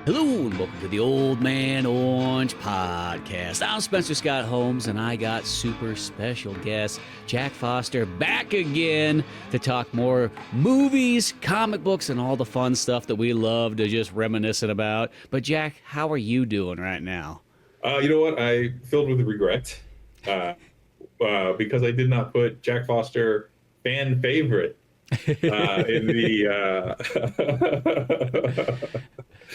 Hello and welcome to the Old Man Orange Podcast. I'm Spencer Scott Holmes and I got super special guest Jack Foster back again to talk more movies, comic books, and all the fun stuff that we love to just reminiscent about. But Jack, how are you doing right now? You know what? I filled with regret because I did not put Jack Foster fan favorite in the.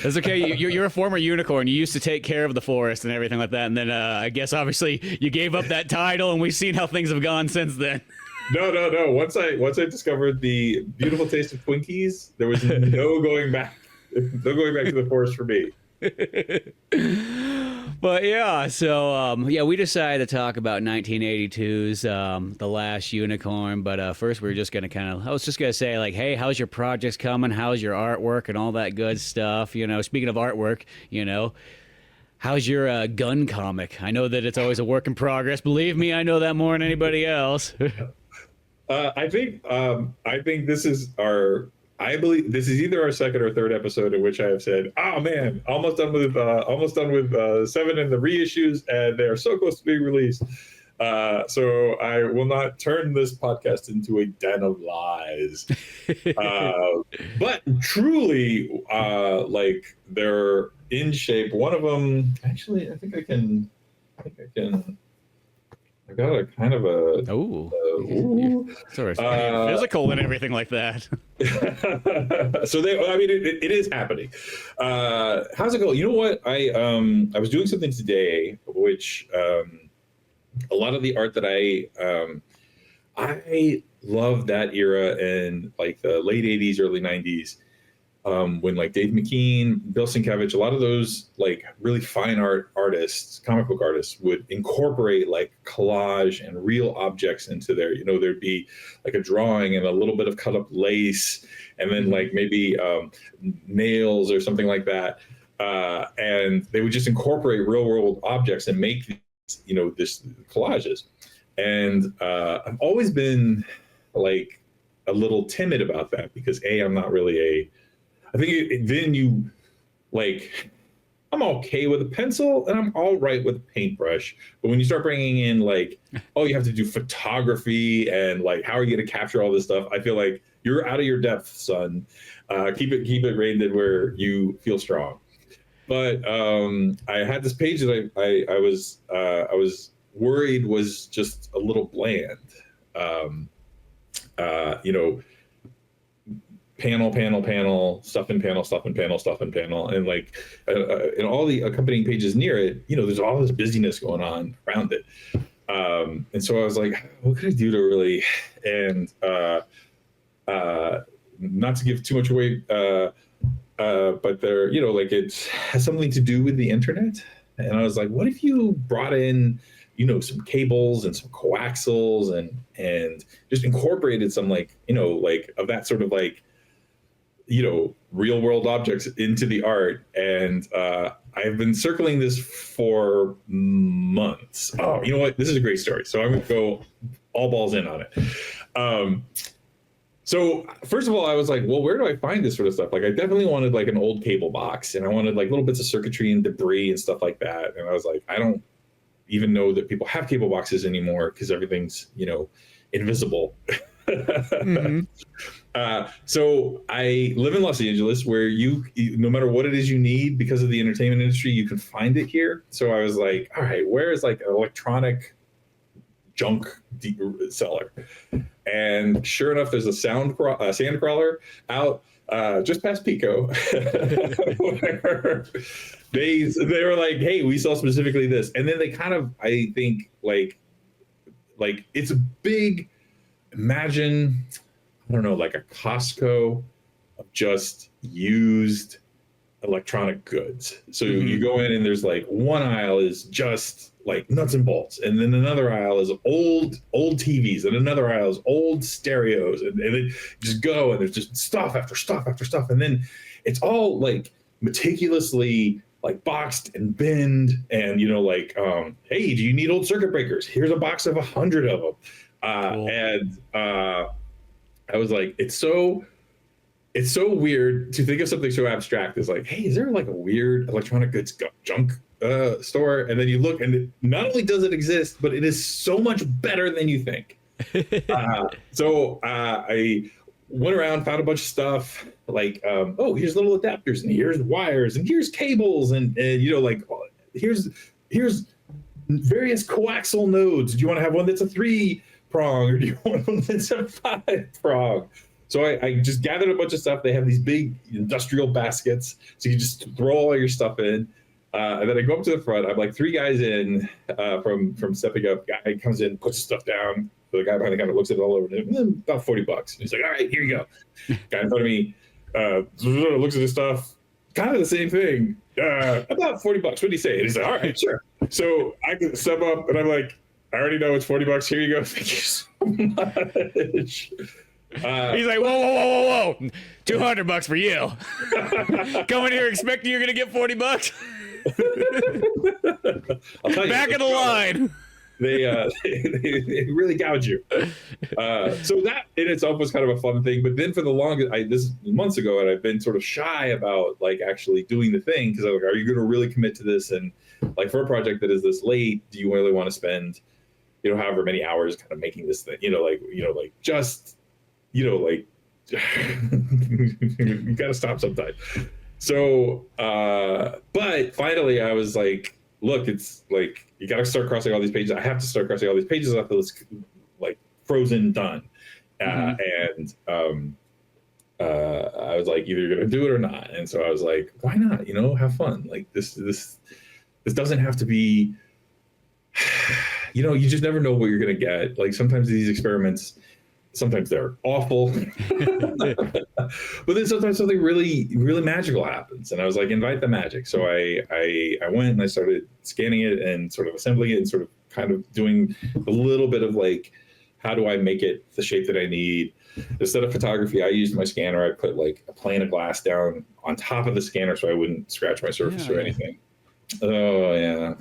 That's okay. You're a former unicorn. You used to take care of the forest and everything like that. And then I guess obviously you gave up that title, and we've seen how things have gone since then. No. Once I discovered the beautiful taste of Twinkies, there was no going back. No going back to the forest for me. But yeah, so we decided to talk about 1982's The Last Unicorn. But first, we were just gonna I was just gonna say, like, hey, how's your projects coming? How's your artwork and all that good stuff? You know, speaking of artwork, how's your gun comic? I know that it's always a work in progress. Believe me, I know that more than anybody else. I think this is I believe this is either our second or third episode in which I have said, "Oh man, almost done with 7 and the reissues, and they are so close to being released." So I will not turn this podcast into a den of lies. But truly, like, they're in shape. One of them, actually, I think I can. I got a kind of a sort of physical and everything like that. So it is happening. How's it going? You know what? I was doing something today, which a lot of the art that I love that era in like the late 80s, early 90s. When like Dave McKean, Bill Sienkiewicz, a lot of those like really fine artists, comic book artists, would incorporate like collage and real objects into their, there'd be like a drawing and a little bit of cut up lace, and then like maybe nails or something like that, and they would just incorporate real world objects and make these, this collages. And I've always been like a little timid about that because I'm not really I think then you like, I'm okay with a pencil and I'm all right with a paintbrush. But when you start bringing in like, oh, you have to do photography and like, how are you going to capture all this stuff? I feel like you're out of your depth, son. Keep it reined in where you feel strong. But I had this page that I was worried was just a little bland. Panel, stuff in panel, and like and all the accompanying pages near it, there's all this busyness going on around it. And so I was like, what could I do to really, and not to give too much away, but there, like it has something to do with the internet. And I was like, what if you brought in, some cables and some coaxials and just incorporated some like, like of that sort of like, real world objects into the art. And I've been circling this for months. Oh, you know what? This is a great story. So I'm going to go all balls in on it. So first of all, I was like, well, where do I find this sort of stuff? Like, I definitely wanted like an old cable box, and I wanted like little bits of circuitry and debris and stuff like that. And I was like, I don't even know that people have cable boxes anymore because everything's, invisible. Mm-hmm. So I live in Los Angeles, where you no matter what it is you need because of the entertainment industry, you can find it here. So I was like, all right, where is like an electronic junk seller? And sure enough, there's a sand crawler out just past Pico. Where they were like, hey, we saw specifically this. And then they kind of, I think, like it's a big, imagine, I don't know, like a Costco of just used electronic goods. So you go in and there's like one aisle is just like nuts and bolts, and then another aisle is old TVs, and another aisle is old stereos, and then just go, and there's just stuff after stuff after stuff, and then it's all like meticulously like boxed and binned, and hey, do you need old circuit breakers? Here's a box of 100 of them. Cool. And I was like, it's so it's so weird to think of something so abstract as like, hey, is there like a weird electronic goods junk store? And then you look, and not only does it exist, but it is so much better than you think. So I went around, found a bunch of stuff like, oh, here's little adapters, and here's wires, and here's cables, and you know, like here's various coaxial nodes. Do you want to have one that's a 3-prong, or do you want one that's a 5-prong? So I just gathered a bunch of stuff. They have these big industrial baskets, so you just throw all your stuff in. And then I go up to the front. I'm like 3 guys in from stepping up. Guy comes in, puts the stuff down. The guy behind the counter looks at it all over. About $40. He's like, all right, here you go. Guy in front of me looks at the stuff. Kind of the same thing. About $40. What do you say? And he's like, all right, sure. So I can sum up, and I'm like, I already know it's $40. Here you go. Thank you so much. He's like, whoa, $200 for you. Coming here expecting you're gonna get $40. I'll tell you, back of the line. They really gouge you. So that in itself was kind of a fun thing. But then for the longest, this months ago, and I've been sort of shy about like actually doing the thing, because I'm like, are you going to really commit to this? And like for a project that is this late, do you really want to spend, you know, however many hours kind of making this thing? Just. You got to stop sometime. So, but finally I was like, look, it's like, you got to start crossing all these pages. I have to start crossing all these pages off this like frozen done. And I was like, either you're going to do it or not. And so I was like, why not, have fun. Like this doesn't have to be, you just never know what you're going to get. Like sometimes these experiments, sometimes they're awful, but then sometimes something really, really magical happens. And I was like, invite the magic. So I went and I started scanning it and sort of assembling it and sort of kind of doing a little bit of like, how do I make it the shape that I need? Instead of photography, I used my scanner. I put like a plane of glass down on top of the scanner so I wouldn't scratch my surface or anything. Oh yeah.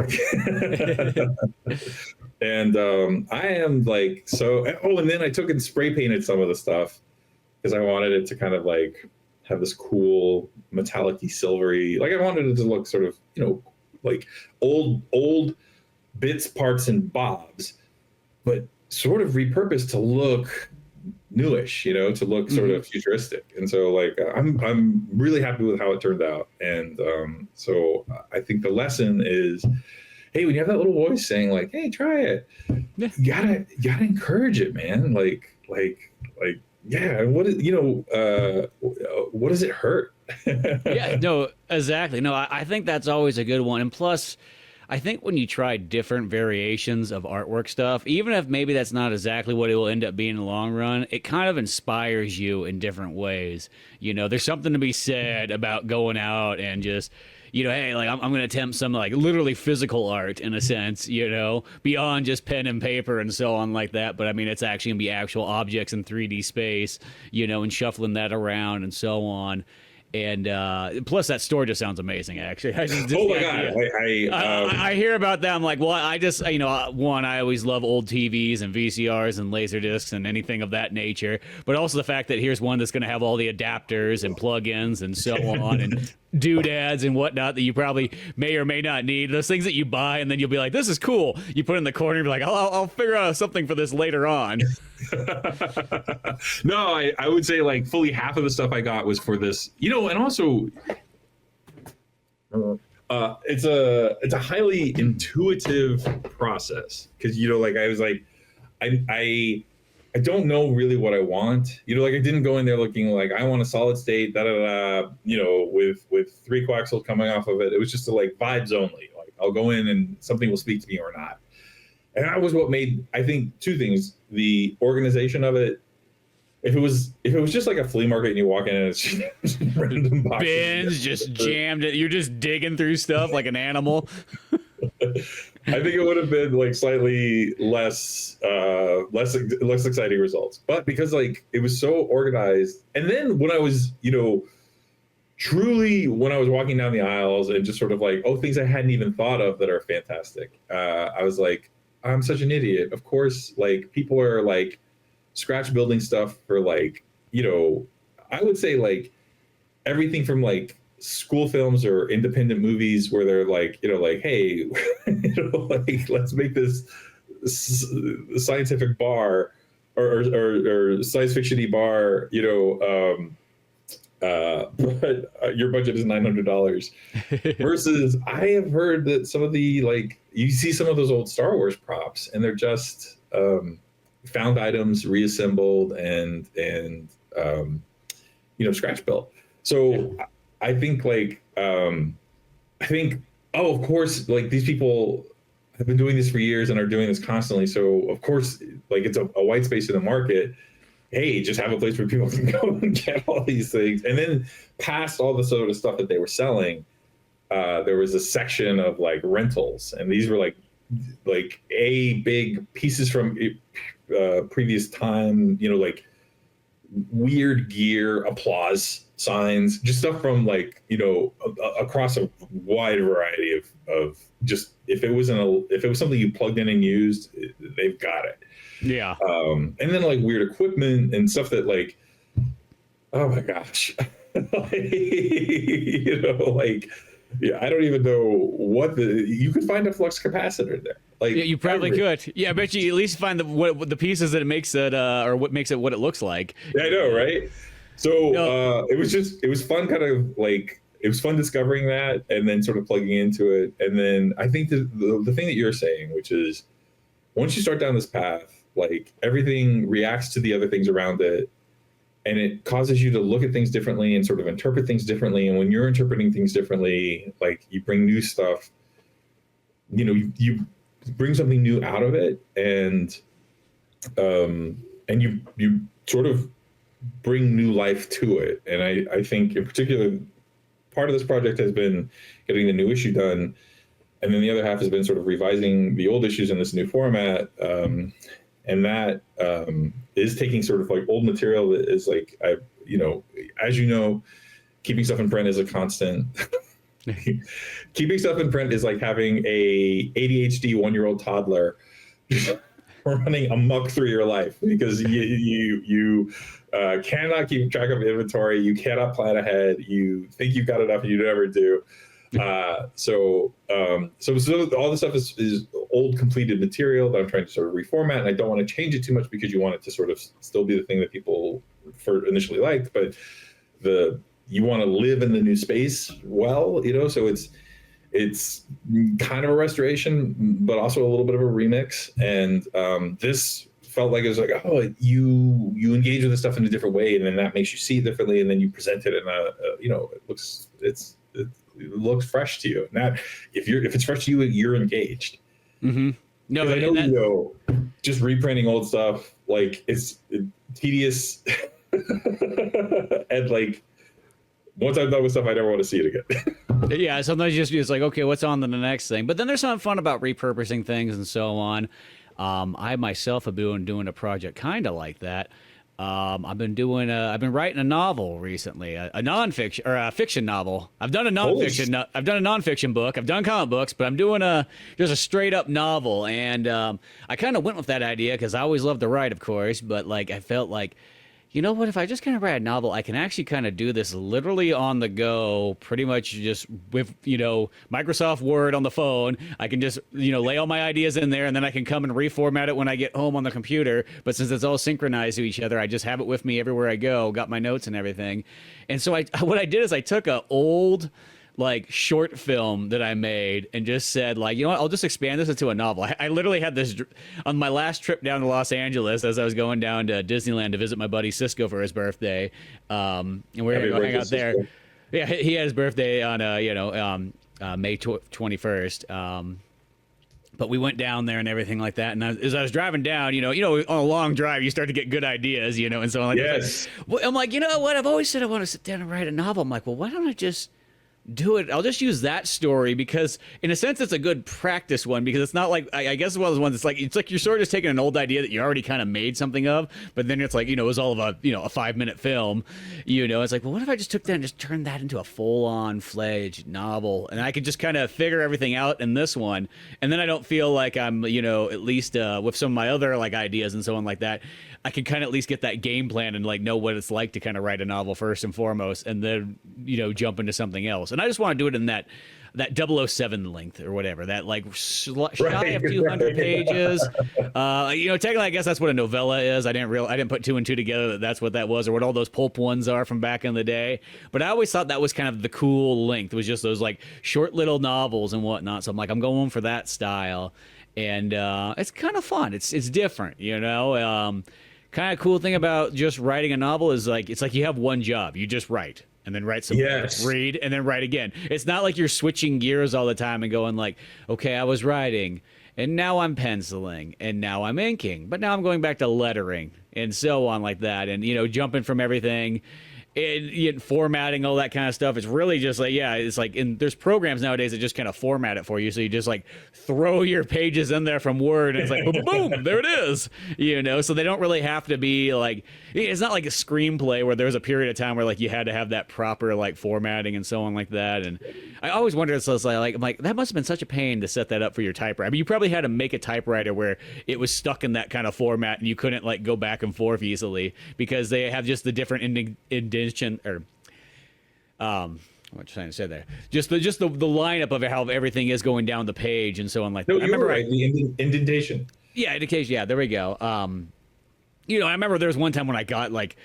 And I am like, and then I took and spray painted some of the stuff because I wanted it to kind of like have this cool metallic-y silvery, like I wanted it to look sort of, like old bits, parts, and bobs, but sort of repurposed to look newish, to look sort of futuristic. And so like I'm really happy with how it turned out. And so I think the lesson is, hey, when you have that little voice saying like, hey, try it, you gotta encourage it, man. Like yeah, what does it hurt? Yeah, no, exactly. No, I think that's always a good one. And plus, I think when you try different variations of artwork stuff, even if maybe that's not exactly what it will end up being in the long run, it kind of inspires you in different ways. There's something to be said about going out and just, hey, like I'm going to attempt some like literally physical art in a sense, beyond just pen and paper and so on like that. But I mean, it's actually going to be actual objects in 3D space, and shuffling that around and so on. And plus, that store just sounds amazing. Actually, oh my god! I hear about that. I'm like, well, I just one, I always love old TVs and VCRs and Laserdiscs and anything of that nature. But also the fact that here's one that's going to have all the adapters and plugins and so on and doodads and whatnot that you probably may or may not need. Those things that you buy and then you'll be like, this is cool. You put it in the corner and be like, I'll figure out something for this later on. No, I would say like fully half of the stuff I got was for this, and also it's a highly intuitive process because like I was like I don't know really what I want. Like I didn't go in there looking like I want a solid state, with 3 coaxials coming off of it. It was just like vibes only. Like I'll go in and something will speak to me or not. And that was what made, I think, 2 things: the organization of it. If it was just like a flea market and you walk in and it's just random boxes, bins just jammed it, you're just digging through stuff like an animal. I think it would have been like slightly less exciting results. But because like it was so organized, and then when I was truly when I was walking down the aisles and just sort of like things I hadn't even thought of that are fantastic, I was like, I'm such an idiot. Of course, like people are like scratch building stuff for like I would say like everything from like school films or independent movies where they're like, like, hey, like let's make this scientific bar or science fiction-y bar, but your budget is $900 versus I have heard that some of the, like, you see some of those old Star Wars props and they're just found items reassembled and scratch built. So I think oh, of course, like these people have been doing this for years and are doing this constantly. So of course, like it's a white space in the market. Hey, just have a place where people can go and get all these things. And then past all the sort of stuff that they were selling, there was a section of like rentals, and these were like big pieces from previous time, like weird gear, applause signs, just stuff from like, across a wide variety of just, if it was something you plugged in and used, they've got it. Yeah. And then like weird equipment and stuff that like, oh my gosh, yeah, I don't even know you could find a flux capacitor there. Like, yeah, you probably could. Yeah, I bet you at least find the pieces that it makes it, or what makes it what it looks like. Yeah, I know, right? So it was fun, kind of like, it was fun discovering that and then sort of plugging into it. And then I think the thing that you're saying, which is once you start down this path, like everything reacts to the other things around it, and it causes you to look at things differently and sort of interpret things differently. And when you're interpreting things differently, like you bring new stuff, you bring something new out of it, and you sort of bring new life to it. And I think in particular, part of this project has been getting the new issue done, and then the other half has been sort of revising the old issues in this new format. And that is taking sort of like old material that is like, as you know, keeping stuff in print is a constant. Keeping stuff in print is like having a ADHD 1-year-old toddler running amok through your life, because you cannot keep track of inventory. You cannot plan ahead. You think you've got enough and you never do. So all this stuff is old completed material that I'm trying to sort of reformat, and I don't want to change it too much because you want it to sort of still be the thing that people initially liked, but you want to live in the new space well, so it's kind of a restoration, but also a little bit of a remix. And this felt like it was like, oh, you engage with the stuff in a different way, and then that makes you see it differently, and then you present it in it looks fresh to you. Now, if it's fresh to you, you're engaged. Mm-hmm. No, I know, just reprinting old stuff, like it's tedious, and like once I'm done with stuff, I never want to see it again. Yeah, sometimes it's like, okay, what's on to the next thing? But then there's something fun about repurposing things and so on. I myself have been doing a project kind of like that. I've been writing a novel recently, a nonfiction or a fiction novel. I've done a nonfiction. I've done a nonfiction book. I've done comic books, but I'm doing just a straight up novel. And I kind of went with that idea because I always loved to write, of course. But like I felt like, you know what? If I just kind of write a novel, I can actually kind of do this literally on the go, pretty much just with, Microsoft Word on the phone. I can just, lay all my ideas in there, and then I can come and reformat it when I get home on the computer. But since it's all synchronized to each other, I just have it with me everywhere I go, got my notes and everything. And so what I did is I took a old like short film that I made and just said like, you know what, I'll just expand this into a novel. I literally had this on my last trip down to Los Angeles as I was going down to Disneyland to visit my buddy Cisco for his birthday. And we were going to hang out there. Cisco. Yeah, he had his birthday on May 21st. But we went down there and everything like that. And as I was driving down, on a long drive, you start to get good ideas, and so on. Like, yes. I'm like, you know what? I've always said I want to sit down and write a novel. I'm like, well, why don't I just do it. I'll just use that story because, in a sense, it's a good practice one because it's not like I guess one of those ones. It's like you're sort of just taking an old idea that you already kind of made something of, but then it's like it was all of a a 5-minute film. It's like, well, what if I just took that and just turned that into a full-on fledged novel, and I could just kind of figure everything out in this one, and then I don't feel like I'm at least with some of my other like ideas and so on like that. I can kind of at least get that game plan and like know what it's like to kind of write a novel first and foremost, and then jump into something else. And I just want to do it in that 007 length or whatever, that like shy of 200 pages. Technically, I guess that's what a novella is. I didn't put two and two together that that's what that was, or what all those pulp ones are from back in the day. But I always thought that was kind of the cool length. It was just those like short little novels and whatnot. So I'm going for that style, and it's kind of fun. It's different, kind of cool thing about just writing a novel is like it's like you have one job. You just write and then write some Yes. read and then write again. It's not like you're switching gears all the time and going like, okay, I was writing and now I'm penciling and now I'm inking, but now I'm going back to lettering and so on like that, and jumping from everything and formatting, all that kind of stuff. It's really just like, it's like, there's programs nowadays that just kind of format it for you. So you just like throw your pages in there from Word and it's like, boom, boom, there it is, so they don't really have to be like, it's not like a screenplay where there was a period of time where like you had to have that proper like formatting and so on like that. And I always wondered, so it's like, I'm like, that must have been such a pain to set that up for your typewriter. I mean, you probably had to make a typewriter where it was stuck in that kind of format and you couldn't like go back and forth easily because they have just the different indentation or what you trying to say there? Just the lineup of how everything is going down the page and so on like that. No, you were right. The indentation. Yeah, indication. Yeah, there we go. I remember there was one time when I got like,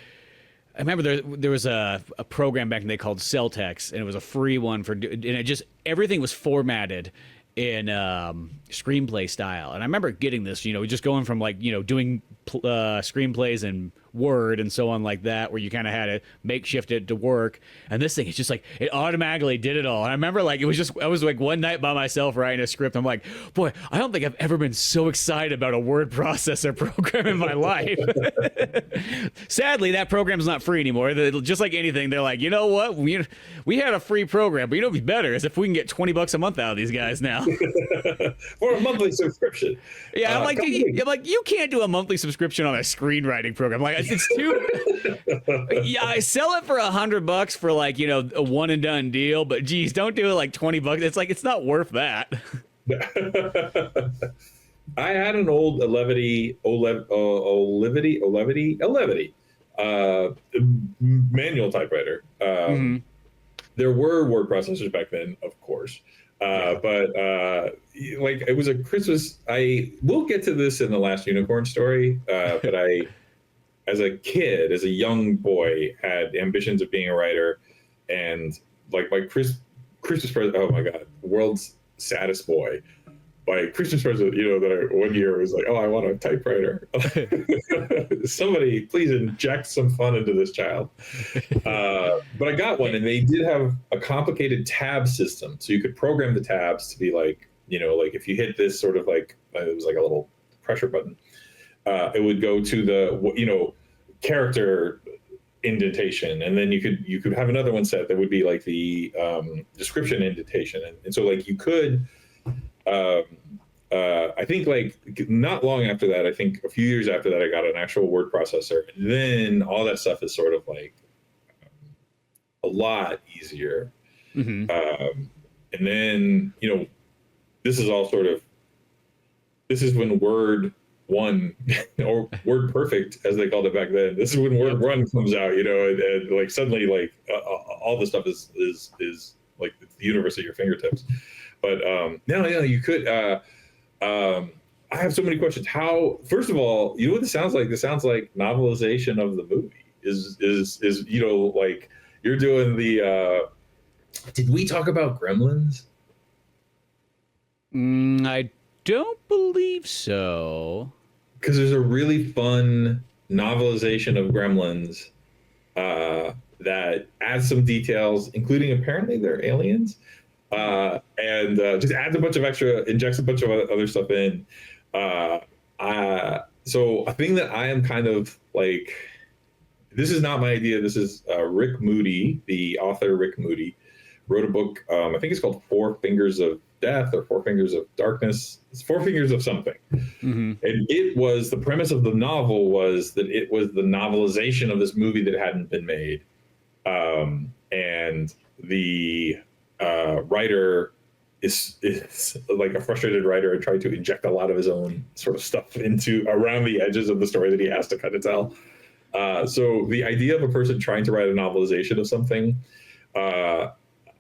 I remember there was a program back then they called Celtex, and it was a free one and it just everything was formatted in screenplay style. And I remember getting this, just going from like doing screenplays in Word and so on like that, where you kind of had to makeshift it to work. And this thing, it's just like it automatically did it all. And I remember like I was like one night by myself writing a script. I'm like, boy, I don't think I've ever been so excited about a word processor program in my life. Sadly, that program's not free anymore. Just like anything, they're like, you know what? We had a free program, but what'd be better is if we can get $20 a month out of these guys now. For a monthly subscription. Yeah, I'm like, you can't do a monthly subscription on a screenwriting program. Like, it's too. Yeah, I sell it for $100 for like a one and done deal, but geez, don't do it like $20. It's like it's not worth that. I had an old Olevity manual typewriter. There were word processors back then, of course. But like it was a Christmas. We'll get to this in the last unicorn story. But as a kid, as a young boy, had ambitions of being a writer, and like my Christmas present. Oh my God, world's saddest boy. My Christmas present, that one year was like, oh, I want a typewriter. Somebody please inject some fun into this child. But I got one, and they did have a complicated tab system. So you could program the tabs to be like, like if you hit this sort of like, it was like a little pressure button. It would go to the, character indentation. And then you could have another one set that would be like the description indentation. And so like you could, I think like not long after that, I think a few years after that, I got an actual word processor. And then all that stuff is sort of like a lot easier. And then, this is all sort of, this is when Word 1 or Word Perfect, as they called it back then. This is when Word 1 comes out, and like suddenly like all the stuff is like the universe at your fingertips. But no, you could. I have so many questions. How? First of all, what this sounds like? This sounds like novelization of the movie. Is like you're doing the. Did we talk about Gremlins? I don't believe so. Because there's a really fun novelization of Gremlins that adds some details, including apparently they're aliens. And just adds a bunch of extra, injects a bunch of other stuff in. So a thing that I am kind of like, this is not my idea. This is Rick Moody, the author Rick Moody, wrote a book. I think it's called Four Fingers of Death or Four Fingers of Darkness. It's Four Fingers of something. Mm-hmm. And it was, the premise of the novel was that it was the novelization of this movie that hadn't been made. And the writer is like a frustrated writer and tried to inject a lot of his own sort of stuff into around the edges of the story that he has to kind of tell. So the idea of a person trying to write a novelization of something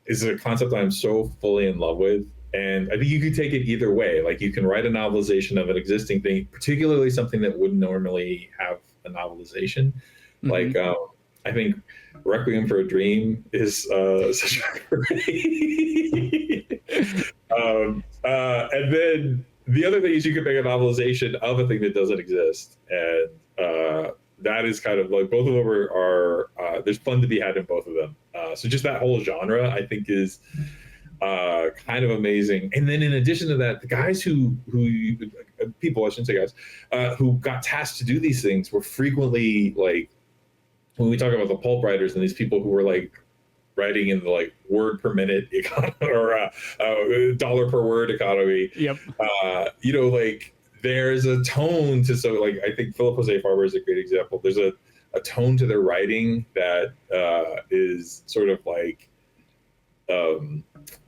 is a concept I'm so fully in love with. And I think you could take it either way. Like you can write a novelization of an existing thing, particularly something that wouldn't normally have a novelization. Mm-hmm. Like I think Requiem for a Dream is such a great. And then the other thing is you could make a novelization of a thing that doesn't exist, and that is kind of like, both of them are there's fun to be had in both of them. So just that whole genre, I think, is kind of amazing. And then in addition to that, the guys who people, I shouldn't say guys, who got tasked to do these things were frequently like, when we talk about the pulp writers and these people who were like writing in the like word per minute economy or dollar per word economy. Yep. You know, like there's a tone to, so like I think Philip Jose Farber is a great example. There's a tone to their writing that is sort of like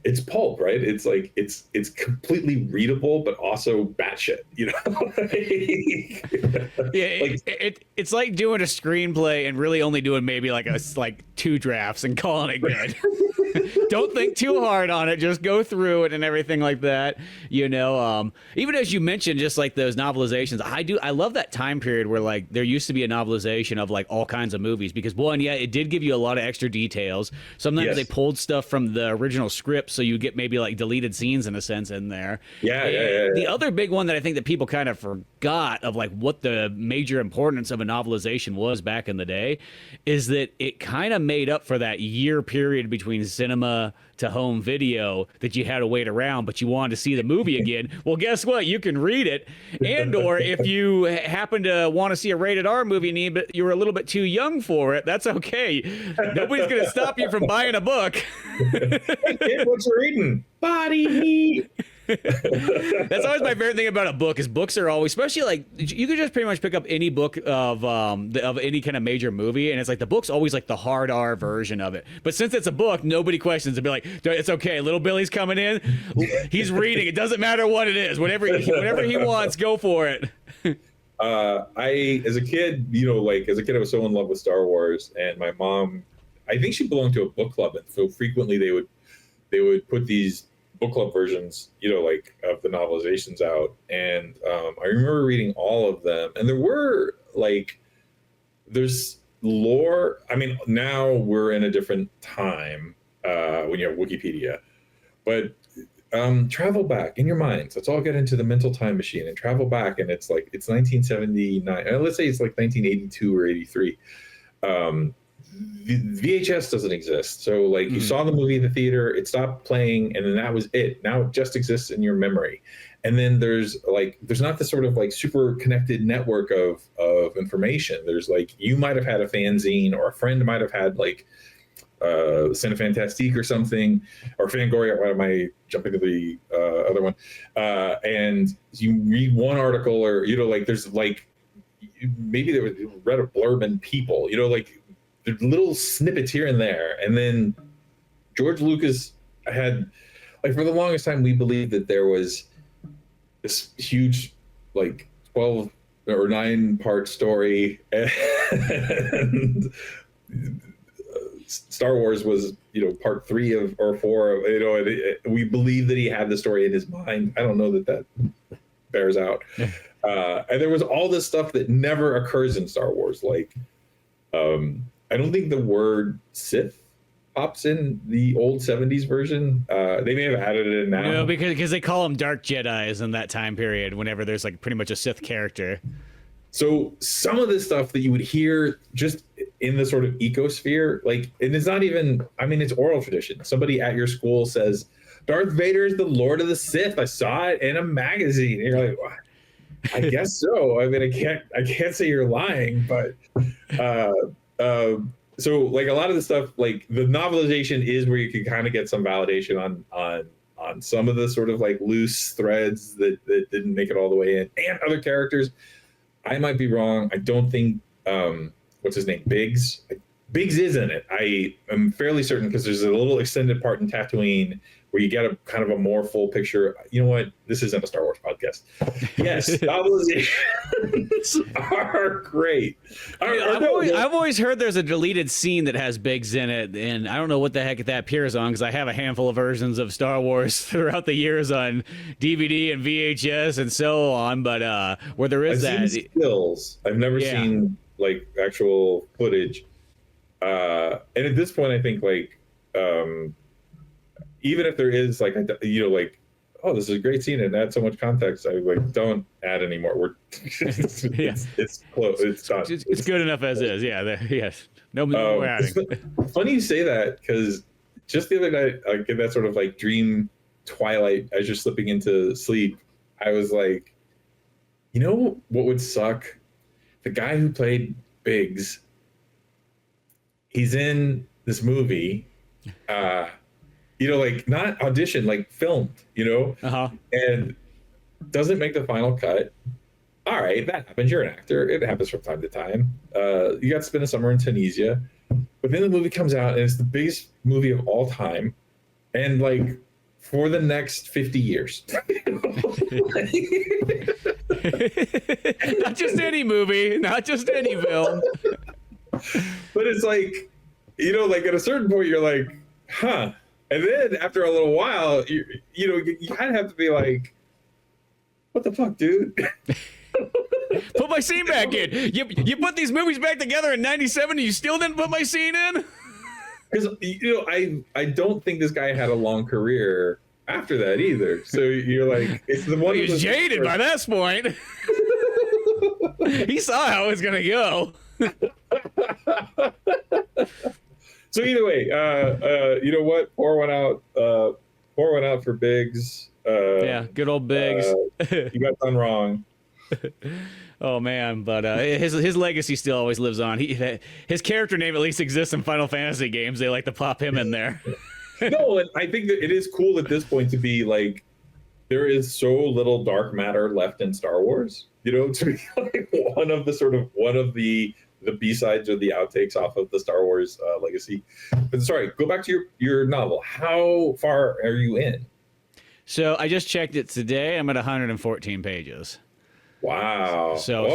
it's pulp, right? It's like it's completely readable, but also batshit, you know. Yeah, it's like doing a screenplay and really only doing maybe like 2 drafts and calling it good. Don't think too hard on it. Just go through it and everything like that. You know, even as you mentioned, just like those novelizations, I love that time period where like there used to be a novelization of like all kinds of movies, because one, yeah, it did give you a lot of extra details. Sometimes they pulled stuff from the original script, so you get maybe like deleted scenes in a sense in there. Yeah. The other big one that I think that people kind of forgot of like what the major importance of a novelization was back in the day is that it kind of made up for that year period between cinema to home video that you had to wait around, but you wanted to see the movie again. Well, guess what? You can read it. And or if you happen to want to see a rated R movie but you were a little bit too young for it, that's okay. Nobody's going to stop you from buying a book. Hey kid, what you reading? Body Heat. That's always my favorite thing about a book is books are always, especially like you could just pretty much pick up any book of any kind of major movie, and it's like the book's always like the hard R version of it. But since it's a book, nobody questions it. Be like, it's okay. Little Billy's coming in. He's reading. It doesn't matter what it is. Whatever he wants, go for it. As a kid, I was so in love with Star Wars, and my mom, I think she belonged to a book club, and so frequently they would put these book club versions, like of the novelizations out. And I remember reading all of them, and there were there's lore. I mean, now we're in a different time when you have Wikipedia, but travel back in your minds. Let's all get into the mental time machine and travel back. And it's 1979. Let's say it's like 1982 or 83. VHS doesn't exist. So you saw the movie in the theater, it stopped playing, and then that was it. Now it just exists in your memory. And then there's not this sort of super connected network of information. There's you might have had a fanzine, or a friend might have had Cinefantastique or something, or Fangoria. Why am I jumping to the other one? And you read one article, or there's maybe they read a blurb in People, there's little snippets here and there. And then George Lucas had, for the longest time, we believed that there was this huge 12 or 9-part story, and Star Wars was part 3 or 4 of, and we believed that he had the story in his mind. I don't know that bears out. And there was all this stuff that never occurs in Star Wars. I don't think the word Sith pops in the old 70s version. They may have added it in now. No, because they call them Dark Jedis in that time period whenever there's pretty much a Sith character. So some of this stuff that you would hear just in the sort of ecosphere, and it's not even, it's oral tradition. Somebody at your school says, Darth Vader is the Lord of the Sith. I saw it in a magazine. And you're like, what? I guess so. I can't say you're lying, but so like a lot of the stuff, like the novelization is where you can kind of get some validation on some of the sort of like loose threads that didn't make it all the way in, and other characters. I might be wrong. I don't think what's his name, Biggs is in it. I am fairly certain, because there's a little extended part in Tatooine where you get a kind of a more full picture. You know what? This isn't a Star Wars podcast. Yes, novelizations are great. I've always heard there's a deleted scene that has Biggs in it, and I don't know what the heck that appears on, because I have a handful of versions of Star Wars throughout the years on DVD and VHS and so on. But where there is I've seen stills. I've never seen like actual footage. And at this point, I think like even if there is like like, oh, this is a great scene and add so much context, I like don't add any more. It's close. It's done. It's good enough as is. Yeah. Yes. No more adding. It's funny you say that, because just the other night, I get that sort of like dream twilight as you're slipping into sleep. I was like, you know what would suck? The guy who played Biggs, he's in this movie, like not audition, like filmed, and doesn't make the final cut. All right, that happens. You're an actor. It happens from time to time. You got to spend a summer in Tunisia, but then the movie comes out and it's the biggest movie of all time, and like for the next 50 years. Not just any movie, not just any film. But it's like, like at a certain point you're like, huh. And then after a little while, you kind of have to be like, what the fuck, dude? Put my scene back in. You put these movies back together in '97 and you still didn't put my scene in? Because, I don't think this guy had a long career after that either. So you're like, it's the one. He was jaded by that point. He saw how it was going to go. So either way, you know what? Pour one out for Biggs. Good old Biggs. You got done wrong. Oh man, but his legacy still always lives on. His character name at least exists in Final Fantasy games. They like to pop him in there. No, and I think that it is cool at this point to be like, there is so little dark matter left in Star Wars. To be like one of the B-sides or the outtakes off of the Star Wars legacy. But sorry, go back to your novel. How far are you in? So I just checked it today. I'm at 114 pages. Wow. So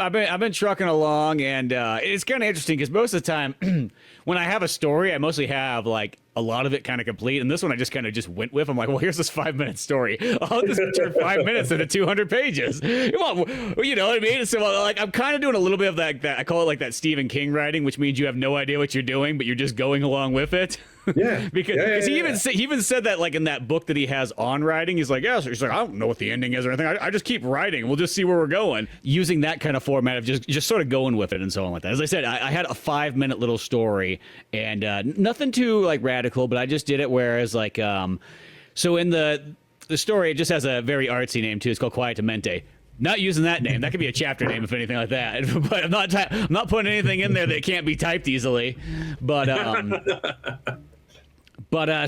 I've been trucking along, and it's kind of interesting because most of the time when I have a story, I mostly have like a lot of it kind of complete, and this one I just kind of just went with. I'm like, well, here's this 5-minute story. I'll just turn 5 minutes into 200 pages. Come on, you know what I mean? So like I'm kind of doing a little bit of that I call it like that Stephen King writing, which means you have no idea what you're doing, but you're just going along with it. Yeah. because he even said that like in that book that he has on writing, he's like, he's like, I don't know what the ending is or anything. I just keep writing. We'll just see where we're going, using that kind of format of just sort of going with it and so on like that. As I said, I had a 5-minute little story, and nothing too like radical, but I just did it whereas like so in the story, it just has a very artsy name too. It's called Quietamente. Not using that name. That could be a chapter name if anything like that. But I'm not putting anything in there that can't be typed easily. But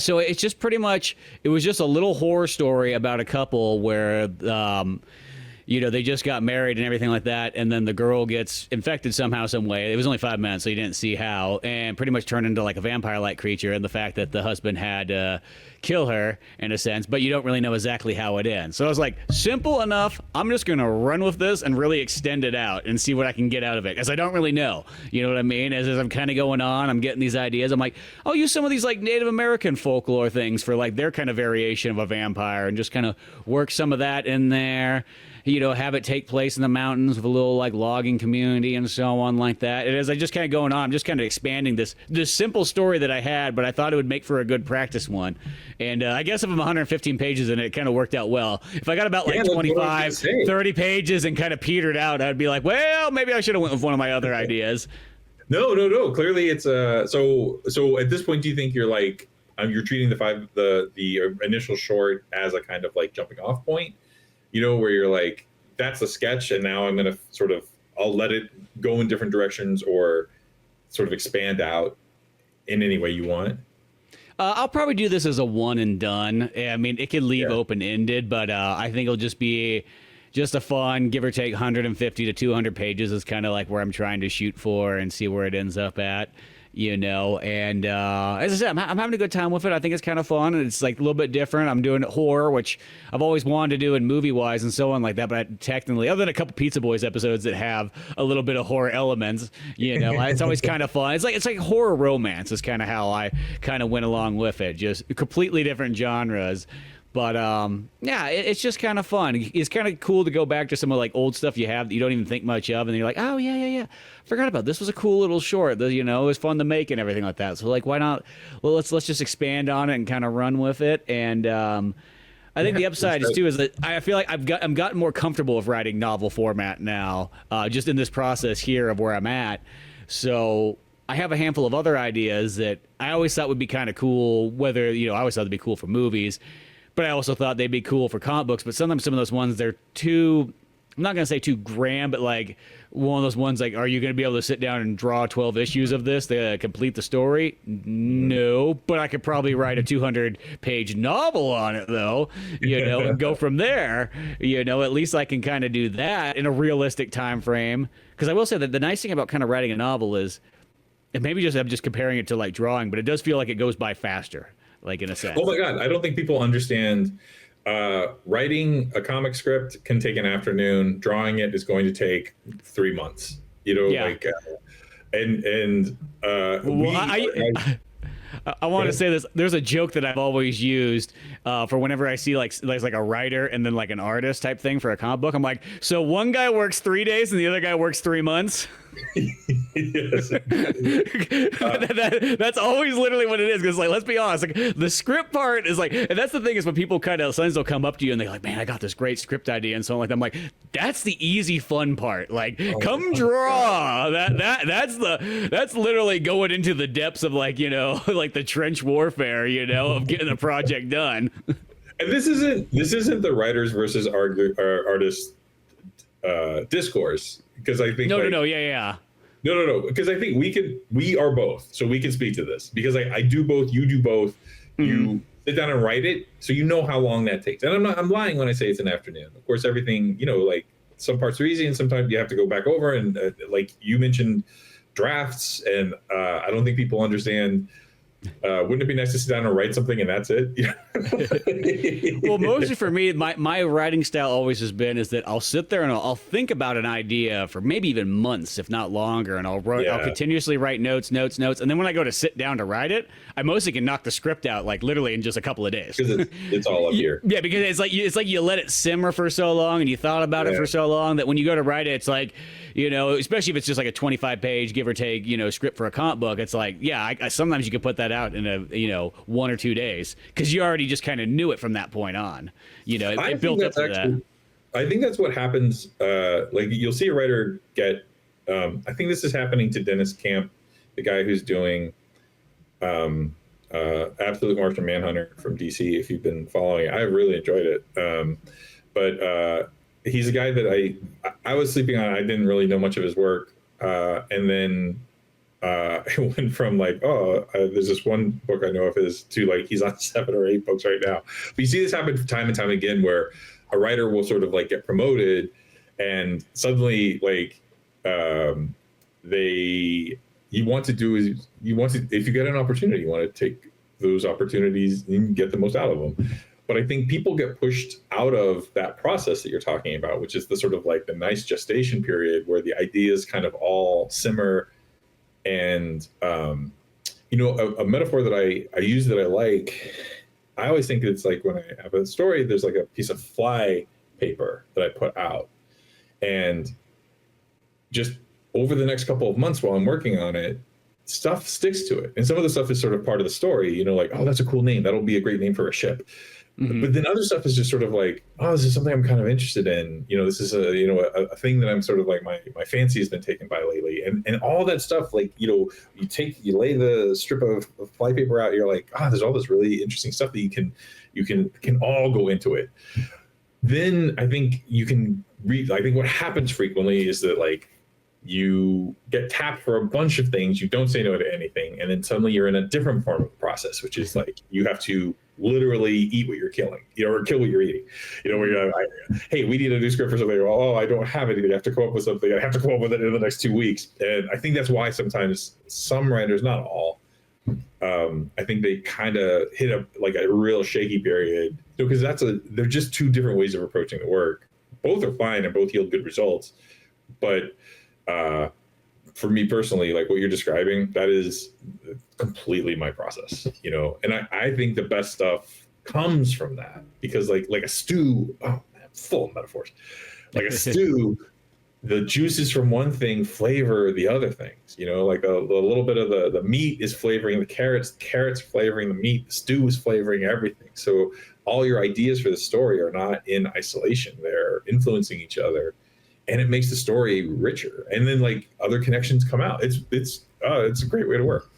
so it's just pretty much, it was just a little horror story about a couple where, they just got married and everything like that. And then the girl gets infected somehow, some way. It was only 5 minutes, so you didn't see how, and pretty much turned into like a vampire-like creature. And the fact that the husband had to kill her in a sense, but you don't really know exactly how it ends. So I was like, simple enough. I'm just going to run with this and really extend it out and see what I can get out of it, because I don't really know. You know what I mean? As I'm kind of going on, I'm getting these ideas. I'm like, I'll use some of these like Native American folklore things for like their kind of variation of a vampire and just kind of work some of that in there. Have it take place in the mountains with a little like logging community and so on like that. And as I just kind of going on, I'm just kind of expanding this simple story that I had, but I thought it would make for a good practice one. And I guess if I'm 115 pages in it, it kind of worked out well. If I got about like 25, 30 pages and kind of petered out, I'd be like, well, maybe I should have went with one of my other ideas. No. Clearly it's so at this point, do you think you're like, you're treating the initial short as a kind of like jumping off point? Where you're like, that's a sketch, and now I'm going to I'll let it go in different directions, or sort of expand out in any way you want? I'll probably do this as a one and done. I mean, it could leave open ended, but I think it'll just be just a fun, give or take 150 to 200 pages is kind of like where I'm trying to shoot for and see where it ends up at, you know. And as I said, I'm having a good time with it. I think it's kind of fun, and it's like a little bit different. I'm doing horror, which I've always wanted to do in movie wise and so on like that. But technically, other than a couple Pizza Boys episodes that have a little bit of horror elements, you know, it's always kind of fun. It's like horror romance is kind of how I kind of went along with it. Just completely different genres. But yeah, it's just kind of fun. It's kind of cool to go back to some of like old stuff you have that you don't even think much of, and then you're like, oh yeah, forgot about this. Was a cool little short. You know, it was fun to make and everything like that. So like, why not? Well, let's just expand on it and kind of run with it. And I think the upside is too is that I feel like I'm gotten more comfortable with writing novel format now, just in this process here of where I'm at. So I have a handful of other ideas that I always thought would be kind of cool. Whether, you know, I always thought they'd be cool for movies. But I also thought they'd be cool for comic books. But sometimes some of those ones, they're too, I'm not going to say too grand, but like one of those ones like, are you going to be able to sit down and draw 12 issues of this to complete the story? No, but I could probably write a 200-page novel on it, though, you know, and go from there. You know, at least I can kind of do that in a realistic time frame. Because I will say that the nice thing about kind of writing a novel is, and maybe just I'm just comparing it to like drawing, but it does feel like it goes by faster. Like in a sense. Oh my God, I don't think people understand. Writing a comic script can take an afternoon. Drawing it is going to take 3 months. You know, like, I want to say this. There's a joke that I've always used for whenever I see like a writer and then like an artist type thing for a comic book. I'm like, so one guy works 3 days and the other guy works 3 months. Yes. That's always literally what it is. Because like, let's be honest, like the script part is like, and that's the thing is when people kind of sometimes they'll come up to you and they're like, man, I got this great script idea and so on like that. I'm like, that's the easy fun part. Like, come draw. That's literally going into the depths of like, you know, like the trench warfare, you know, of getting the project done. And this isn't the writers versus artists discourse, because I think No, because I think we are both, so we can speak to this because I do both, you do both. You sit down and write it, so you know how long that takes. And I'm lying when I say it's an afternoon. Of course, everything, you know, like some parts are easy and sometimes you have to go back over and like you mentioned drafts, and I don't think people understand. Wouldn't it be nice to sit down and write something and that's it? Well, mostly for me, my writing style always has been is that I'll sit there and I'll think about an idea for maybe even months, if not longer, and I'll continuously write notes, and then when I go to sit down to write it, I mostly can knock the script out like literally in just a couple of days. Because it's all up here. Yeah, because it's like you let it simmer for so long and you thought about it for so long that when you go to write it, it's like, you know, especially if it's just like a 25-page give or take, you know, script for a comic book, it's like, yeah, I sometimes you can put that out in a, you know, 1 or 2 days because you already just kind of knew it from that point on. You know, it built up to that. I think that's what happens. Like you'll see a writer get. I think this is happening to Dennis Camp, the guy who's doing Absolute Martian Manhunter from DC. If you've been following it, I really enjoyed it. But he's a guy that I was sleeping on. I didn't really know much of his work, and then it went from like, there's this one book I know of his to like he's on 7 or 8 books right now. But you see this happen time and time again, where a writer will sort of like get promoted, and suddenly like if you get an opportunity, you want to take those opportunities and get the most out of them. But I think people get pushed out of that process that you're talking about, which is the sort of like the nice gestation period where the ideas kind of all simmer. And, you know, a metaphor that I use that I like, I always think it's like when I have a story, there's like a piece of fly paper that I put out. And just over the next couple of months while I'm working on it, stuff sticks to it. And some of the stuff is sort of part of the story, you know, like, oh, that's a cool name. That'll be a great name for a ship. Mm-hmm. But then other stuff is just sort of like, oh, this is something I'm kind of interested in. You know, this is a thing that I'm sort of like my fancy has been taken by lately. And all that stuff, like, you know, you lay the strip of flypaper out, you're like, there's all this really interesting stuff that you can all go into it. Then I think you can read, I think what happens frequently is that like you get tapped for a bunch of things, you don't say no to anything, and then suddenly you're in a different form of process, which is like you have to literally eat what you're killing, or kill what you're eating. Where you're like, hey, we need a new script for something. Oh, I don't have anything. I have to come up with something. I have to come up with it in the next 2 weeks. And I think that's why sometimes some writers, not all, I think they kind of hit a real shaky period, because they're just two different ways of approaching the work. Both are fine and both yield good results, but for me personally, like what you're describing, that is completely my process, and I think the best stuff comes from that, because like a stew, oh man, full of metaphors, like a stew, the juices from one thing flavor the other things, like a little bit of the meat is flavoring the carrots flavoring the meat, the stew is flavoring everything. So all your ideas for the story are not in isolation, they're influencing each other, and it makes the story richer. And then like other connections come out. It's a great way to work.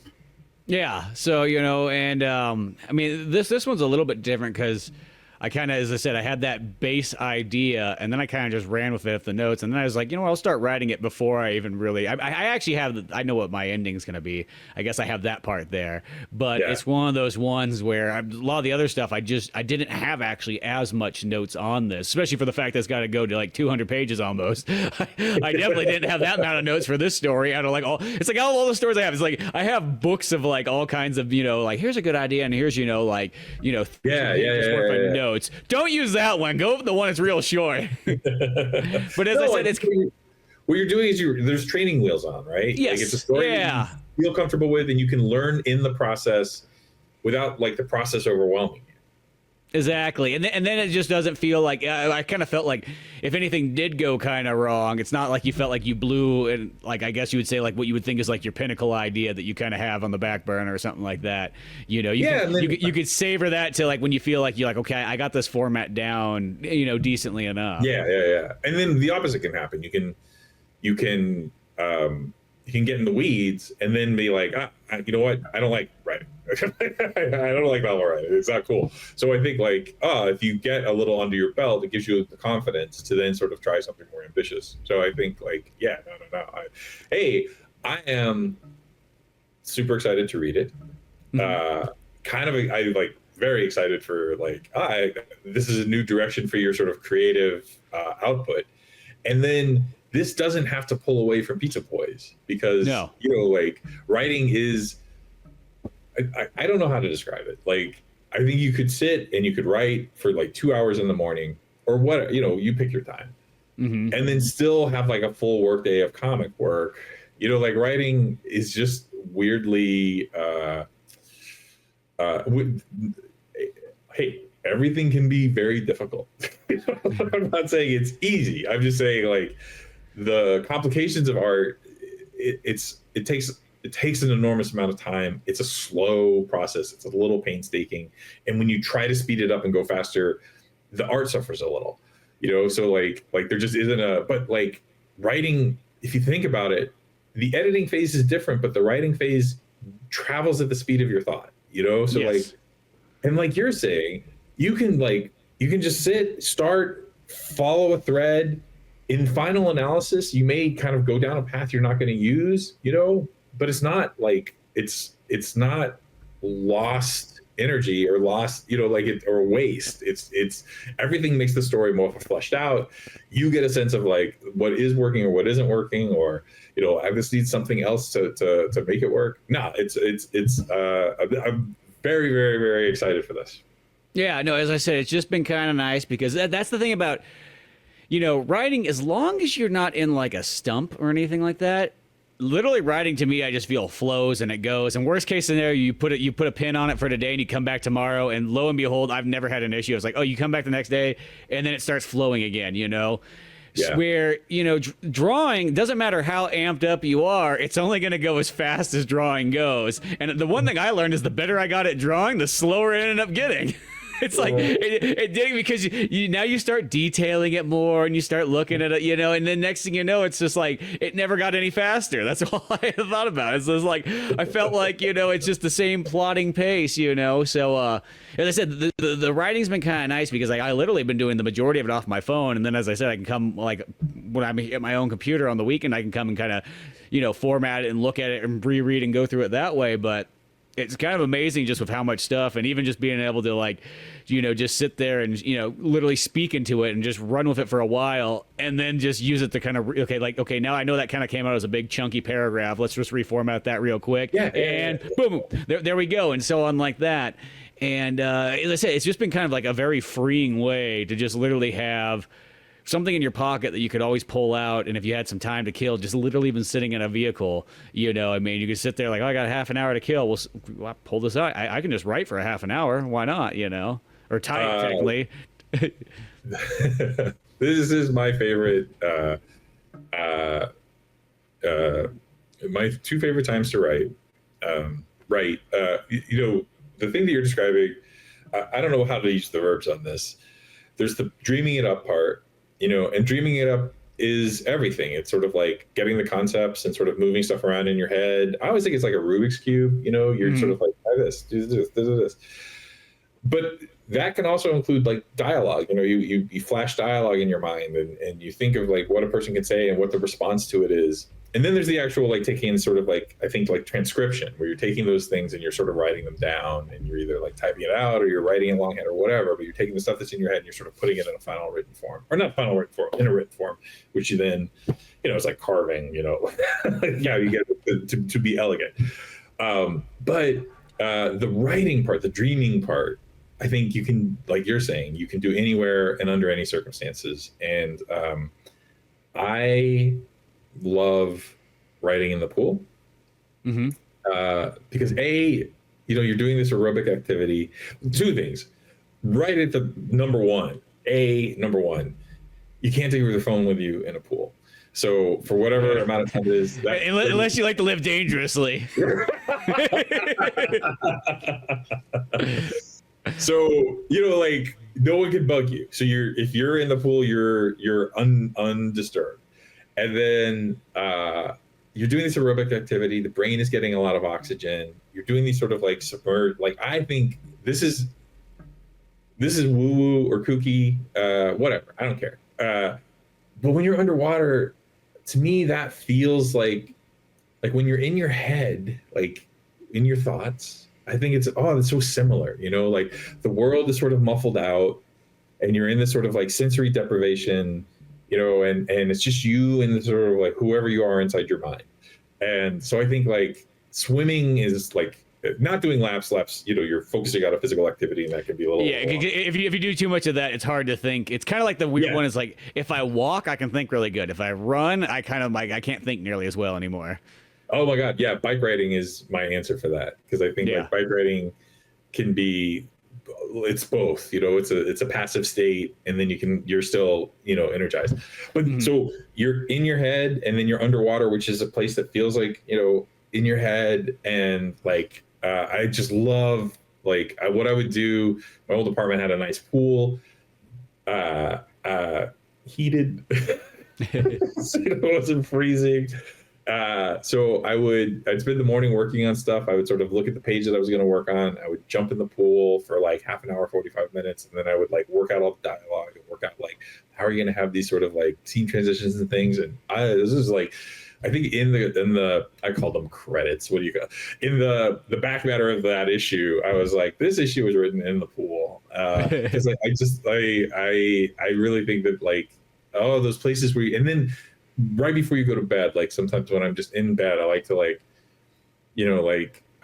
Yeah. So, and I mean, this one's a little bit different because I kind of, as I said, I had that base idea, and then I kind of just ran with it at the notes, and then I was like, I'll start writing it before I even really. I actually I know what my ending's going to be. I guess I have that part there, but It's one of those ones where a lot of the other stuff I didn't have actually as much notes on this, especially for the fact that it's got to go to like 200 pages almost. I definitely didn't have that amount of notes for this story. Out of like it's like all the stories I have. It's like I have books of like all kinds of like here's a good idea, and here's notes. Don't use that one. Go with the one that's real short. But as I said, it's what you're doing is there's training wheels on, right? Yes. Like it's a story that you feel comfortable with, and you can learn in the process without like the process overwhelming you. Exactly. And then it just doesn't feel like I kind of felt like if anything did go kind of wrong, it's not like you felt like you blew, and like I guess you would say like what you would think is like your pinnacle idea that you kind of have on the back burner or something like that. You could savor that to like when you feel like you're like, okay, I got this format down, decently enough. Yeah. And then the opposite can happen. You can get in the weeds and then be like, you know what? I don't like writing. I don't like novel writing. It's not cool. So I think like, if you get a little under your belt, it gives you the confidence to then sort of try something more ambitious. So I think like, no. I am super excited to read it. I like very excited for like, this is a new direction for your sort of creative output. And then this doesn't have to pull away from Pizza Boys, because like writing is, I don't know how to describe it. Like, I think you could sit and you could write for like 2 hours in the morning or what, you pick your time, and then still have like a full work day of comic work. Like writing is just weirdly, hey, everything can be very difficult. I'm not saying it's easy. I'm just saying like the complications of art, it takes an enormous amount of time. It's a slow process. It's a little painstaking. And when you try to speed it up and go faster, the art suffers a little, so like there just isn't but like writing, if you think about it, the editing phase is different, but the writing phase travels at the speed of your thought, so like, and like you're saying, you can just start, follow a thread. In final analysis, you may kind of go down a path you're not going to use, but it's not like it's not lost energy or lost, or waste. It's everything makes the story more fleshed out. You get a sense of like what is working or what isn't working, or I just need something else to make it work. No, I'm very, very, very excited for this. Yeah, no, as I said, it's just been kind of nice because that's the thing about, writing, as long as you're not in like a stump or anything like that, literally writing to me, I just feel flows and it goes. And worst case scenario, you put a pin on it for today and you come back tomorrow, and lo and behold, I've never had an issue. It's like, you come back the next day and then it starts flowing again, Yeah. Where, drawing, doesn't matter how amped up you are, it's only going to go as fast as drawing goes. And the one thing I learned is the better I got at drawing, the slower it ended up getting. It's like it did, because now you start detailing it more and you start looking at it, and then next thing you know, it's just like it never got any faster. That's all I thought about. It's just like I felt like it's just the same plodding pace, So as I said, the writing's been kind of nice because I literally been doing the majority of it off my phone, and then as I said, I can come like when I'm at my own computer on the weekend, I can come and kind of, format it and look at it and reread and go through it that way. But it's kind of amazing just with how much stuff, and even just being able to like, just sit there and, literally speak into it and just run with it for a while and then just use it to kind of, okay, now I know that kind of came out as a big chunky paragraph. Let's just reformat that real quick. And boom, there we go. And so on like that. And as I said, it's just been kind of like a very freeing way to just literally have something in your pocket that you could always pull out, and if you had some time to kill, just literally even sitting in a vehicle, you could sit there like, oh, I got a half an hour to kill. Well, I'll pull this out. I can just write for a half an hour. Why not? Or type technically. This is my favorite. My two favorite times to write. The thing that you're describing. I don't know how to use the verbs on this. There's the dreaming it up part. And dreaming it up is everything. It's sort of like getting the concepts and sort of moving stuff around in your head. I always think it's like a Rubik's Cube, you're sort of like, try this, do this. But that can also include like dialogue. You flash dialogue in your mind and you think of like what a person can say and what the response to it is. And then there's the actual like taking sort of like, I think like transcription, where you're taking those things and you're sort of writing them down, and you're either like typing it out or you're writing it longhand or whatever, but you're taking the stuff that's in your head and you're sort of putting it in a final written form, or not final written form, in a written form, which you then, it's like carving, yeah, you get it to be elegant. But the writing part, the dreaming part, I think you can, like you're saying, you can do anywhere and under any circumstances. And I love writing in the pool because you're doing this aerobic activity. Two things, right at the number one, you can't take your phone with you in a pool. So for whatever amount of time it is, unless you like to live dangerously. So like no one can bug you. So if you're in the pool, you're undisturbed. And then you're doing this aerobic activity. The brain is getting a lot of oxygen. You're doing these sort of like submerged. Like I think this is woo woo or kooky, whatever. I don't care. But when you're underwater, to me that feels like when you're in your head, like in your thoughts. I think it's so similar. Like the world is sort of muffled out, and you're in this sort of like sensory deprivation. And it's just you and the sort of like whoever you are inside your mind. And so I think like swimming is like not doing laps, you're focusing on a physical activity, and that can be a little. Yeah. If you do too much of that, it's hard to think. It's kind of like the weird one is like, if I walk, I can think really good. If I run, I kind of like, I can't think nearly as well anymore. Oh my God. Yeah. Bike riding is my answer for that. Cause I think like bike riding can be, it's both, it's a passive state, and then you're still, energized. But so you're in your head, and then you're underwater, which is a place that feels like, in your head. And like, I just love like what I would do. My old apartment had a nice pool, heated, so it wasn't freezing. So I'd spend the morning working on stuff. I would sort of look at the page that I was going to work on. I would jump in the pool for like half an hour, 45 minutes. And then I would like work out all the dialogue and work out like, how are you going to have these sort of like scene transitions and things? And this is like, I think in the, I call them credits. What do you got? In the back matter of that issue, I was like, this issue was written in the pool. Cause like, I really think that like, those places where and then right before you go to bed, like sometimes when I'm just in bed, I like to like,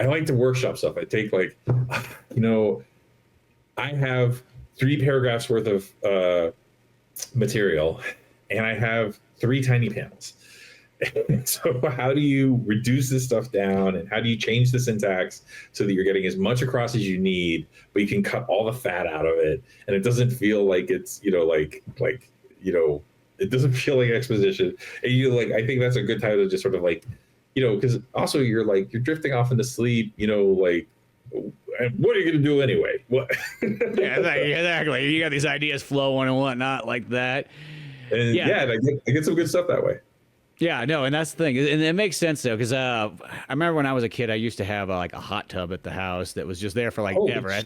I like to workshop stuff. I take like, I have 3 paragraphs worth of material, and I have 3 tiny panels. So how do you reduce this stuff down, and how do you change the syntax so that you're getting as much across as you need, but you can cut all the fat out of it, and it doesn't feel like it's, it doesn't feel like exposition. And I think that's a good time to just sort of like, because also you're drifting off into sleep, like, what are you going to do anyway? What? Yeah, exactly. You got these ideas flowing and whatnot like that. And I get some good stuff that way. Yeah, no, and that's the thing. And it makes sense, though, because I remember when I was a kid, I used to have like a hot tub at the house that was just there for like ever.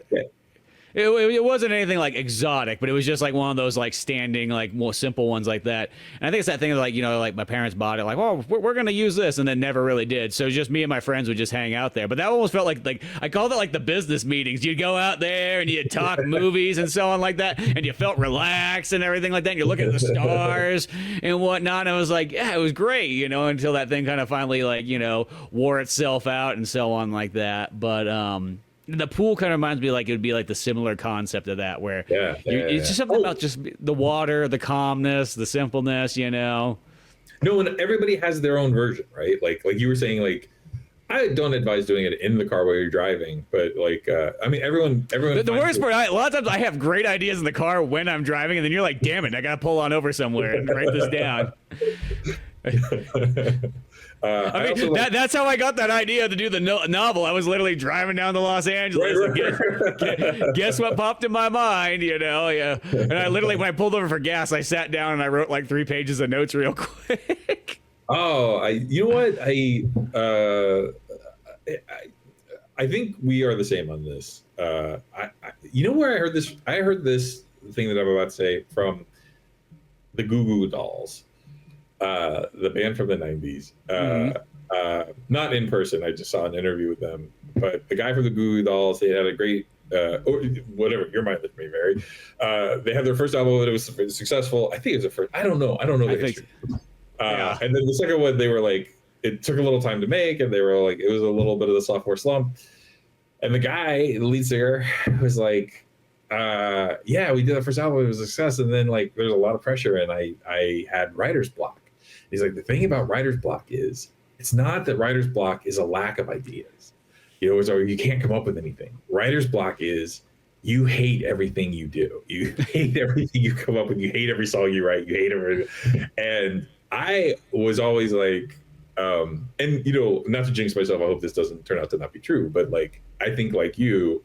It wasn't anything like exotic, but it was just like one of those like standing, like more simple ones like that. And I think it's that thing of like, like my parents bought it, like, oh, we're going to use this, and then never really did. So just me and my friends would just hang out there. But that almost felt like I called it like the business meetings. You'd go out there and you'd talk movies and so on like that, and you felt relaxed and everything like that. And you're looking at the stars and whatnot. And I was like, yeah, it was great, until that thing kind of finally like, wore itself out and so on like that. But, the pool kind of reminds me like it would be like the similar concept of that, where it's just something about just the water, the calmness, the simpleness, No, and everybody has their own version, right? Like you were saying, like I don't advise doing it in the car while you're driving, but like I mean, everyone. The worst part, a lot of times I have great ideas in the car when I'm driving, and then you're like, damn it, I gotta pull on over somewhere and write this down. I mean, that's how I got that idea to do the novel. I was literally driving down to Los Angeles, and guess what popped in my mind, Yeah. And I literally, when I pulled over for gas, I sat down and I wrote like 3 pages of notes real quick. Oh, you know what? I think we are the same on this. You know where I heard this? I heard this thing that I'm about to say from the Goo Goo Dolls. The band from the 90s. Not in person. I just saw an interview with them. But the guy from the Goo Goo Dolls, they had a great, or whatever, your mileage may vary. They had their first album that was successful. I think it was the first. I don't know the history. Yeah. And then the second one, they were like, it took a little time to make, and they were like, it was a little bit of the sophomore slump. And the guy, the lead singer, was like, yeah, we did the first album, it was a success, and then like there's a lot of pressure, and I had writer's block. He's like, the thing about writer's block is it's not that writer's block is a lack of ideas, or you can't come up with anything. Writer's block is you hate everything you do, you hate everything you come up with, you hate every song you write, you hate everything. And I was always like, and not to jinx myself, I hope this doesn't turn out to not be true, but like I think like you,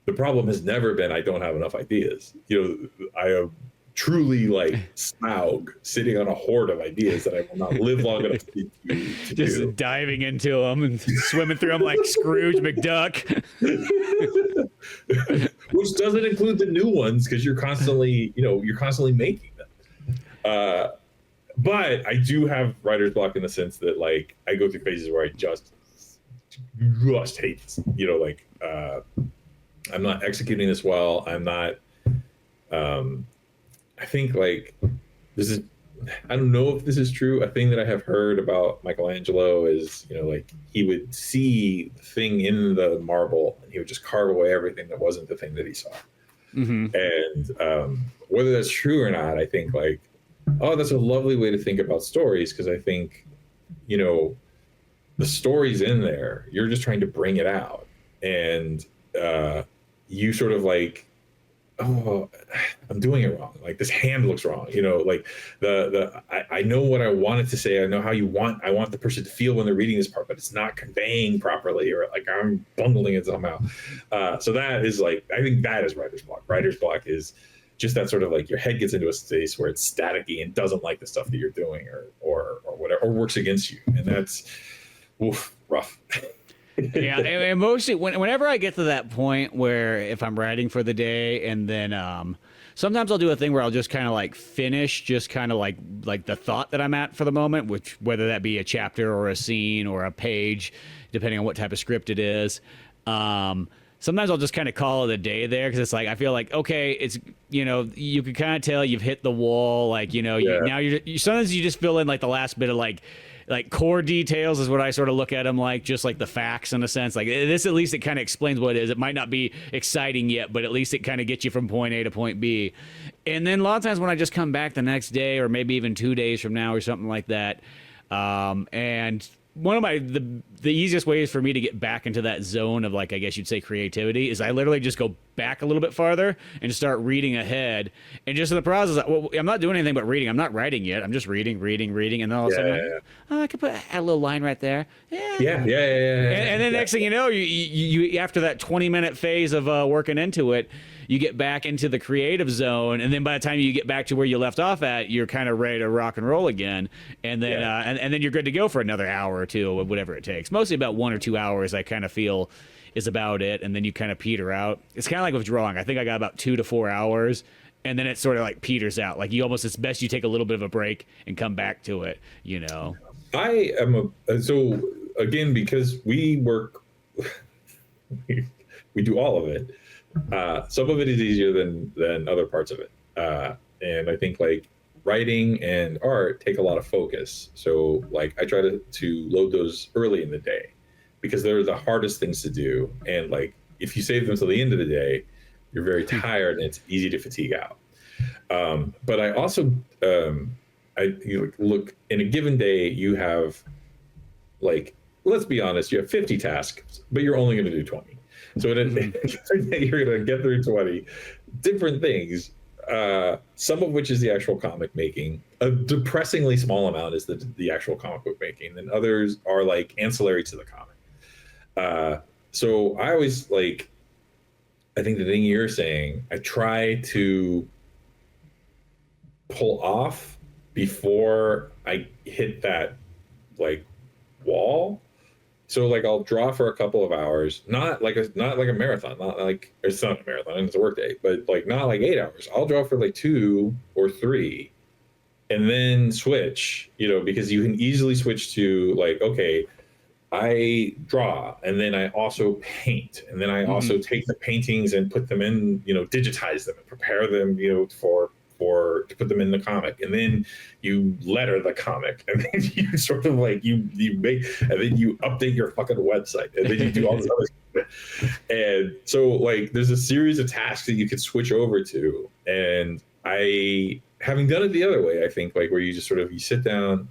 the problem has never been I don't have enough ideas. I am truly like Smaug sitting on a hoard of ideas that I will not live long enough to just do. Diving into them and swimming through them like Scrooge McDuck. Which doesn't include the new ones because you're constantly making them. But I do have writer's block in the sense that like I go through phases where I just hate this. I'm not executing this well. I'm not. I think like this is. I don't know if this is true. A thing that I have heard about Michelangelo is, like he would see the thing in the marble and he would just carve away everything that wasn't the thing that he saw. Mm-hmm. And whether that's true or not, I think like, oh, that's a lovely way to think about stories, because I think, the story's in there. You're just trying to bring it out, and you sort of like, oh, I'm doing it wrong. Like this hand looks wrong. Like I know what I wanted to say. I know how I want the person to feel when they're reading this part, but it's not conveying properly, or like I'm bungling it somehow. So that is like, I think that is writer's block. Writer's block is just that sort of like your head gets into a space where it's staticky and doesn't like the stuff that you're doing, or whatever, or works against you. And that's rough. Yeah, and mostly whenever I get to that point where if I'm writing for the day, and then sometimes I'll do a thing where I'll just kind of like finish just kind of like the thought that I'm at for the moment, which whether that be a chapter or a scene or a page, depending on what type of script it is. Sometimes I'll just kind of call it a day there, because it's like I feel like, okay, it's you can kind of tell you've hit the wall, like now you're sometimes you just fill in like the last bit of like core details is what I sort of look at them like, just like the facts in a sense. Like this, at least it kind of explains what it is. It might not be exciting yet, but at least it kind of gets you from point A to point B. And then a lot of times when I just come back the next day, or maybe even 2 days from now or something like that, and one of the easiest ways for me to get back into that zone of like, I guess you'd say creativity, is I literally just go back a little bit farther and just start reading ahead. And just in the process, well, I'm not doing anything but reading. I'm not writing yet. I'm just reading. And then all of a sudden, I could add a little line right there. Yeah. And then next thing you know, you after that 20-minute phase of working into it, you get back into the creative zone, and then by the time you get back to where you left off at, you're kind of ready to rock and roll again, and then and then you're good to go for another hour or two, or whatever it takes. Mostly about 1 or 2 hours, I kind of feel, is about it, and then you kind of peter out. It's kind of like with drawing. I think I got about 2 to 4 hours, and then it sort of like peters out. Like you almost, it's best you take a little bit of a break and come back to it, you know. I am so again, because we work, we do all of it. Some of it is easier than other parts of it, and I think like writing and art take a lot of focus. So like I try to load those early in the day because they're the hardest things to do, and like if you save them till the end of the day, you're very tired and it's easy to fatigue out. But I also you look in a given day, you have like, let's be honest, you have 50 tasks, but you're only going to do 20. So you're going to get through 20 different things, some of which is the actual comic making. A depressingly small amount is the actual comic book making, and others are like ancillary to the comic. So I always like, I think the thing you're saying, I try to pull off before I hit that like wall. So like I'll draw for a couple of hours, not like a marathon, not like, it's not a marathon, it's a work day, but like not like 8 hours. I'll draw for like 2 or 3 and then switch, you know, because you can easily switch to like, okay, I draw and then I also paint, and then I also take the paintings and put them in, you know, digitize them and prepare them, you know, to put them in the comic, and then you letter the comic, and then you sort of like you make, and then you update your fucking website, and then you do all this other stuff. And so like there's a series of tasks that you could switch over to, and I, having done it the other way, I think like where you just sort of you sit down,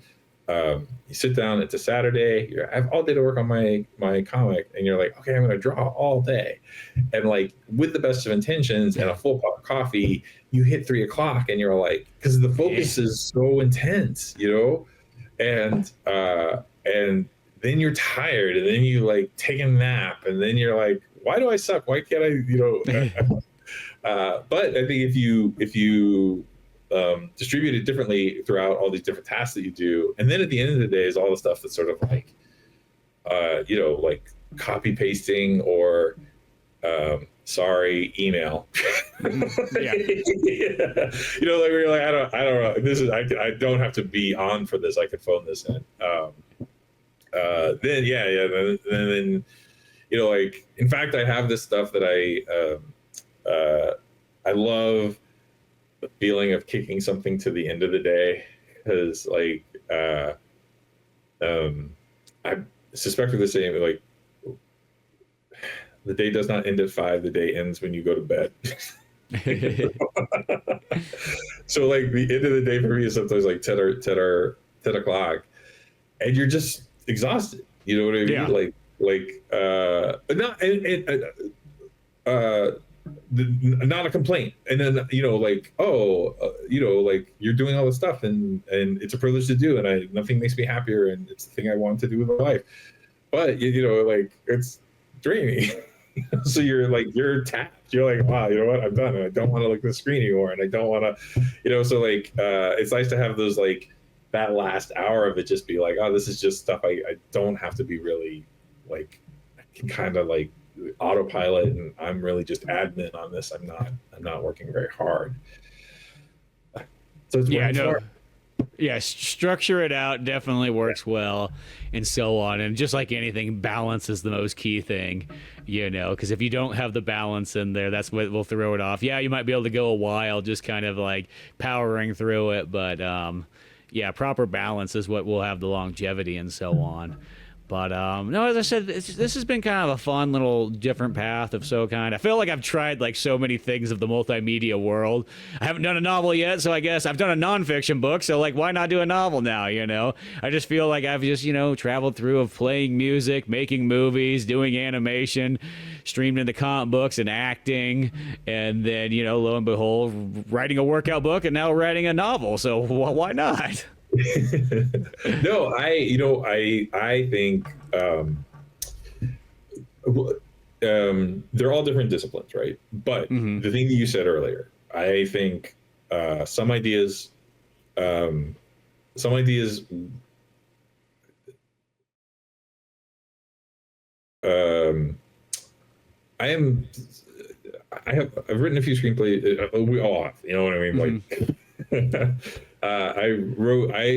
it's a Saturday, I have all day to work on my comic, and you're like, okay, I'm going to draw all day, and like with the best of intentions and a full pot of coffee, you hit 3 o'clock and you're like, because the focus is so intense, you know, and then you're tired, and then you like take a nap, and then you're like, why do I suck? Why can't I, you know? But I think if you distribute it differently throughout all these different tasks that you do, and then at the end of the day is all the stuff that's sort of like, you know, like copy pasting or sorry, email. Yeah. Yeah. You know, like we're like, I don't know. This is I don't have to be on for this. I could phone this in. Then then you know, like in fact, I have this stuff that I love the feeling of kicking something to the end of the day, because like I suspect the same, like the day does not end at 5, the day ends when you go to bed. So like the end of the day for me is sometimes like 10 o'clock, and you're just exhausted, you know what I mean? Yeah. Not a complaint, and then you know like you know like you're doing all this stuff, and it's a privilege to do, and nothing makes me happier, and it's the thing I want to do with my life, but you know like it's draining. So you're tapped, you're like, wow, you know what, I'm done, and I don't want to look at the screen anymore, and I don't want to, you know, so like it's nice to have those like that last hour of it just be like, oh, this is just stuff I don't have to be really like, I can kind of like autopilot, and I'm really just admin on this. I'm not working very hard. So it's structure it out definitely works well, and so on. And just like anything, balance is the most key thing, you know, because if you don't have the balance in there, that's what will throw it off. Yeah, you might be able to go a while just kind of like powering through it, but yeah, proper balance is what will have the longevity and so on. But no, as I said, this has been kind of a fun little different path of SoKind. I feel like I've tried like so many things of the multimedia world. I haven't done a novel yet, so I guess I've done a nonfiction book. So like, why not do a novel now? You know, I just feel like I've just, you know, traveled through of playing music, making movies, doing animation, streamed into comic books and acting, and then, you know, lo and behold, writing a workout book, and now writing a novel. So why not? No, I think they're all different disciplines, right? But the thing that you said earlier, I think some ideas I've written a few screenplays. We all have, you know what I mean? Like, I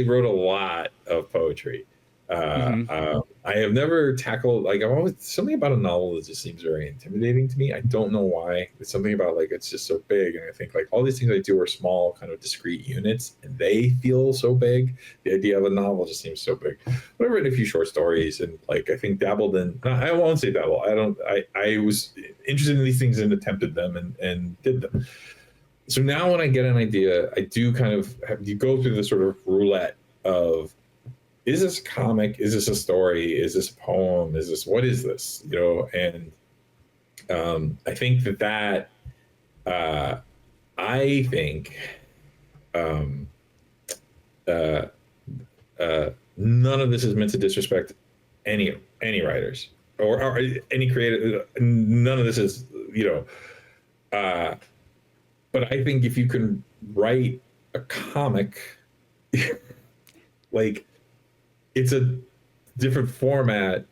wrote a lot of poetry. I have never tackled, like, I've always, something about a novel that just seems very intimidating to me. I don't know why. It's something about, like, it's just so big, and I think, like, all these things I do are small, kind of discrete units, and they feel so big. The idea of a novel just seems so big. But I've written a few short stories, and, like, I think dabbled in, I won't say dabble. I was interested in these things and attempted them and did them. So now when I get an idea, I do kind of you go through the sort of roulette of, is this a comic? Is this a story? Is this a poem? What is this? You know, and I think I think none of this is meant to disrespect any writers or any creative. None of this is, you know. But I think if you can write a comic, like, it's a different format,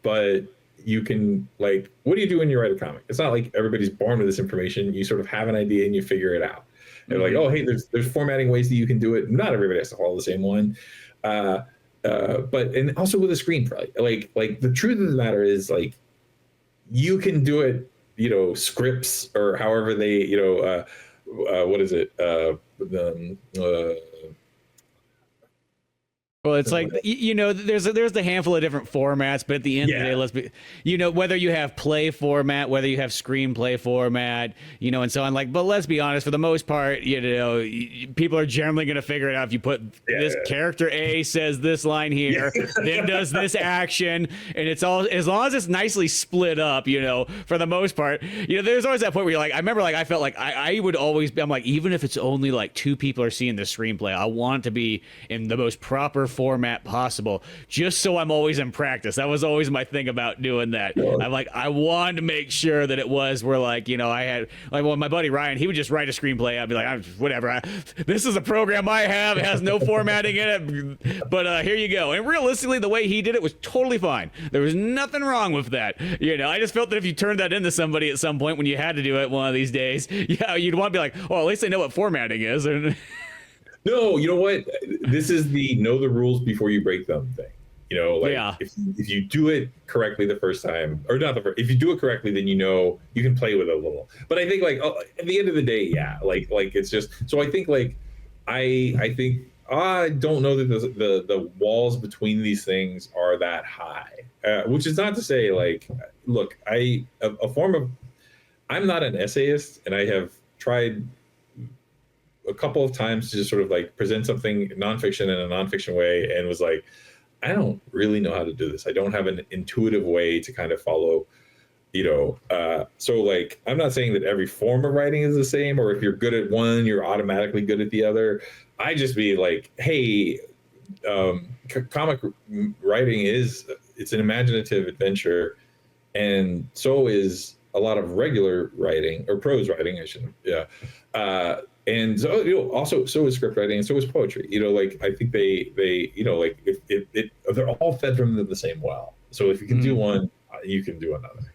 but you can, like, what do you do when you write a comic? It's not like everybody's born with this information. You sort of have an idea and you figure it out. And like, oh, hey, there's formatting ways that you can do it. Not everybody has to follow the same one. But and also with a screenplay, like the truth of the matter is, like, you can do it, you know, scripts or however they, you know, what is it? Well, it's like, you know, there's the handful of different formats, but at the end of the day, let's be, you know, whether you have play format, whether you have screenplay format, you know, and so on. Like, but let's be honest, for the most part, you know, people are generally going to figure it out. If you put this character A says this line here, then does this action, and it's all, as long as it's nicely split up, you know, for the most part, you know, there's always that point where you're like, I remember, like, I felt like I would always be, I'm like, even if it's only like 2 people are seeing the screenplay, I want it to be in the most proper format possible, just so I'm always in practice. That was always my thing about doing that. I'm like, I wanted to make sure that it was where, like, you know, I had, like, well, my buddy Ryan, he would just write a screenplay. I'd be like, whatever, this is a program I have, it has no formatting in it, but here you go. And realistically, the way he did it was totally fine. There was nothing wrong with that. You know, I just felt that if you turned that into somebody at some point when you had to do it one of these days, yeah, you'd want to be like, oh, at least they know what formatting is. No, you know what? This is the know the rules before you break them thing. You know, like, if you do it correctly the first time, or not the first, if you do it correctly, then you know you can play with it a little. But I think, like, at the end of the day, like it's just, so I think, like, I think I don't know that the walls between these things are that high. Which is not to say, like, look, a form of, I'm not an essayist, and I have tried a couple of times to just sort of, like, present something nonfiction in a nonfiction way, and was like, I don't really know how to do this. I don't have an intuitive way to kind of follow, you know. So, like, I'm not saying that every form of writing is the same, or if you're good at one, you're automatically good at the other. I just be like, hey, comic writing it's an imaginative adventure, and so is a lot of regular writing, or prose writing, I shouldn't, and so, you know, also, so is script writing, and so is poetry. You know, like, I think they you know, like, they're all fed from the same well. So if you can do one, you can do another.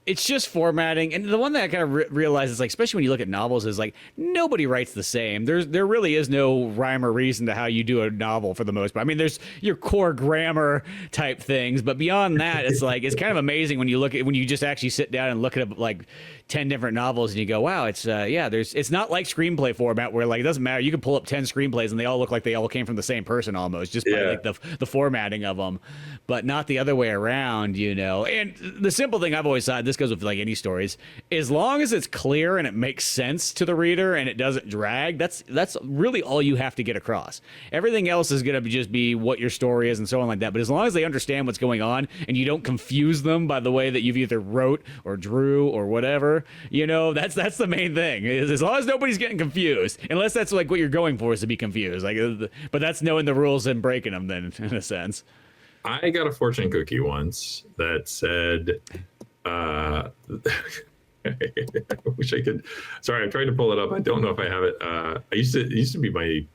It's just formatting. And the one that I kind of realize is, like, especially when you look at novels, is like, nobody writes the same. There really is no rhyme or reason to how you do a novel for the most part. I mean, there's your core grammar type things, but beyond that, it's like, it's kind of amazing when you just actually sit down and look at, like, 10 different novels, and you go, wow, it's it's not like screenplay format where, like, it doesn't matter, you can pull up 10 screenplays and they all look like they all came from the same person almost, just by, like, the formatting of them, but not the other way around, you know. And the simple thing I've always thought, this goes with, like, any stories, as long as it's clear and it makes sense to the reader and it doesn't drag, that's really all you have to get across. Everything else is going to just be what your story is and so on, like that. But as long as they understand what's going on and you don't confuse them by the way that you've either wrote or drew or whatever, you know, that's the main thing. As long as nobody's getting confused, unless that's, like, what you're going for, is to be confused, like, but that's knowing the rules and breaking them, then, in a sense. I got a fortune cookie once that said, I wish I could. Sorry, I tried to pull it up. I don't know if I have it. It used to be my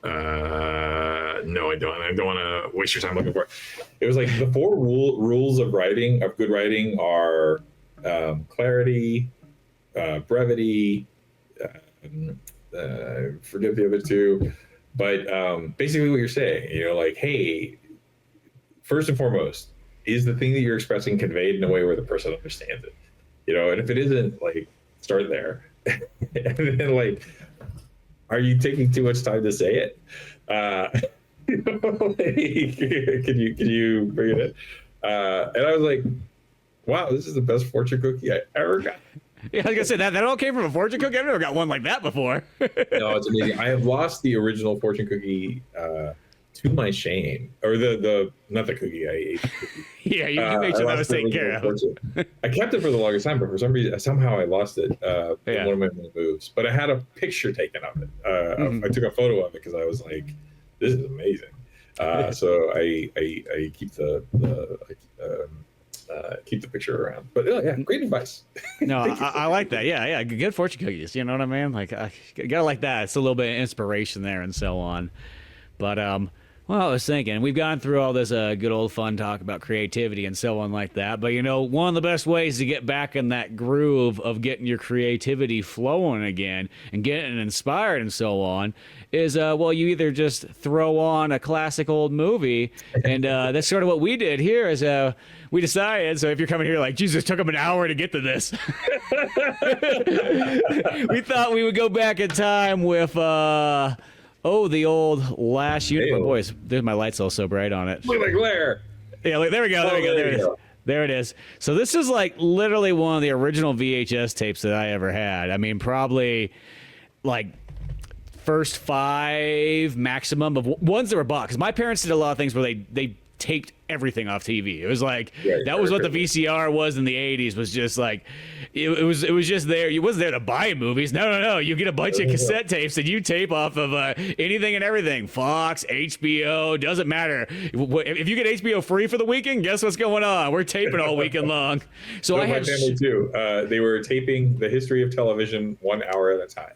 No, I don't. I don't want to waste your time looking for it. It was like the four rules of writing, of good writing, are clarity, brevity. Forget the other two, but basically what you're saying, like, hey, first and foremost, is the thing that you're expressing conveyed in a way where the person understands it? And if it isn't, like, start there, and then, like, are you taking too much time to say it? Can you bring it in? And I was like, wow, this is the best fortune cookie I ever got. Yeah, like I said, that all came from a fortune cookie. I've never got one like that before. No, it's amazing. I have lost the original fortune cookie to my shame, or the not the cookie I ate. The cookie. Yeah, you made sure that was taken care of. I kept it for the longest time, but for some reason, somehow I lost it in one of my moves. But I had a picture taken of it. I took a photo of it because I was like, "This is amazing." So I keep keep the picture around. But yeah, great advice. No, I like that. Yeah, good fortune cookies. You know what I mean? Like, I gotta like that. It's a little bit of inspiration there and so on. But well, I was thinking, we've gone through all this good old fun talk about creativity and so on like that. But, one of the best ways to get back in that groove of getting your creativity flowing again and getting inspired and so on is, well, you either just throw on a classic old movie. And that's sort of what we did here is we decided, so if you're coming here like, Jesus, took them an hour to get to this. We thought we would go back in time with... the old last unicorn. Boys, there's my lights all so bright on it. Look like glare. Yeah, there we go. There it is. There it is. So this is like literally one of the original VHS tapes that I ever had. I mean, probably like first 5 maximum of ones that were bought. Because my parents did a lot of things where they taped everything off TV. It was like that was what the VCR was in the 80s. Was just like it was just there. You wasn't there to buy movies. No. You get a bunch of cassette tapes and you tape off of anything and everything. Fox, HBO, doesn't matter. If you get HBO free for the weekend, guess what's going on? We're taping all weekend long. So I had my family too. They were taping the history of television 1 hour at a time.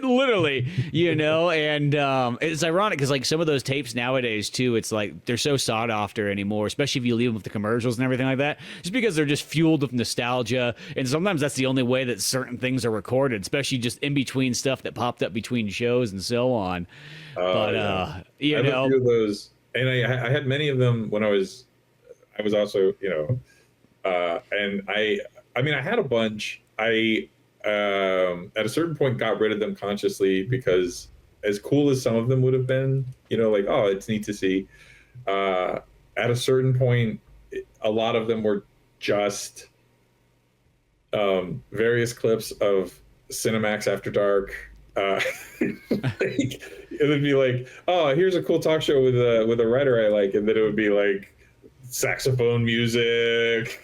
Literally, and it's ironic because like some of those tapes nowadays too, it's like they're so sought after anymore, especially if you leave them with the commercials and everything like that, just because they're just fueled with nostalgia. And sometimes that's the only way that certain things are recorded, especially just in between stuff that popped up between shows and so on. But I have a few of those, and I had many of them when I was also, and I mean, I had a bunch. At a certain point got rid of them consciously because as cool as some of them would have been, like, oh, it's neat to see. At a certain point, a lot of them were just various clips of Cinemax After Dark. It would be like, oh, here's a cool talk show with a writer I like, and then it would be like saxophone music.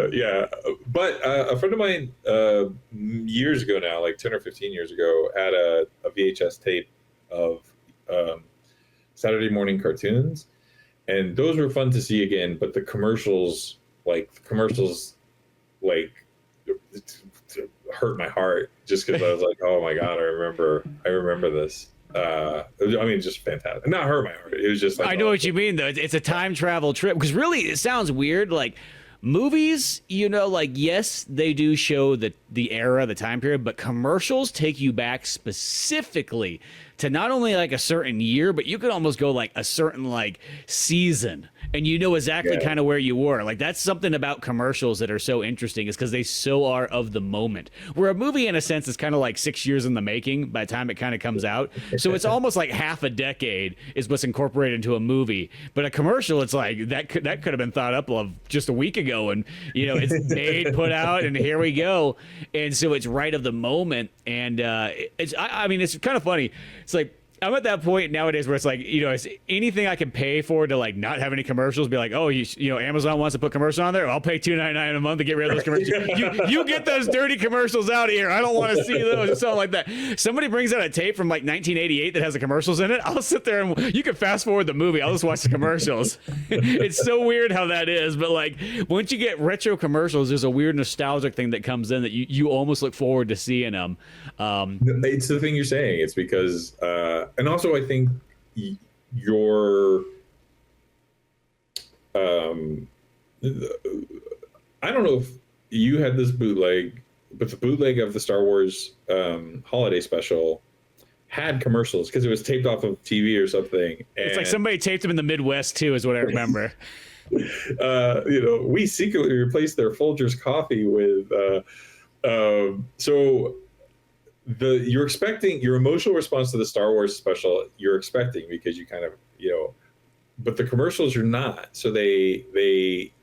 Yeah. But a friend of mine years ago now, like 10 or 15 years ago, had a VHS tape of Saturday morning cartoons, and those were fun to see again. But the commercials hurt my heart just because I was like, oh my god, I remember this. I mean, just fantastic. Not hurt my heart. It was just like, I know what you mean though. It's a time travel trip because really it sounds weird. Like movies, like yes, they do show the era, the time period, but commercials take you back specifically to not only like a certain year, but you could almost go like a certain like season, and exactly kind of where you were. Like that's something about commercials that are so interesting is because they so are of the moment. Where a movie, in a sense, is kind of like 6 years in the making by the time it kind of comes out. So it's almost like half a decade is what's incorporated into a movie. But a commercial, it's like that could have been thought up of just a week ago, and it's made, put out, and here we go. And so it's right of the moment, and it's kind of funny. It's like I'm at that point nowadays where it's like, it's anything I can pay for to like not have any commercials. Be like, oh, Amazon wants to put commercial on there. I'll pay $2.99 a month to get rid of those commercials. You get those dirty commercials out of here. I don't want to see those or something like that. Somebody brings out a tape from like 1988 that has the commercials in it. I'll sit there and you can fast forward the movie. I'll just watch the commercials. It's so weird how that is, but like once you get retro commercials, there's a weird nostalgic thing that comes in that you almost look forward to seeing them. It's the thing you're saying. It's because, and also I think your, I don't know if you had this bootleg, but the bootleg of the Star Wars holiday special had commercials because it was taped off of TV or something. And it's like somebody taped them in the Midwest too, is what I remember. We secretly replaced their Folgers coffee with, so you're expecting your emotional response to the Star Wars special, you're expecting because you kind of, but the commercials you're not. So they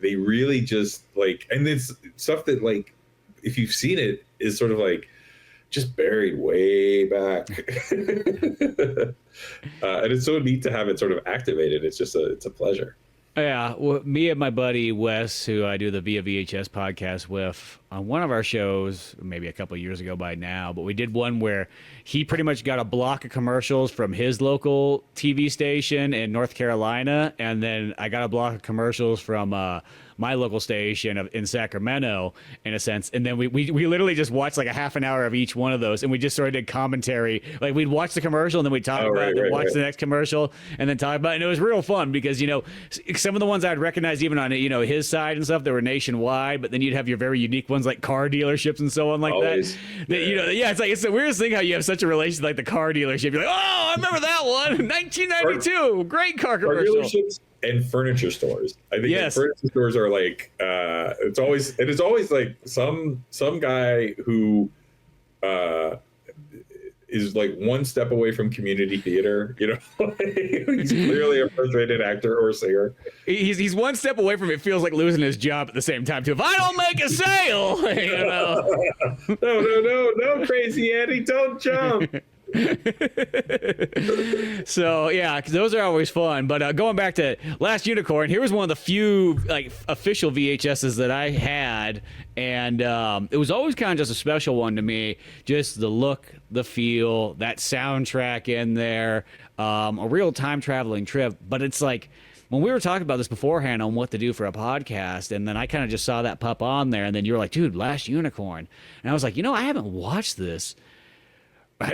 really just like, and it's stuff that like, if you've seen it, is sort of like just buried way back. And it's so neat to have it sort of activated. It's a pleasure. Yeah, well, me and my buddy Wes, who I do the Via VHS podcast with, on one of our shows, maybe a couple of years ago by now, but we did one where he pretty much got a block of commercials from his local TV station in North Carolina, and then I got a block of commercials from my local station in Sacramento, in a sense. And then we literally just watched like a half an hour of each one of those, and we just sort of did commentary. Like we'd watch the commercial, and then we'd talk about it, then watch the next commercial, and then talk about it. And it was real fun because, some of the ones I'd recognize even on, his side and stuff, they were nationwide, but then you'd have your very unique ones like car dealerships and so on like Always. That. It's the weirdest thing how you have such a relation like the car dealership. You're like, oh, I remember that one. 1992. Great car commercial. Car dealerships and furniture stores. I think that furniture stores are like it's always like some guy who is like one step away from community theater. He's clearly a frustrated actor or singer. He's one step away from it. Feels like losing his job at the same time too. If I don't make a sale, No, crazy Eddie, don't jump. So yeah, 'cause those are always fun. But going back to Last Unicorn, here was one of the few like official VHSs that I had, and it was always kind of just a special one to me. Just the look, the feel, that soundtrack in there, a real time traveling trip. But it's like when we were talking about this beforehand on what to do for a podcast, and then I kind of just saw that pop on there, and then you were like, dude, Last Unicorn, and I was like, I haven't watched this.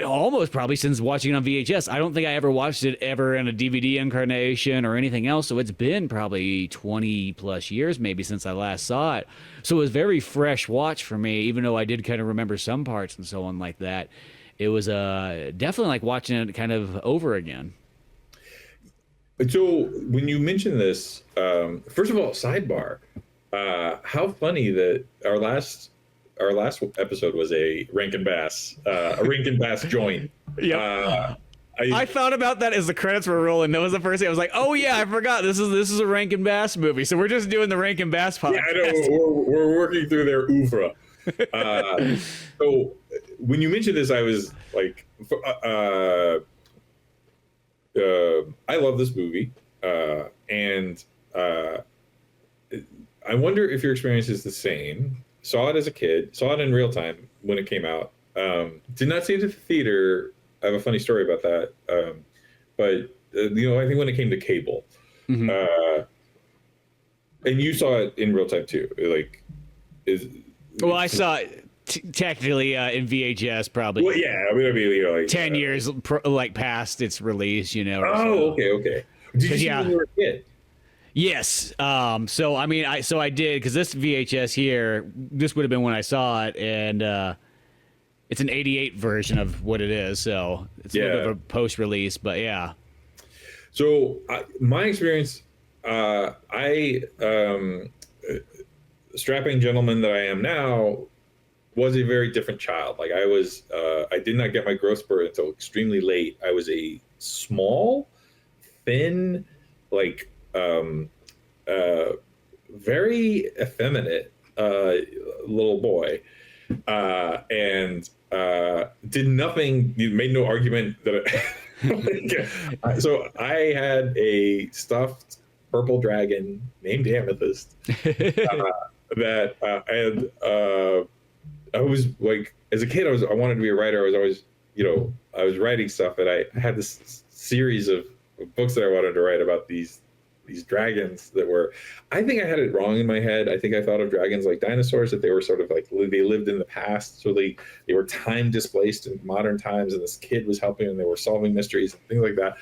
Almost probably since watching it on VHS. I don't think I ever watched it ever in a DVD incarnation or anything else. So it's been probably 20 plus years maybe since I last saw it. So it was very fresh watch for me, even though I did kind of remember some parts and so on like that. It was definitely like watching it kind of over again. So when you mention this, first of all, sidebar, how funny that our last episode was a Rankin Bass joint. Yep. I thought about that as the credits were rolling. That was the first thing I was like, "Oh yeah, I forgot this is a Rankin Bass movie." So we're just doing the Rankin Bass podcast. Yeah, I know. We're working through their oeuvre. So when you mentioned this, I was like, I love this movie, and I wonder if your experience is the same. Saw it as a kid, saw it in real time when it came out. Did not see it at the theater. I have a funny story about that. But I think when it came to cable, and you saw it in real time too. I saw it technically in VHS probably. Well, yeah, I mean, like 10 years past its release, Oh, so. Okay. Did you see it when you were a kid? Yes. So I mean, I did, because this VHS here, this would have been when I saw it, and it's an '88 version of what it is, so it's a little bit of a post-release, but yeah. So my experience, strapping gentleman that I am now, was a very different child. Like I did not get my growth spurt until extremely late. I was a small, thin, like. Very effeminate little boy, and did nothing. Made no argument that So I had a stuffed purple dragon named Amethyst that and I was like, as a kid, I wanted to be a writer. I was always, I was writing stuff, and I had this series of books that I wanted to write about these dragons that were. I think I had it wrong in my head. I think I thought of dragons like dinosaurs, that they were sort of like they lived in the past, so they were time displaced in modern times, and this kid was helping, and they were solving mysteries and things like that.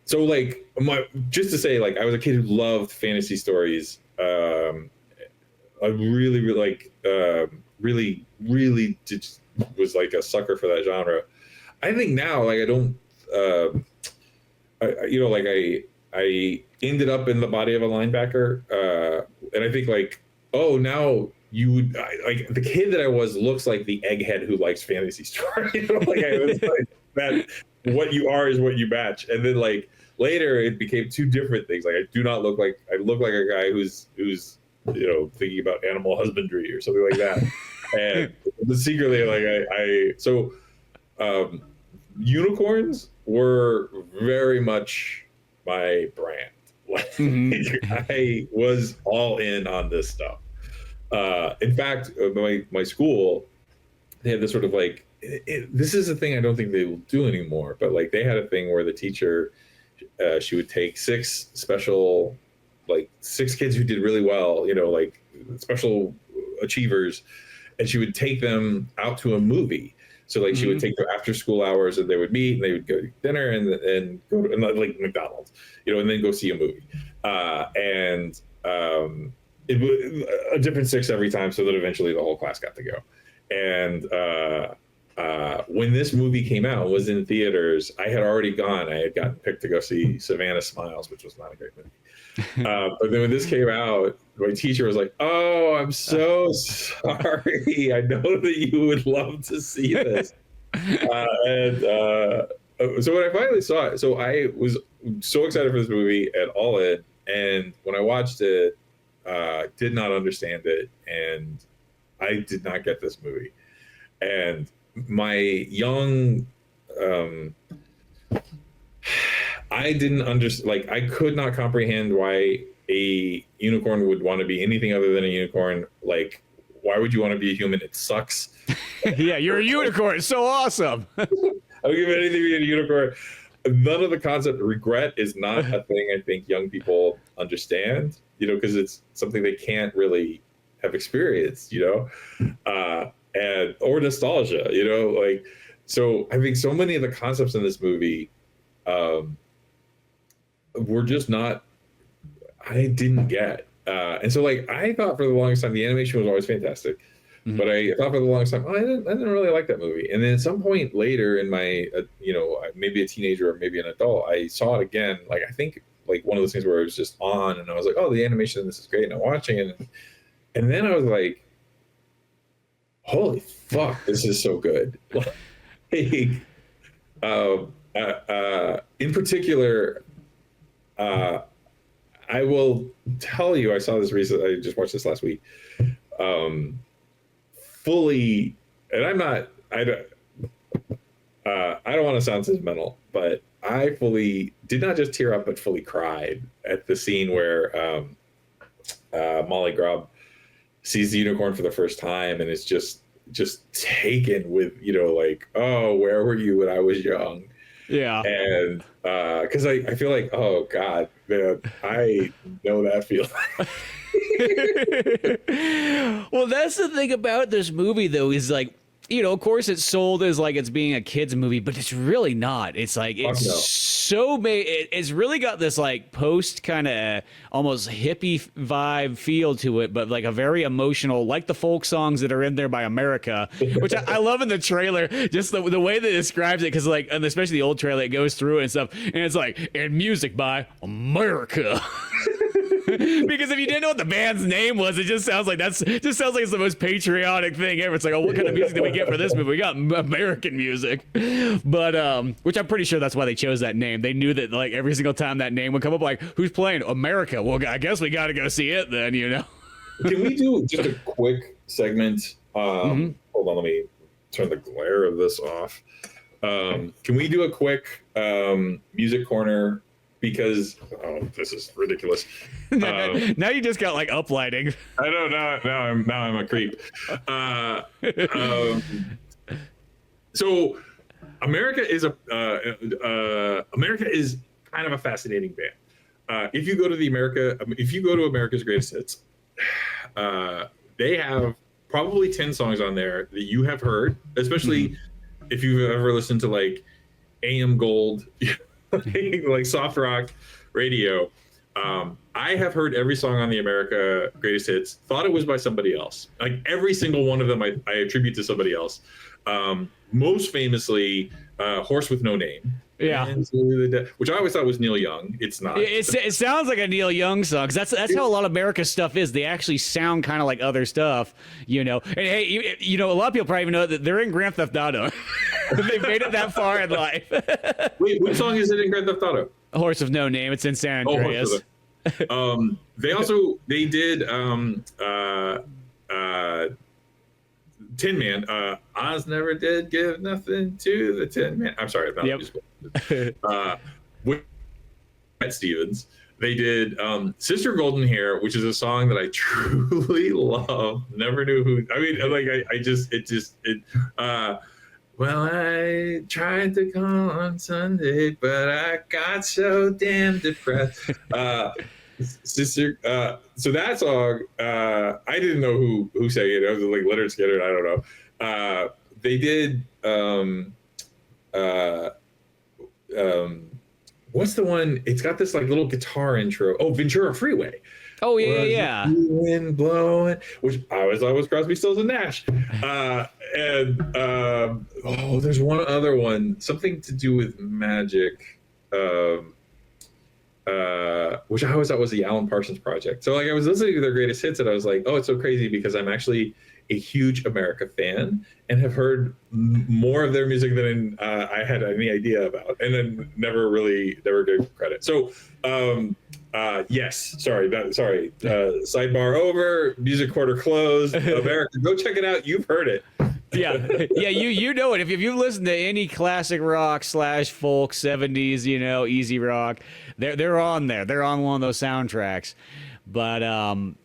So like just to say, like, I was a kid who loved fantasy stories. I really was like a sucker for that genre. I think now, like, I don't, I ended up in the body of a linebacker, and I think like, oh, now like the kid that I was looks like the egghead who likes fantasy stories. Like I was like that. What you are is what you match, and then like later it became two different things. Like I look like a guy who's thinking about animal husbandry or something like that. And secretly, like unicorns were very much my brand. Like I was all in on this stuff. In fact, my school, they had this sort of like, this is a thing I don't think they will do anymore, but like they had a thing where the teacher, she would take six kids who did really well, like special achievers, and she would take them out to a movie. So like she would take them after school hours, and they would meet, and they would go to dinner and go to like McDonald's, and then go see a movie. It was a different six every time, so that eventually the whole class got to go. And when this movie came out, was in theaters, I had already gone. I had gotten picked to go see Savannah Smiles, which was not a great movie. But then when this came out, my teacher was like, "Oh, I'm so sorry. I know that you would love to see this." So when I finally saw it, so I was so excited for this movie and all in. And when I watched it, did not understand it, and I did not get this movie. And my young, I didn't understand, like, I could not comprehend why a unicorn would want to be anything other than a unicorn. Like, why would you want to be a human? It sucks. Yeah, you're a unicorn. It's so awesome. I would give anything to be a unicorn. None of the concept. Regret is not a thing I think young people understand, because it's something they can't really have experienced, or nostalgia, like, so I think so many of the concepts in this movie were just not, I didn't get. And so like, I thought for the longest time, the animation was always fantastic, but I thought for the longest time, I didn't really like that movie. And then at some point later in my, maybe a teenager or maybe an adult, I saw it again. Like, I think like one of those things where it was just on, and I was like, oh, the animation in this is great. And I'm watching it. And then I was like, holy fuck, this is so good. In particular, I will tell you, I saw this recently. I just watched this last week. Fully, and I don't want to sound sentimental, but I fully did not just tear up, but fully cried at the scene where Molly Grubb sees the unicorn for the first time, and it's just taken with, like, oh, where were you when I was young? Yeah. And because I feel like, oh God, man, I know that feeling. Well, that's the thing about this movie, though, is like, of course it's sold as like it's being a kid's movie, but it's really not. It's like, it's really got this like post kind of almost hippie vibe feel to it, but like a very emotional, like the folk songs that are in there by America, which I love in the trailer, just the way that it describes it, because like, and especially the old trailer, it goes through it and stuff, and it's like, and music by America. Because if you didn't know what the band's name was, it just sounds like it's the most patriotic thing ever. It's like, oh, what kind of music did we get for this movie? We got American music, but which I'm pretty sure that's why they chose that name. They knew that like every single time that name would come up, like, who's playing America? Well, I guess we got to go see it then, Can we do just a quick segment? Hold on, let me turn the glare of this off. Can we do a quick music corner? Because this is ridiculous. Now you just got like uplighting. I know now I'm a creep. So America is kind of a fascinating band. If you go to America's Greatest Hits, they have probably 10 songs on there that you have heard, especially if you've ever listened to like AM Gold, like soft rock radio. I have heard every song on the America Greatest Hits, thought it was by somebody else. Like every single one of them I attribute to somebody else. Most famously, Horse with No Name. Yeah. Which I always thought was Neil Young. It's not. It sounds like a Neil Young song, because that's how a lot of America's stuff is. They actually sound kind of like other stuff, you know. And hey, you know, a lot of people probably even know that they're in Grand Theft Auto. They made it that far in life. Wait, which song is it in Grand Theft Auto? Horse of No Name. It's in San Andreas. They did Tin Man. Oz never did give nothing to the Tin Man. I'm sorry, I'm not musical. With Matt Stevens, they did Sister Golden Hair, which is a song that I truly love. Never knew who. I mean, like well, I tried to call on Sunday, but I got so damn depressed. Sister, so that song, I didn't know who sang it. It was like Leonard Skinner. I don't know. They did. What's the one? It's got this like little guitar intro. Oh, Ventura Freeway. Oh yeah. Wind blowing, which I always thought was Crosby, Stills and Nash. There's one other one, something to do with magic. Which I always thought was the Alan Parsons Project. So like I was listening to their greatest hits and I was like, oh, it's so crazy because I'm actually a huge America fan and have heard more of their music than I had any idea about, and then never gave credit. So yes, sidebar over, music quarter closed. America, go check it out. You've heard it. Yeah, you know it. If you listen to any classic rock / folk 70s, you know, easy rock, they're on there. They're on one of those soundtracks. But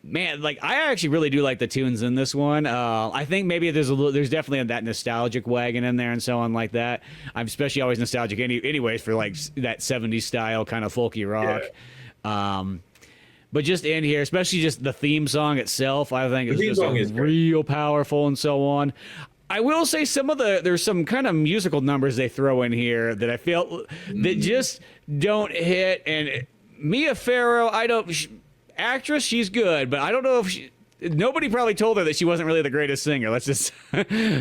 man, like I actually really do like the tunes in this one. I think maybe there's definitely that nostalgic wagon in there and so on like that. I'm especially always nostalgic anyways for like that 70s style kind of folky rock. Yeah. But just in here, especially just the theme song itself, I think is just real powerful and so on. I will say there's some kind of musical numbers they throw in here that I feel that just don't hit. And Mia Farrow, actress, she's good, but I don't know if nobody probably told her that she wasn't really the greatest singer. Let's just. Woody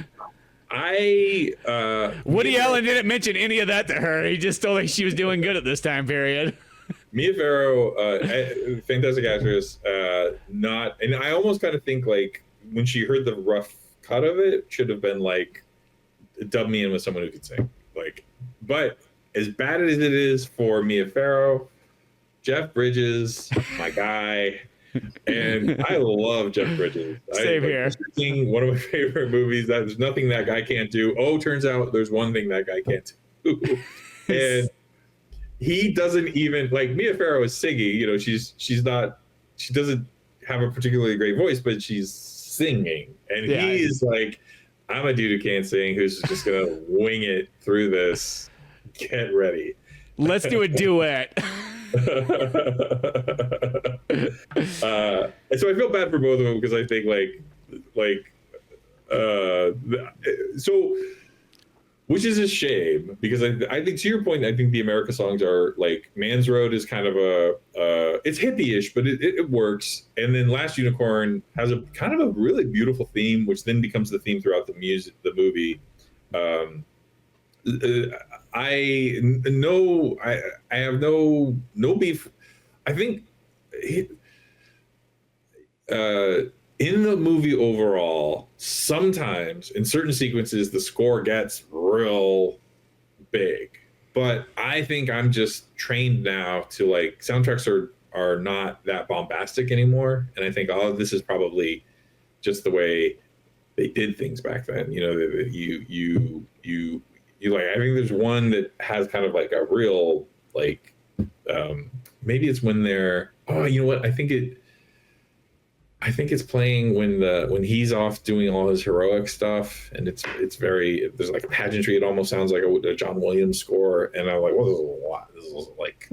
Allen didn't mention any of that to her. He just told her she was doing good at this time period. Mia Farrow, fantastic actress. And I almost kind of think like when she heard the rough cut of it, should have been like, dub me in with someone who could sing. Like, but as bad as it is for Mia Farrow, Jeff Bridges, my guy, and I love Jeff Bridges. Same here. One of my favorite movies. There's nothing that guy can't do. Oh, turns out there's one thing that guy can't do, and he doesn't even like Mia Farrow is singing. You know, she doesn't have a particularly great voice, but she's singing, and he's like, I'm a dude who can't sing, who's just gonna wing it through this. Get ready. Let's do a duet. And so I feel bad for both of them because I think which is a shame because I think to your point, I think the America songs are like Man's Road is kind of it's hippie-ish, but it works. And then Last Unicorn has a kind of a really beautiful theme, which then becomes the theme throughout the movie. I have no beef. I think in the movie overall, sometimes in certain sequences the score gets real big, but I think I'm just trained now to like soundtracks are not that bombastic anymore, and I think all of this is probably just the way they did things back then. You know, you like. I think there's one that has kind of like a real like maybe it's when they're you know what I think it's playing when he's off doing all his heroic stuff, and it's very there's like a pageantry. It almost sounds like a John Williams score, and I'm like, well, this is a lot. This is like,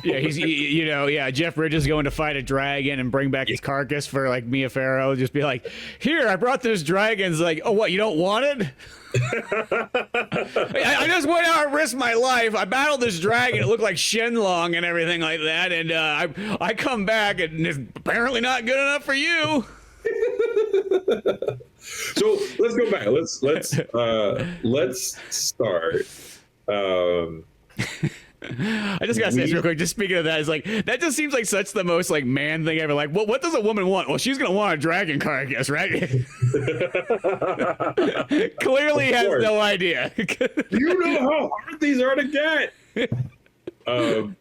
yeah, Jeff Bridges going to fight a dragon and bring back his carcass for like Mia Farrow. Just be like, here, I brought this dragon. It's like, oh, what, you don't want it? I just went out and risked my life. I battled this dragon. It looked like Shenlong and everything like that. And I come back, and it's apparently not good enough for you. So let's go back. Let's start. I just gotta say this real quick. Just speaking of that, it's like that just seems like such the most like man thing ever. Like, what does a woman want? Well, she's gonna want a dragon carcass, right? Clearly has no idea. You know how hard these are to get. So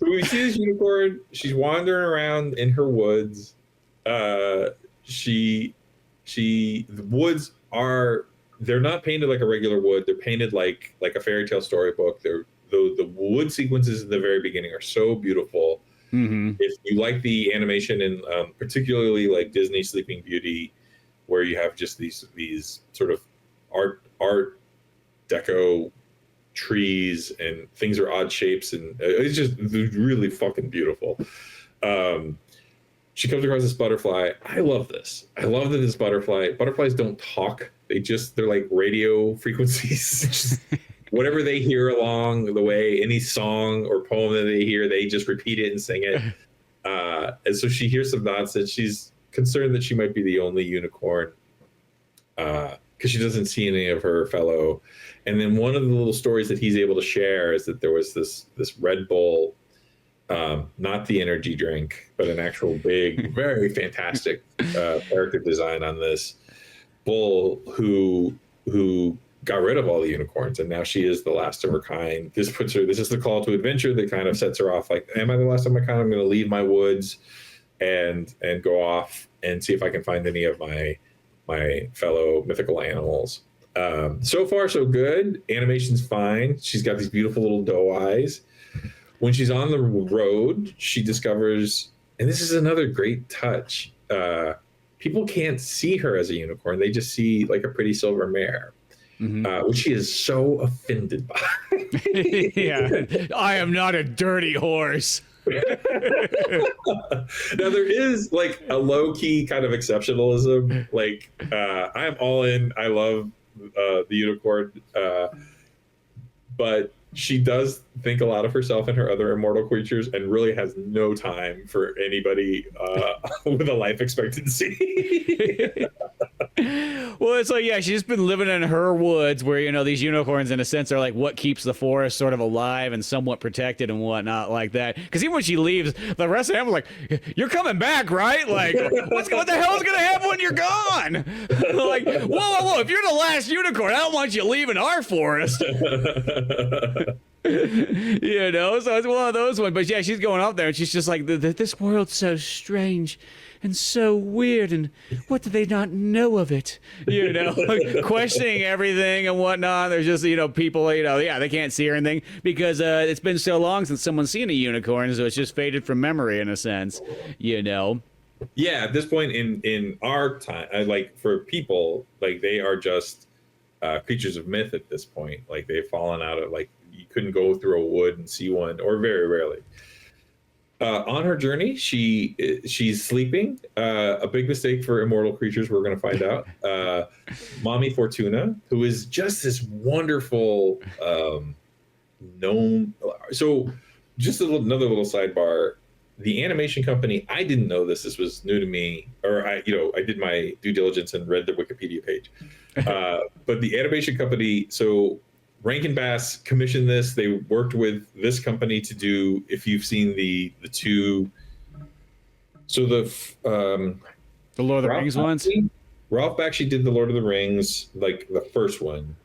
we see this unicorn. She's wandering around in her woods. The woods they're not painted like a regular wood. They're painted like a fairy tale storybook. The wood sequences in the very beginning are so beautiful. Mm-hmm. If you like the animation and particularly like Disney Sleeping Beauty, where you have just these sort of art deco trees and things are odd shapes, and it's just really fucking beautiful. She comes across this butterfly. I love this. I love that this butterflies don't talk. They're like radio frequencies. Just whatever they hear along the way, any song or poem that they hear, they just repeat it and sing it. And so she hears some nonsense. She's concerned that she might be the only unicorn because she doesn't see any of her fellow. And then one of the little stories that he's able to share is that there was this Red Bull, not the energy drink, but an actual big, very fantastic character design on this bull who got rid of all the unicorns, and now she is the last of her kind. This is the call to adventure that kind of sets her off like, am I the last of my kind? I'm going to leave my woods and go off and see if I can find any of my fellow mythical animals. So far so good. Animation's fine. She's got these beautiful little doe eyes. When she's on the road, she discovers, and this is another great touch, people can't see her as a unicorn. They just see like a pretty silver mare. Mm-hmm. Which she is so offended by. Yeah, I am not a dirty horse. Now there is like a low-key kind of exceptionalism. Like I am all in. I love the unicorn, but she does think a lot of herself and her other immortal creatures, and really has no time for anybody with a life expectancy. Well, it's like, yeah, she's been living in her woods where, these unicorns, in a sense, are like what keeps the forest sort of alive and somewhat protected and whatnot like that. Because even when she leaves, the rest of them are like, you're coming back, right? Like, what the hell's going to happen when you're gone? Like, whoa. If you're the last unicorn, I don't want you leaving our forest. So it's one of those ones. But yeah, she's going up there and she's just like, this world's so strange and so weird, and what do they not know of it? Like questioning everything and whatnot. There's just, people, they can't see or anything because it's been so long since someone's seen a unicorn, so it's just faded from memory in a sense, Yeah, at this point in our time, like for people, like they are just creatures of myth at this point. Like they've fallen out of, like, you couldn't go through a wood and see one, or very rarely. On her journey, she's sleeping. A big mistake for immortal creatures, we're going to find out. Mommy Fortuna, who is just this wonderful gnome. So just another little sidebar. The animation company, I didn't know this. This was new to me. Or I did my due diligence and read the Wikipedia page. But the animation company, so Rankin and Bass commissioned this. They worked with this company to do, if you've seen the two, so the Lord of the Rings ones. Ralph Bakshi did the Lord of the Rings, like the first one,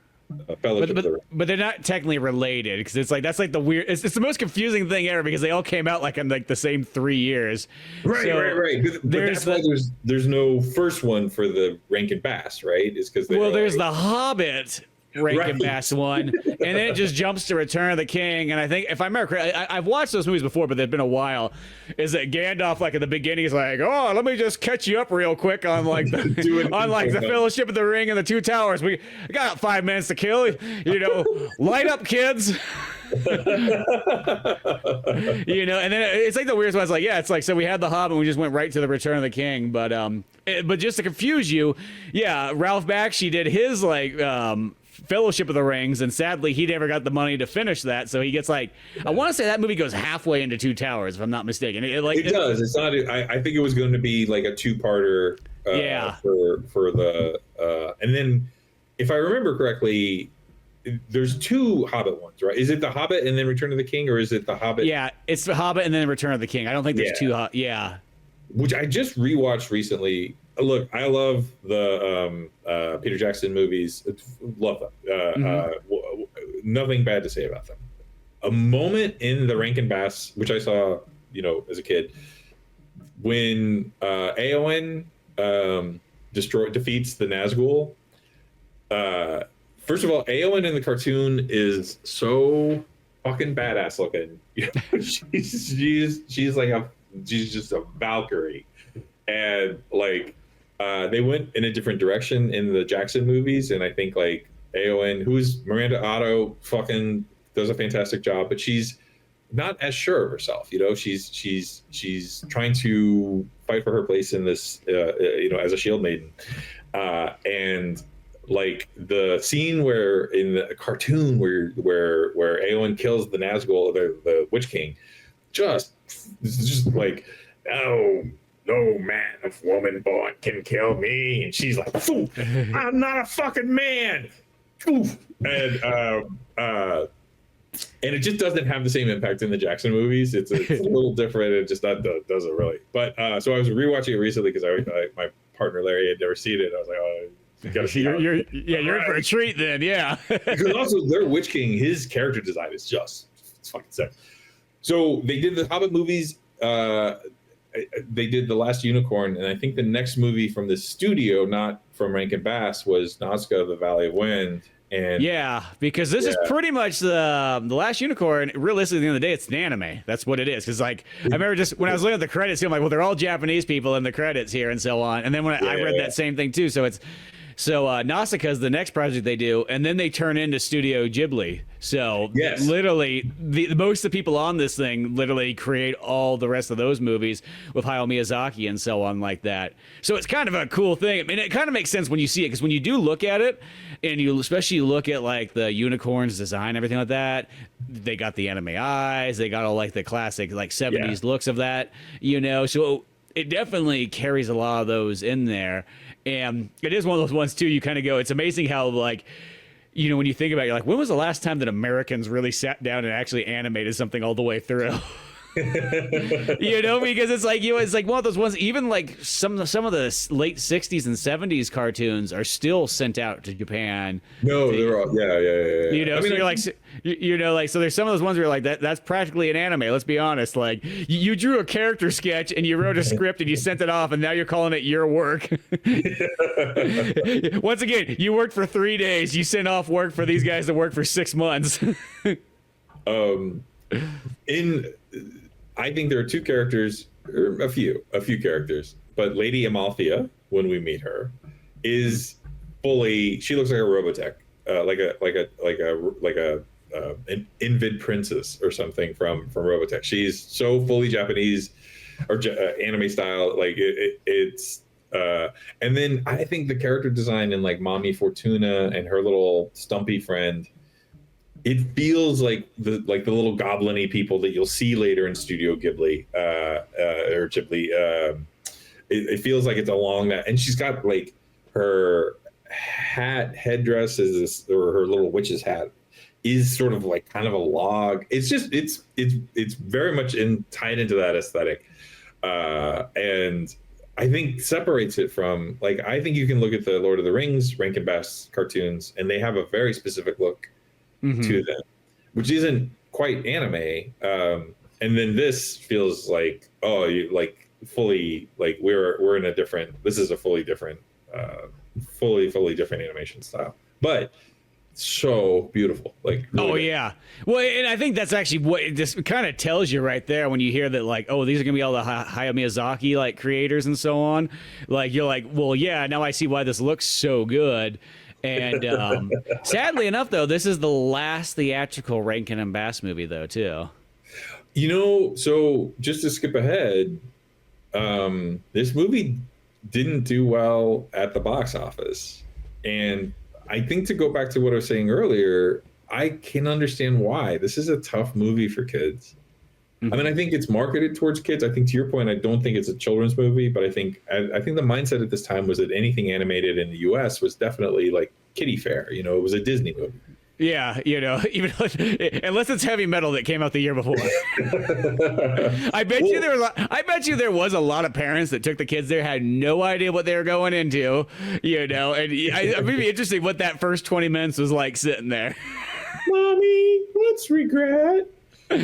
Fellowship of the Ring. But they're not technically related, because it's like that's like the weird. It's the most confusing thing ever, because they all came out like in like the same 3 years. Right. But that's why there's no first one for the Rankin and Bass, right? Is because there's the Hobbit. Rankin Bass one, and then it just jumps to Return of the King. And I think, if I remember correctly, I've watched those movies before, but they've been a while. Is that Gandalf, like at the beginning, is like, "Oh, let me just catch you up real quick on like the the Fellowship of the Ring and the Two Towers. We got 5 minutes to kill. You know, light up, kids." You know, and then it's like the weirdest one. It's like, yeah, it's like, so we had the Hobbit, and we just went right to the Return of the King. But just to confuse you, yeah, Ralph Bakshi did his like Fellowship of the Rings, and sadly he never got the money to finish that, so he gets like, I want to say that movie goes halfway into Two Towers, if I'm not mistaken. It does. It's not. I think it was going to be like a two-parter. For the and then, if I remember correctly, there's 2 Hobbit ones, right? Is it the Hobbit and then Return of the King, or is it the Hobbit? Yeah, it's the Hobbit and then Return of the King. I don't think there's 2. Yeah. Which I just rewatched recently. Look, I love the Peter Jackson movies. Love them. Nothing bad to say about them. A moment in the Rankin Bass, which I saw, as a kid, when Eowyn defeats the Nazgul. First of all, Eowyn in the cartoon is so fucking badass looking. She's just a Valkyrie, and like they went in a different direction in the Jackson movies, and I think like Eowyn, who's Miranda Otto, fucking does a fantastic job, but she's not as sure of herself. She's trying to fight for her place in this, as a shield maiden, and like the scene where in the cartoon where Eowyn kills the Nazgul, the Witch King, just like, no man of woman born can kill me, and she's like, I'm not a fucking man, and it just doesn't have the same impact in the Jackson movies. It's a little different. It just doesn't really. But so I was rewatching it recently because my partner Larry had never seen it. I was like, oh. You're in for a treat then, yeah. Because also their Witch King, his character design is it's fucking sick. So they did the Hobbit movies. They did The Last Unicorn, and I think the next movie from the studio, not from Rankin Bass, was Nazca: The Valley of Wind. And yeah, because this is pretty much the Last Unicorn. Realistically, at the end of the day, it's an anime. That's what it is. Because like I remember just when I was looking at the credits, I'm like, well, they're all Japanese people in the credits here and so on. And then when I read that same thing too, so it's. So Nausicaa is the next project they do, and then they turn into Studio Ghibli. So literally, most of the people on this thing literally create all the rest of those movies with Hayao Miyazaki and so on like that. So it's kind of a cool thing. I mean, it kind of makes sense when you see it, because when you do look at it, and you especially look at like the unicorn's design, everything like that, they got the anime eyes, they got all like the classic like 70s looks of that, So it definitely carries a lot of those in there. And it is one of those ones, too, you kind of go, it's amazing how, like, when you think about it, you're like, when was the last time that Americans really sat down and actually animated something all the way through? Because it's like, it's like one of those ones, even like some of the late 60s and 70s cartoons are still sent out to Japan. No, they're all, yeah. I mean, so you're like, so there's some of those ones where you're like, that's practically an anime, let's be honest. Like, you drew a character sketch and you wrote a script and you sent it off, and now you're calling it your work. Once again, you worked for 3 days, you sent off work for these guys that worked for 6 months. I think there are 2 characters, or a few characters, but Lady Amalthea, when we meet her, is fully. She looks like a Robotech, an Invid princess or something from Robotech. She's so fully Japanese or anime style, like it's. And then I think the character design in like Mommy Fortuna and her little stumpy friend. It feels like the little goblin-y people that you'll see later in Studio Ghibli, or Ghibli. It feels like it's along that, and she's got like her headdress or her little witch's hat is sort of like kind of a log. It's just it's very much tied into that aesthetic, and I think separates it from like, I think you can look at the Lord of the Rings Rankin Bass cartoons, and they have a very specific look to them, which isn't quite anime. And then this feels like, fully like we're in a different. This is a fully different, fully different animation style. But so beautiful. Like, really Oh good. yeah. Well, and I think that's actually what it just kind of tells you right there when you hear that, like, oh, these are gonna be all the Hayao Miyazaki like creators and so on. Like, you're like, well, yeah, now I see why this looks so good. And sadly enough, though, this is the last theatrical Rankin and Bass movie, though, too. So just to skip ahead, this movie didn't do well at the box office. And I think, to go back to what I was saying earlier, I can understand why. This is a tough movie for kids. I mean, I think it's marketed towards kids. I think, to your point, I don't think it's a children's movie, but I think the mindset at this time was that anything animated in the US was definitely like kiddie fare. You know, it was a Disney movie. Yeah, even unless it's heavy metal that came out the year before. I bet you there was a lot of parents that took the kids there, had no idea what they were going into, and I'd be interested what that first 20 minutes was like sitting there. Mommy, what's regret? No,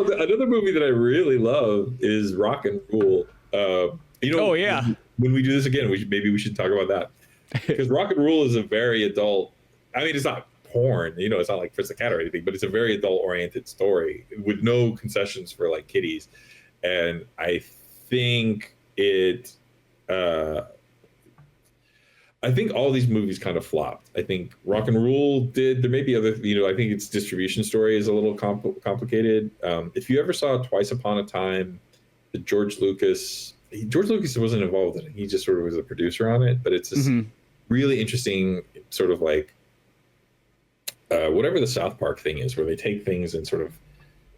another movie that I really love is Rock and Rule. Oh yeah. When we do this again, maybe we should talk about that, because Rock and Rule is a very adult. I mean, it's not porn, it's not like Fritz the Cat or anything, but it's a very adult-oriented story with no concessions for like kiddies, and I think it. I think all these movies kind of flopped. I think Rock and Rule did. There may be other, I think its distribution story is a little complicated. If you ever saw Twice Upon a Time, the George Lucas wasn't involved in it. He just sort of was a producer on it. But it's this really interesting sort of like whatever the South Park thing is, where they take things and sort of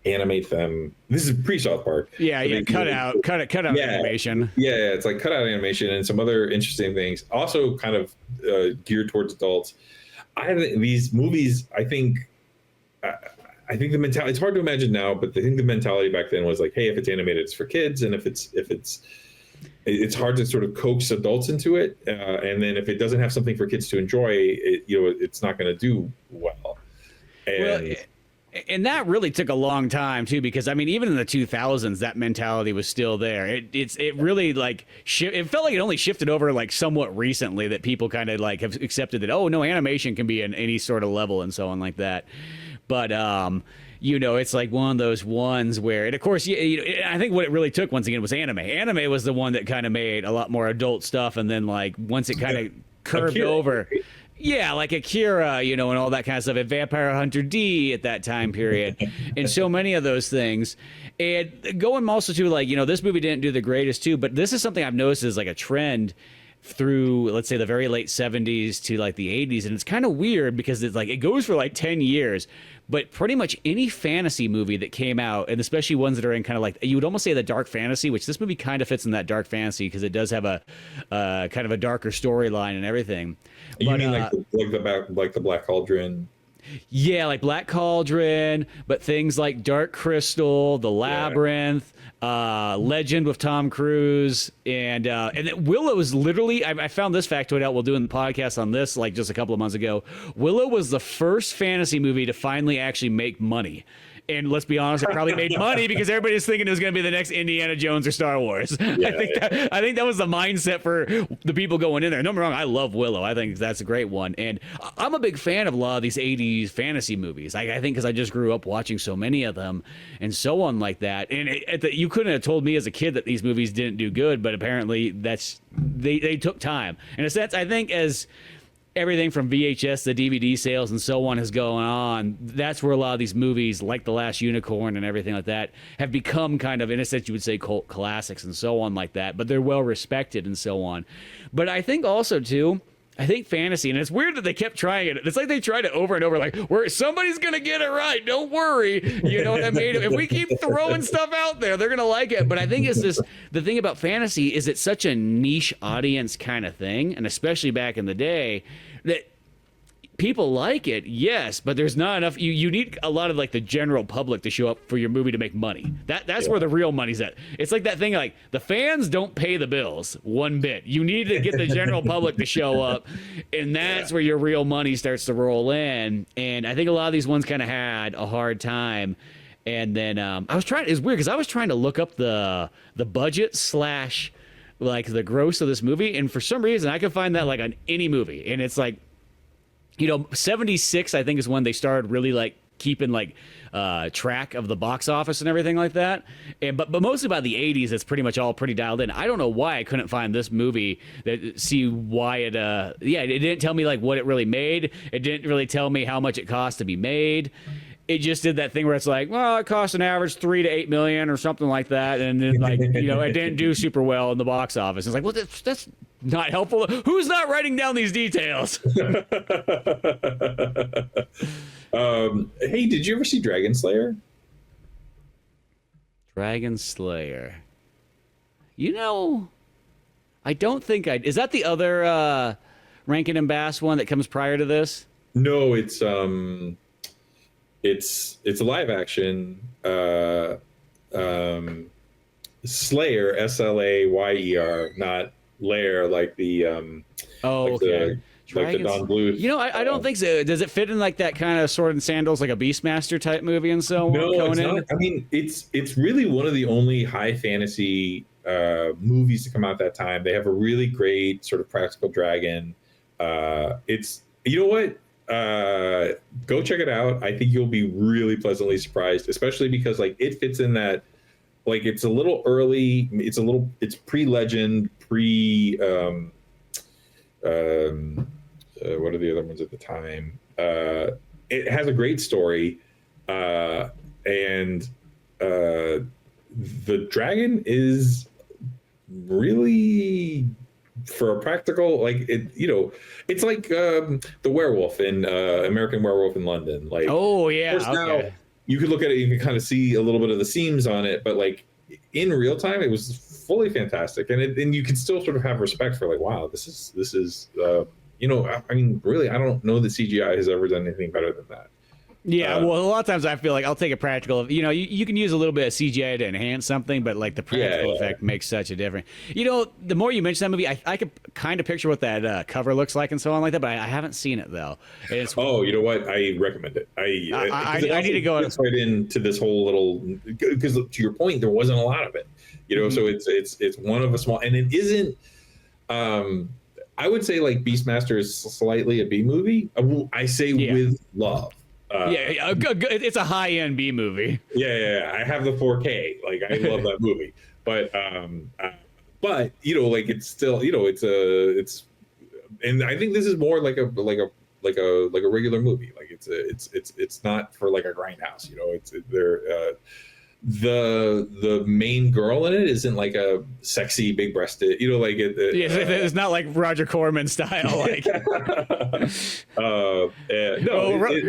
animate them. This is pre-South Park. Yeah, cut out animation. Yeah, it's like cut out animation and some other interesting things. Also, kind of geared towards adults. These movies, I think the mentality. It's hard to imagine now, but I think the mentality back then was like, hey, if it's animated, it's for kids, and if it's hard to sort of coax adults into it, and then if it doesn't have something for kids to enjoy, it's not going to do well. And that really took a long time too, because I mean, even in the 2000s, that mentality was still there. It really like it felt like it only shifted over like somewhat recently, that people kind of like have accepted that, oh no, animation can be in any sort of level and so on like that. But it's like one of those ones where, and of course, I think what it really took once again was anime. Anime was the one that kind of made a lot more adult stuff, and then like once it kind of curved over. Yeah, like Akira, and all that kind of stuff, and Vampire Hunter D at that time period, and so many of those things. And going also to like, this movie didn't do the greatest too, but this is something I've noticed is like a trend through, let's say, the very late 70s to like the 80s, and it's kind of weird because it's like it goes for like 10 years, but pretty much any fantasy movie that came out, and especially ones that are in kind of like, you would almost say the dark fantasy, which this movie kind of fits in that dark fantasy because it does have a kind of a darker storyline and everything. You mean like the Black Cauldron? Yeah, like Black Cauldron, but things like Dark Crystal, The Labyrinth, Legend with Tom Cruise, and then Willow is literally, I found this factoid out while doing the podcast on this like just a couple of months ago. Willow was the first fantasy movie to finally actually make money. And let's be honest, it probably made money because everybody's thinking it was going to be the next Indiana Jones or Star Wars. I think that was the mindset for the people going in there. Don't get me wrong, I love Willow. I think that's a great one. And I'm a big fan of a lot of these 80s fantasy movies. I think because I just grew up watching so many of them and so on like that. And you couldn't have told me as a kid that these movies didn't do good, but apparently they took time. In a sense, I think as everything from VHS to DVD sales and so on is going on, that's where a lot of these movies like The Last Unicorn and everything like that have become kind of, in a sense you would say, cult classics and so on like that, but they're well respected and so on. But I think also too, I think fantasy, and it's weird that they kept trying it. It's like they tried it over and over, like, somebody's going to get it right. Don't worry. You know what I mean? If we keep throwing stuff out there, they're going to like it. But I think the thing about fantasy is it's such a niche audience kind of thing, and especially back in the day, that people like it, yes, but there's not enough. You need a lot of like the general public to show up for your movie to make money. That's where the real money's at. It's like that thing, like the fans don't pay the bills one bit. You need to get the general public to show up, and that's where your real money starts to roll in. And I think a lot of these ones kind of had a hard time. And then it's weird because I was trying to look up the budget / like the gross of this movie, and for some reason I could find that like on any movie, and it's like '76 I think is when they started really like keeping like track of the box office and everything like that. And but mostly by the '80s, it's pretty much all pretty dialed in. I don't know why I couldn't find this movie that see why it. It didn't tell me like what it really made. It didn't really tell me how much it cost to be made. It just did that thing where it's like, well, it cost an average 3 to 8 million or something like that, and then like it didn't do super well in the box office. It's like, well, that's not helpful. Who's not writing down these details? Hey, did you ever see Dragon Slayer? Dragon Slayer. I don't think I. Is that the other Rankin and Bass one that comes prior to this? No, it's a live action Slayer, Slayer, not Lair like the okay. Like the Don Bluth. I don't think so. Does it fit in like that kind of sword and sandals, like a Beastmaster type movie and so on? No, it's not. I mean, it's really one of the only high fantasy movies to come out that time. They have a really great sort of practical dragon. It's what? Go check it out. I think you'll be really pleasantly surprised, especially because like it fits in that, like it's a little early. It's pre-legend, what are the other ones at the time? It has a great story, and the dragon is really, for a practical, like it's like the werewolf in American Werewolf in London. Like, oh yeah, of course now you could look at it, you can kind of see a little bit of the seams on it, but like in real time, it was fully fantastic, and you can still sort of have respect for like, wow, this is I mean, really, I don't know that CGI has ever done anything better than that. Yeah, well, a lot of times I feel like I'll take a practical. You can use a little bit of CGI to enhance something, but like the practical effect makes such a difference. The more you mention that movie, I could kind of picture what that cover looks like and so on like that, but I haven't seen it though. You know what? I recommend it. I need to go right into this whole little, because to your point, there wasn't a lot of it. So it's one of a small, and it isn't. I would say like Beastmaster is slightly a B movie. I say with love. It's a high-end B movie. Yeah. I have the 4K. Like I love that movie, but like it's still it's and I think this is more like a regular movie. Like it's not for like a grindhouse. The main girl in it isn't like a sexy big breasted, it's not like Roger Corman style. Like,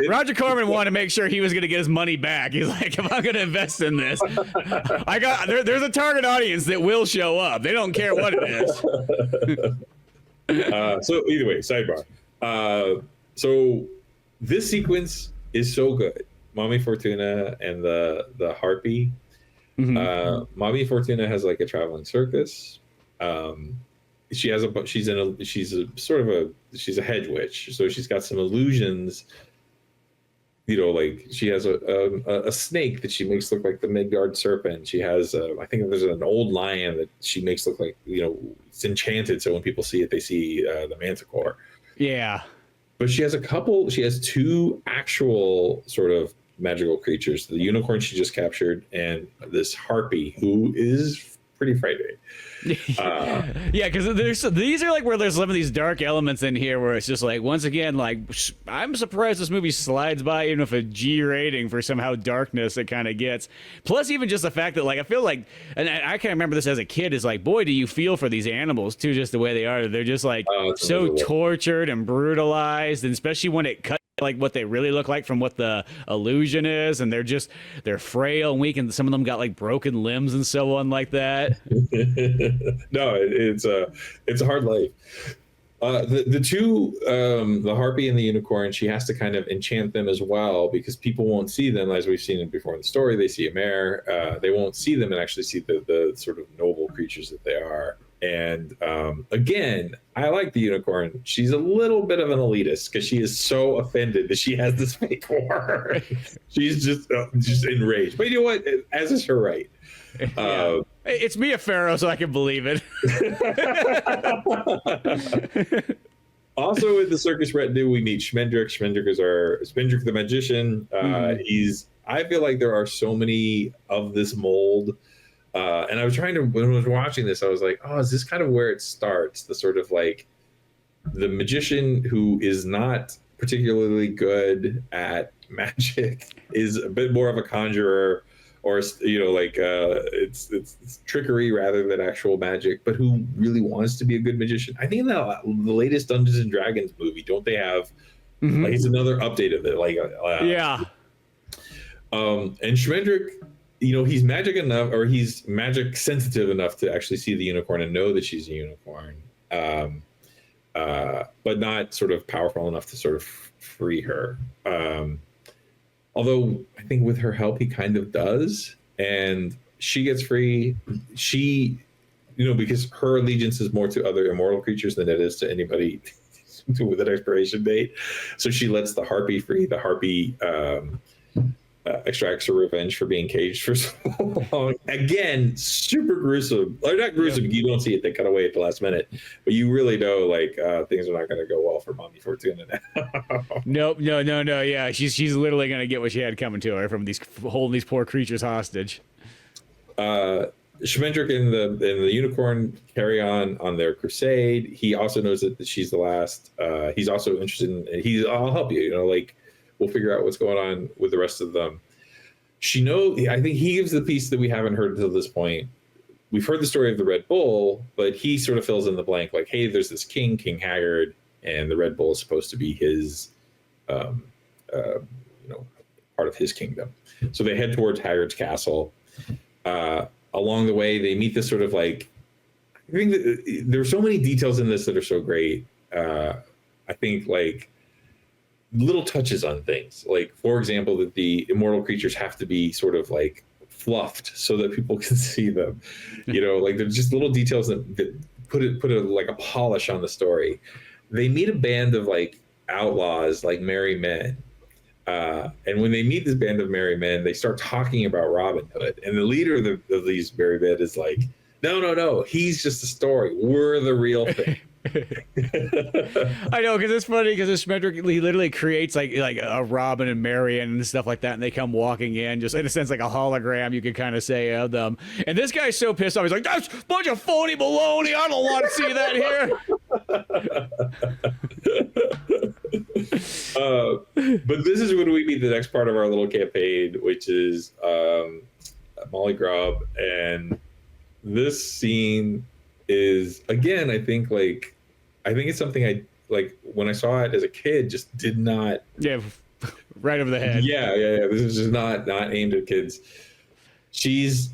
Roger Corman wanted to make sure he was going to get his money back. He's like, if I'm going to invest in this, there's a target audience that will show up. They don't care what it is. So either way, sidebar. So this sequence is so good. Mommy Fortuna and the harpy. Mm-hmm. Mommy Fortuna has like a traveling circus. She's a hedge witch, so she's got some illusions. Like she has a snake that she makes look like the Midgard serpent. She has I think there's an old lion that she makes look like it's enchanted. So when people see it, they see the manticore. Yeah. But she has two actual sort of magical creatures, the unicorn she just captured and this harpy who is pretty frightening. Because these are like where there's some of these dark elements in here where it's just like, once again, like I'm surprised this movie slides by even with a G rating for somehow darkness it kind of gets. Plus even just the fact that like I feel like, and I can remember this as a kid, is like, boy, do you feel for these animals too, just the way they are. They're just like so tortured and brutalized, and especially when it cuts like what they really look like from what the illusion is, and they're frail and weak, and some of them got like broken limbs and so on like that. No, it's a hard life. The two, the harpy and the unicorn, she has to kind of enchant them as well, because people won't see them, as we've seen it before in the story. They see a mare, they won't see them and actually see the sort of noble creatures that they are. And again, I like the unicorn. She's a little bit of an elitist because she is so offended that she has this fake war. She's just enraged. But you know what? As is her right. It's Mia Farrow, so I can believe it. Also in the circus retinue, we meet Schmendrick. Schmendrick the magician. I feel like there are so many of this mold. And I was trying to, when I was watching this, I was like, oh, is this kind of where it starts? The sort of like the magician who is not particularly good at magic is a bit more of a conjurer, or like it's trickery rather than actual magic, but who really wants to be a good magician. I think in the latest Dungeons and Dragons movie, don't they have like it's another update of it, like yeah. And Schmendrick, he's magic enough, or he's magic sensitive enough to actually see the unicorn and know that she's a unicorn, but not sort of powerful enough to sort of free her. Although I think with her help, he kind of does, and she gets free. She, because her allegiance is more to other immortal creatures than it is to anybody with an expiration date. So she lets the harpy free. The harpy extracts her revenge for being caged for so long. Again, super gruesome. Or not gruesome. You don't see it. They cut away at the last minute, but you really know like things are not going to go well for Mommy Fortuna now. Nope. No. Yeah, she's literally going to get what she had coming to her from holding these poor creatures hostage. Schmendrick and the unicorn carry on their crusade. He also knows that she's the last. He's also interested in. I'll help you. Like. We'll figure out what's going on with the rest of them. I think he gives the piece that we haven't heard until this point. We've heard the story of the Red Bull, but he sort of fills in the blank. Like, hey, there's this king, King Haggard, and the Red Bull is supposed to be his, part of his kingdom. So they head towards Haggard's castle. Along the way, they meet this sort of like, I think that there's so many details in this that are so great. I think like, little touches on things, like for example that the immortal creatures have to be sort of like fluffed so that people can see them, like there's just little details that put like a polish on the story. They meet a band of like outlaws, like merry men, and when they meet this band of merry men, they start talking about Robin Hood, and the leader of these merry men is like, no, he's just a story, we're the real thing. I know, because it's funny because Schmendrick, he literally creates like a Robin and Marion and stuff like that, and they come walking in just in a sense like a hologram, you could kind of say, of them. And this guy's so pissed off, he's like, that's a bunch of phony baloney, I don't want to see that here. But this is when we meet the next part of our little campaign, which is Molly Grubb, and this scene is, again, I think it's something I like when I saw it as a kid, just did not. Yeah, right over the head. Yeah. This is just not aimed at kids. She's,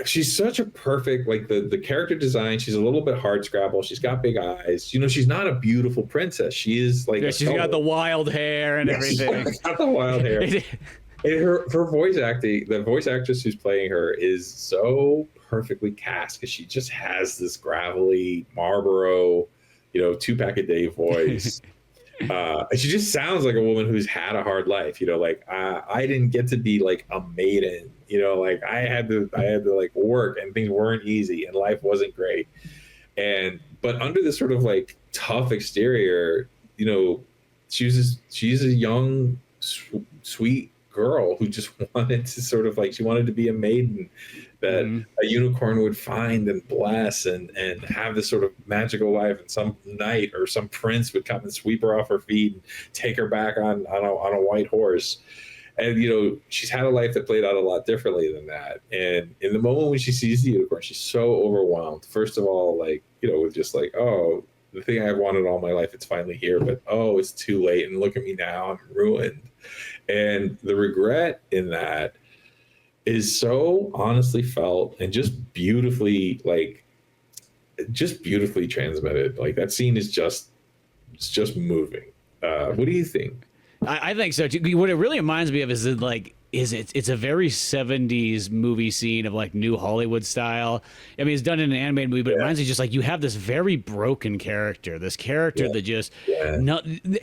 she's such a perfect, like the character design. She's a little bit hard scrabble. She's got big eyes. She's not a beautiful princess. She is like, she's got the wild hair and everything. She's got the wild hair. And her voice acting, the voice actress who's playing her is so perfectly cast because she just has this gravelly Marlboro, 2-pack-a-day voice. And she just sounds like a woman who's had a hard life. I didn't get to be like a maiden. Like I had to like work, and things weren't easy, and life wasn't great. But under this sort of like tough exterior, she's a young, sweet girl who just wanted to sort of like, she wanted to be a maiden that a unicorn would find and bless and have this sort of magical life, and some knight or some prince would come and sweep her off her feet and take her back on a white horse. And she's had a life that played out a lot differently than that. And in the moment when she sees the unicorn, she's so overwhelmed, first of all, like, with just like, oh, the thing I've wanted all my life, it's finally here, but oh, it's too late, and look at me now, I'm ruined. And the regret in that is so honestly felt and just beautifully transmitted. Like that scene is just moving. What do you think? I think so too. What it really reminds me of is that, like, it's a very 70s movie scene of like new Hollywood style. I mean, it's done in an animated movie, but it reminds me just like you have this very broken character, that just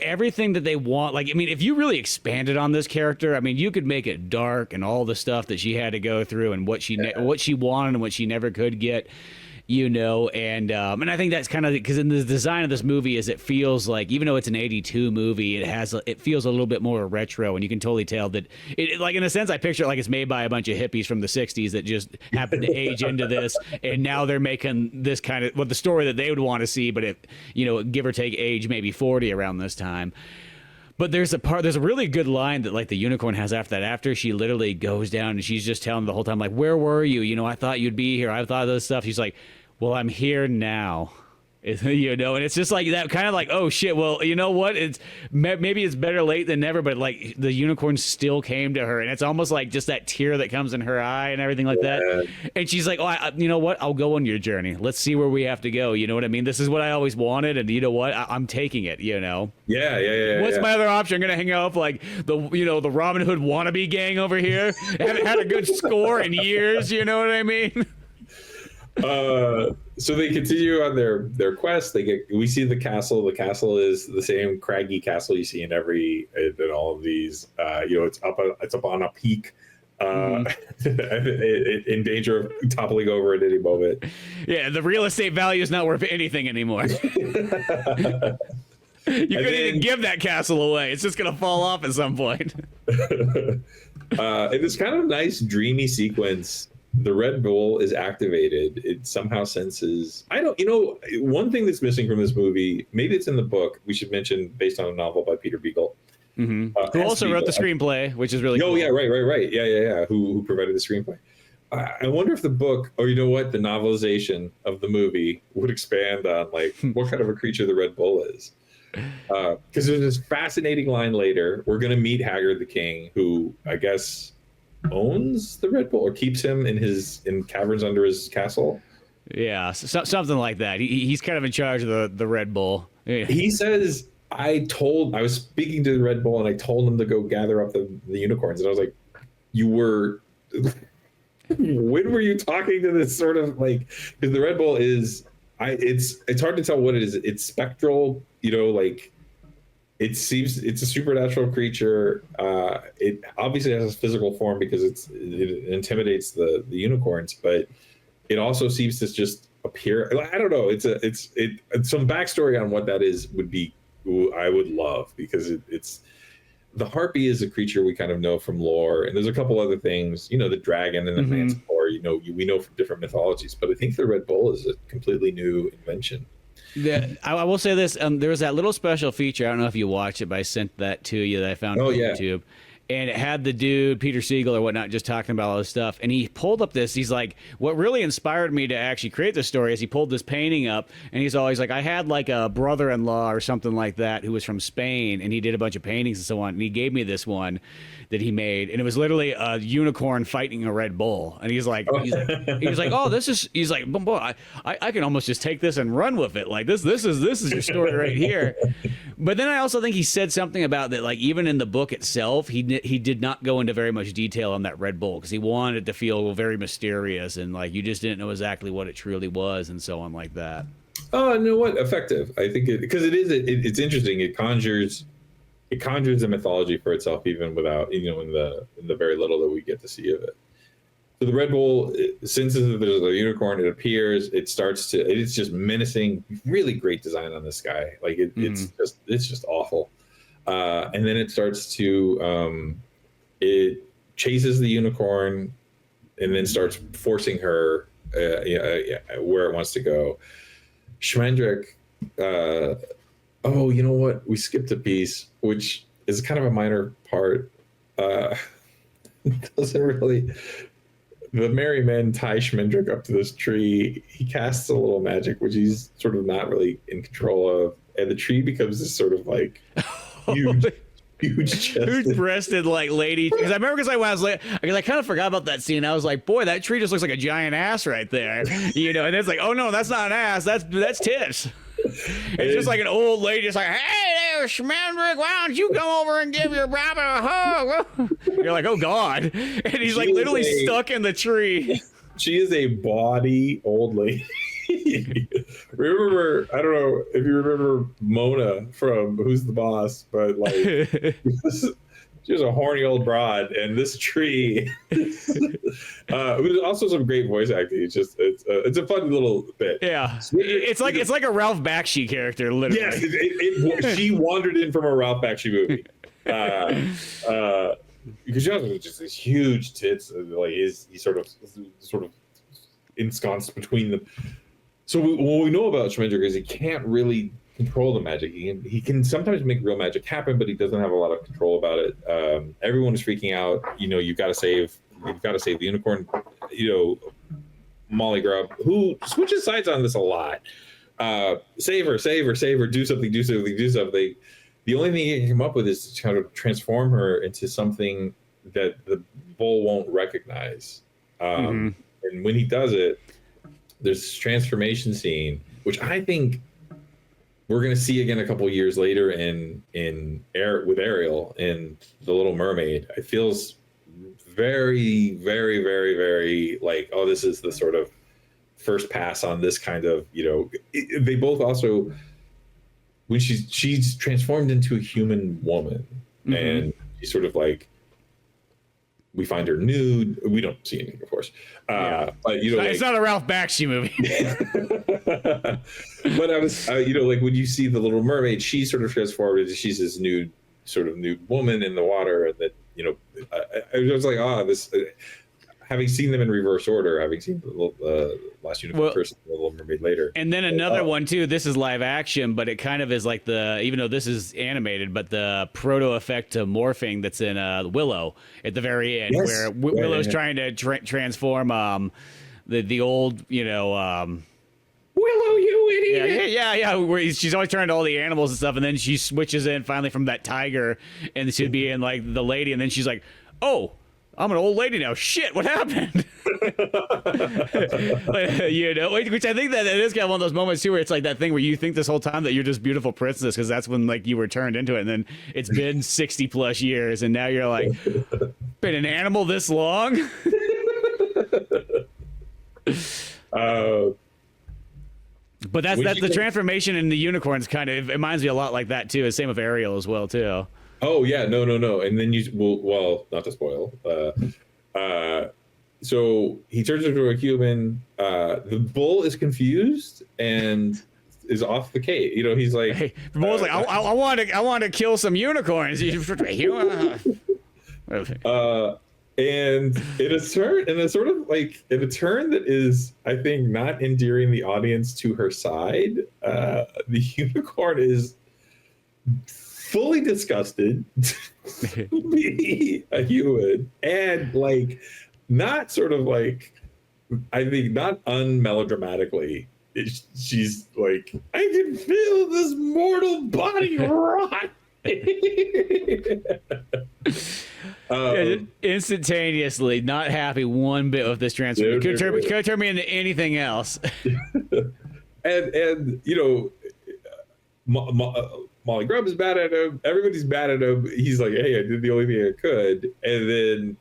everything that they want. Like, I mean, if you really expanded on this character, I mean, you could make it dark and all the stuff that she had to go through and what she wanted and what she never could get. And I think that's kind of because in the design of this movie is it feels like, even though it's an 82 movie, it feels a little bit more retro, and you can totally tell that like, in a sense, I picture it like it's made by a bunch of hippies from the 60s that just happened to age into this, and now they're making this kind of the story that they would want to see, but it, give or take age maybe 40 around this time. But there's a really good line that like the unicorn has after that. After she literally goes down and she's just telling the whole time, like, where were you? I thought you'd be here. I thought of this stuff. She's like, well, I'm here now. And it's just like that kind of like, oh shit, well, you know what? Maybe it's better late than never, but like the unicorn still came to her, and it's almost like just that tear that comes in her eye and everything like that. And she's like, oh, you know what? I'll go on your journey. Let's see where we have to go. You know what I mean? This is what I always wanted, and you know what? I'm taking it. Yeah. What's my other option? I'm gonna hang out with like the Robin Hood wannabe gang over here. Haven't had a good score in years. You know what I mean? So they continue on their quest. We see the castle. The castle is the same craggy castle you see in all of these. It's up on a peak, in danger of toppling over at any moment. Yeah, the real estate value is not worth anything anymore. You couldn't even give that castle away. It's just gonna fall off at some point. In this kind of nice dreamy sequence, the Red Bull is activated. It somehow senses. One thing that's missing from this movie, maybe it's in the book, we should mention, based on a novel by Peter Beagle. Who also wrote the screenplay, which is really cool. Oh, yeah, right. Yeah. Who provided the screenplay. I wonder if the book, or the novelization of the movie would expand on, like, what kind of a creature the Red Bull is. Because there's this fascinating line later. We're going to meet Haggard the King, who, I guess, owns the Red Bull or keeps him in caverns under his castle. Yeah, something like that. He's kind of in charge of the Red Bull. Yeah. He says, I was speaking to the Red Bull and I told him to go gather up the unicorns, and I was like, when were you talking to this sort of, like, because the Red Bull is it's hard to tell what it is. It's spectral, like it seems it's a supernatural creature. It obviously has a physical form because it intimidates the unicorns, but it also seems to just appear. I don't know. It's some backstory on what that is would be. I would love, because it's the harpy is a creature we kind of know from lore, and there's a couple other things. The dragon and the manticore. We know from different mythologies, but I think the Red Bull is a completely new invention. I will say this: there was that little special feature. I don't know if you watched it, but I sent that to you that I found on YouTube. And it had the dude, Peter Siegel or whatnot, just talking about all this stuff. And he pulled up this. He's like, what really inspired me to actually create this story is he pulled this painting up. And he's always like, I had like a brother-in-law or something like that who was from Spain. And he did a bunch of paintings and so on. And he gave me this one that he made. And it was literally a unicorn fighting a Red Bull. And he's like, oh, this is, he's like, boy, I can almost just take this and run with it. Like this is your story right here. But then I also think he said something about that, like even in the book itself, he did not go into very much detail on that Red Bull because he wanted it to feel very mysterious and like you just didn't know exactly what it truly was and so on like that. Oh, you know what? Effective. I think because it's interesting. It conjures a mythology for itself, even without in the very little that we get to see of it. So the Red Bull senses that there's a unicorn. It appears. It's just menacing. Really great design on this guy. Like it's just awful. And then it starts to it chases the unicorn and then starts forcing her where it wants to go. Schmendrick, you know what? We skipped a piece, which is kind of a minor part. Doesn't really. The merry men tie Schmendrick up to this tree. He casts a little magic, which he's sort of not really in control of, and the tree becomes this sort of like huge-breasted like lady. Because I remember I kind of forgot about that scene. I was like, boy, that tree just looks like a giant ass right there, and it's like, oh no, that's not an ass. That's tits. It's just like an old lady, just like, hey there, Schmendrick, why don't you come over and give your brother a hug? You're like, oh God, and he's like literally stuck in the tree. She is a bawdy old lady. Remember, I don't know if you remember Mona from Who's the Boss, but like a horny old broad, and this tree. There's also some great voice acting. It's a fun little bit. Yeah, it's like a Ralph Bakshi character, literally. Yes, she wandered in from a Ralph Bakshi movie. Because she has just these huge tits, like he's sort of ensconced between them. So what we know about Schmendrick is he can't really control the magic. He can sometimes make real magic happen, but he doesn't have a lot of control about it. Everyone is freaking out. You've got to save the unicorn. Molly Grubb, who switches sides on this a lot. Save her, do something. The only thing he can come up with is to kind of transform her into something that the bull won't recognize. And when he does it, there's this transformation scene, which I think we're going to see again a couple years later with Ariel in The Little Mermaid. It feels very, very, very, very like, oh, this is the sort of first pass on this kind of, they both also, when she's transformed into a human woman, and she's sort of like, we find her nude. We don't see anything, of course. But it's not a Ralph Bakshi movie. But I was, like when you see The Little Mermaid, she's sort of transformed into, she's this nude woman in the water, and that I was like, this. Having seen them in reverse order, having seen the Last Unicorn first, and The Little Mermaid later, and then another one too. This is live action, but it kind of is like even though this is animated, but the proto effect to morphing that's in Willow at the very end, where Willow's trying to transform the old Willow, you idiot. Yeah. Where she's always turned to all the animals and stuff, and then she switches in finally from that tiger, and she'd be in like the lady, and then she's like, oh, I'm an old lady now. Shit, what happened? Which I think that it is kind of one of those moments too, where it's like that thing where you think this whole time that you're just beautiful princess, because that's when like you were turned into it, and then it's been 60 plus years, and now you're like, been an animal this long? But that's the transformation in the unicorns kind of, it reminds me a lot like that too. Same with Ariel as well too. Oh yeah, no. And then well, not to spoil. So he turns into a human. The bull is confused and is off the case. He's like, the bull's like, I want to kill some unicorns. And in a turn that is, I think, not endearing the audience to her side, the unicorn is fully disgusted to be a human, and like, not sort of like, I think not unmelodramatically, she's like, I can feel this mortal body rot. Instantaneously not happy one bit with this transformation. Could turn me into anything else. and Molly Grubb is bad at him. Everybody's bad at him. He's like, hey, I did the only thing I could. And then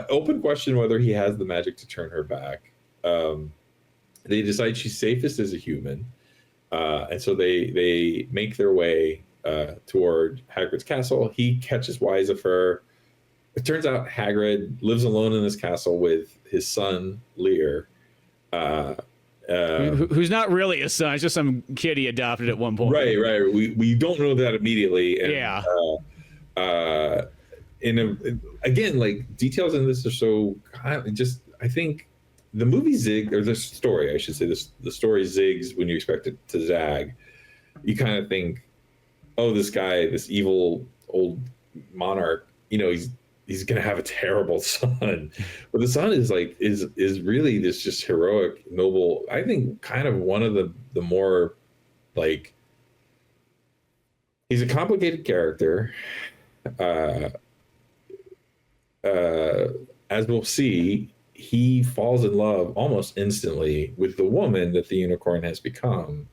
open question whether he has the magic to turn her back. They decide she's safest as a human. And so they make their way toward Hagrid's castle. He catches wise of her. It turns out Hagrid lives alone in this castle with his son, Lear. Who's not really a son, it's just some kid he adopted at one point. Right. We don't know that immediately. And, again, like, details in this are so kind of just, I think the movie or the story, I should say, the story zigs when you expect it to zag. You kind of think, oh, this guy, this evil old monarch, he's gonna have a terrible son, but the son is like is really this just heroic, noble. I think kind of one of the more, like, he's a complicated character. As we'll see, he falls in love almost instantly with the woman that the unicorn has become.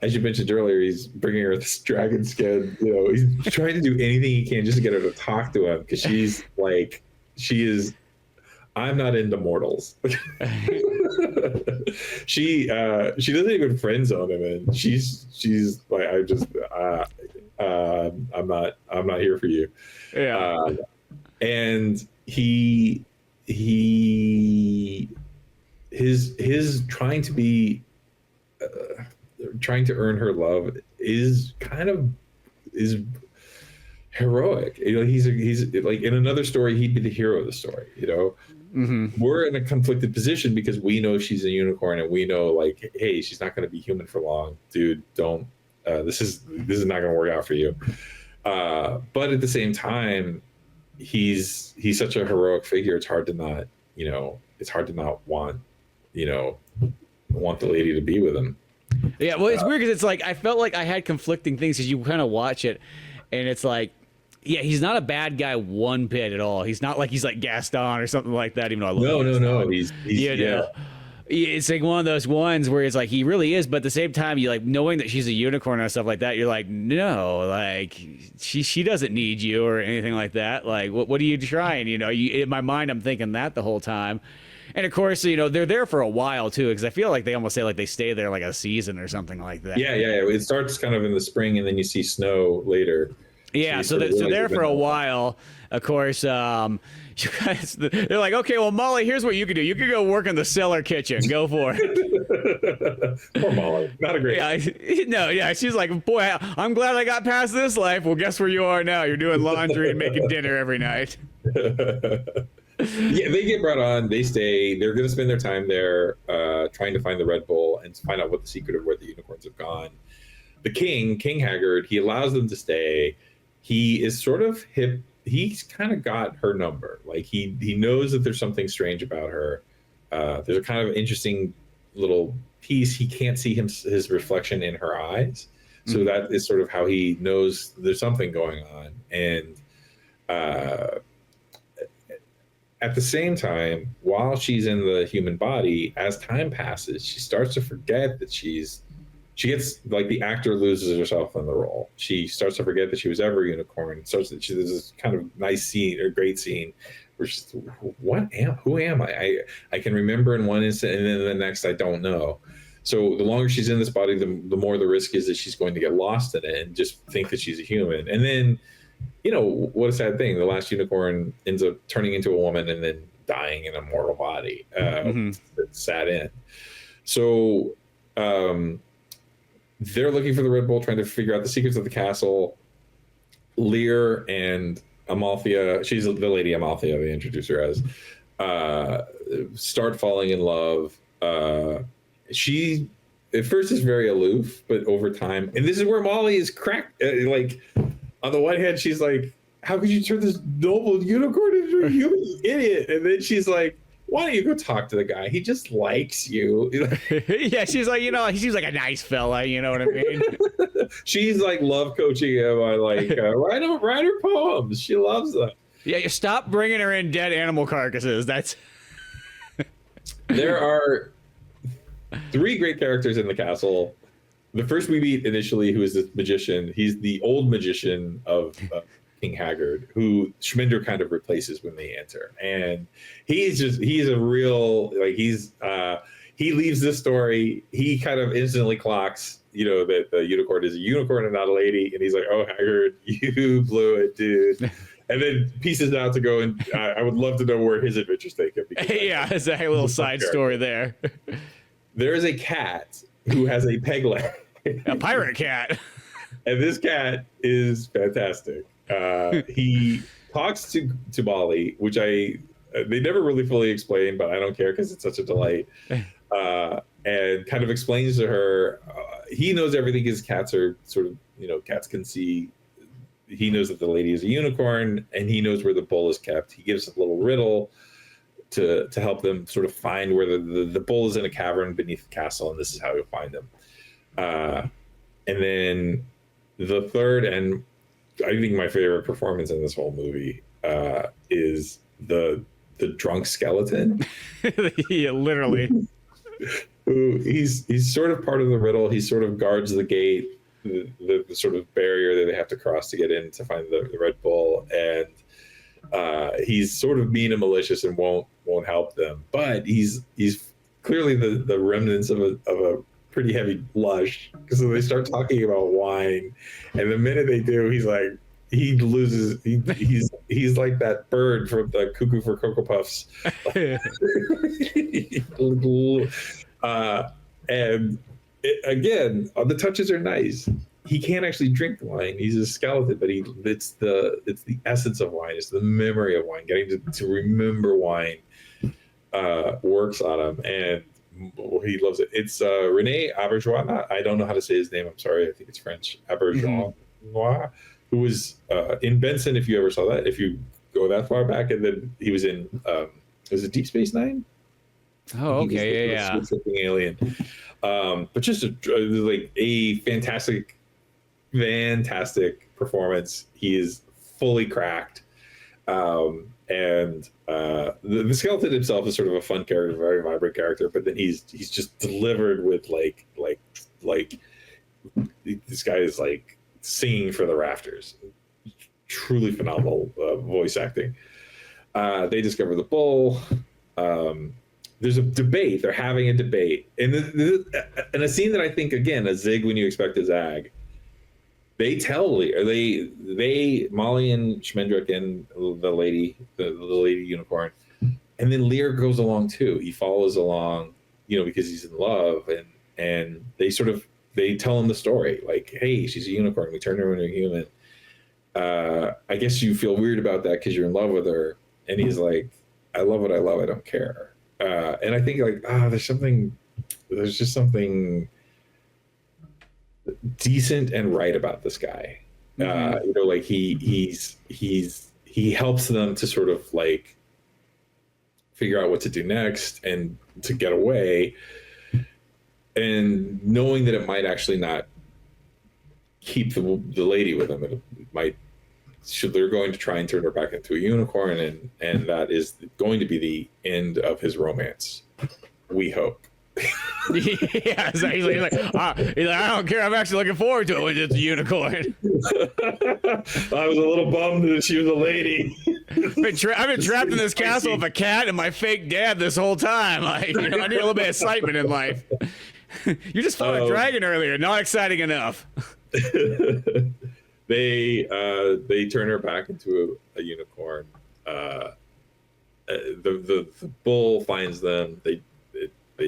As you mentioned earlier, he's bringing her this dragon skin. He's trying to do anything he can just to get her to talk to him, because she's like, I'm not into mortals. She doesn't even friend zone him, and she's like, I'm not here for you. Yeah. And his trying to be trying to earn her love is heroic. He's like, in another story he'd be the hero of the story. We're in a conflicted position because we know she's a unicorn, and we know, like, hey, she's not going to be human for long, dude. Don't this is not going to work out for you. But at the same time, he's such a heroic figure. It's hard to not want the lady to be with him. Yeah, well, it's weird because it's like I felt like I had conflicting things because you kind of watch it, and it's like, yeah, he's not a bad guy one bit at all. He's not like he's like Gaston or something like that. Even though I love no, he's it's like one of those ones where it's like he really is, but at the same time, you like knowing that she's a unicorn and stuff like that. You're like, no, like she doesn't need you or anything like that. Like, what are you trying? In my mind, I'm thinking that the whole time. And of course, they're there for a while too, because I feel like they almost say like they stay there like a season or something like that. Yeah. It starts kind of in the spring, and then you see snow later. Yeah, so they're there for a while. Of course, you guys, they're like, okay, well, Molly, here's what you can do. You can go work in the cellar kitchen. Go for it. Poor Molly. Not a great. Yeah, she's like, boy, I'm glad I got past this life. Well, guess where you are now? You're doing laundry and making dinner every night. Yeah, they get brought on. They stay. They're going to spend their time there trying to find the Red Bull and find out what the secret of where the unicorns have gone. The King Haggard, he allows them to stay. He is sort of hip. He's kind of got her number. Like he knows that there's something strange about her. There's a kind of interesting little piece. He can't see his reflection in her eyes. So that is sort of how he knows there's something going on. And at the same time, while she's in the human body, as time passes, she starts to forget that she gets, like, the actor loses herself in the role. She starts to forget that she was ever a unicorn. There's this kind of nice scene, or great scene, where she's, who am I? I can remember in one instant, and then the next I don't know. So the longer she's in this body, the more the risk is that she's going to get lost in it and just think that she's a human. And then, what a sad thing. The last unicorn ends up turning into a woman and then dying in a mortal body. It's a sad end. So they're looking for the Red Bull, trying to figure out the secrets of the castle. Lear and Amalthea, she's the Lady Amalthea, they introduce her as, start falling in love. She at first is very aloof, but over time, and this is where Molly is cracked. Like, on the one hand, she's like, how could you turn this noble unicorn into a human, you idiot? And then she's like, why don't you go talk to the guy? He just likes you. Yeah, she's like, he seems like a nice fella. You know what I mean? She's like love coaching him on like write her poems. She loves them. Yeah, you stop bringing her in dead animal carcasses. That's. There are 3 great characters in the castle. The first we meet initially, who is this magician. He's the old magician of King Haggard, who Schminder kind of replaces when they enter. And he's a real, like, he leaves this story. He kind of instantly clocks, that the unicorn is a unicorn and not a lady. And he's like, oh, Haggard, you blew it, dude. And then pieces out to go, and I would love to know where his adventures take him. Yeah, it's a little side story there. There is a cat who has a peg leg. A pirate cat. And this cat is fantastic. He talks to Molly, which they never really fully explain, but I don't care because it's such a delight. And kind of explains to her, he knows everything his cats are sort of, cats can see. He knows that the lady is a unicorn, and he knows where the bull is kept. He gives a little riddle to help them sort of find where the bull is in a cavern beneath the castle, and this is how you'll find him. And then the third, and I think my favorite performance in this whole movie is the drunk skeleton. Yeah, literally. Who he's sort of part of the riddle. He sort of guards the gate, the sort of barrier that they have to cross to get in to find the Red Bull, and he's sort of mean and malicious and won't help them. But he's clearly the remnants of a pretty heavy lush. So they start talking about wine, and the minute they do, he's like, he loses. He's like that bird from the Cuckoo for Cocoa Puffs. And again, the touches are nice. He can't actually drink wine. He's a skeleton, but it's the essence of wine. It's the memory of wine. Getting to remember wine works on him, and he loves it. It's Rene Auberjonois. I don't know how to say his name. I'm sorry. I think it's French. Auberjonois, who was in Benson. If you ever saw that, if you go that far back, and then he was in was it Deep Space Nine? Oh, okay, yeah. Alien. But just like a fantastic performance. He is fully cracked. And the skeleton himself is sort of a fun character, very vibrant character, but then he's just delivered with like this guy is like singing for the rafters. Truly phenomenal voice acting. They discover the bull. There's a debate. They're having a debate, and a scene that I think, again, a zig when you expect a zag. They tell Lear, Molly and Schmendrick and the lady unicorn, and then Lear goes along too. He follows along, because he's in love, and they tell him the story, like, hey, she's a unicorn. We turned her into a human. I guess you feel weird about that because you're in love with her. And he's like, I love what I love. I don't care. And I think like, there's just something decent and right about this guy. Mm-hmm. Like he helps them to sort of like figure out what to do next and to get away, and knowing that it might actually not keep the lady with him. It might, they're going to try and turn her back into a unicorn, and that is going to be the end of his romance, we hope. Yeah, so he's like, I don't care. I'm actually looking forward to it when it's a unicorn. I was a little bummed that she was a lady. I've been trapped in this castle with a cat and my fake dad this whole time. Like, I need a little bit of excitement in life. You just fought a dragon earlier. Not exciting enough. They turn her back into a unicorn. The bull finds them. They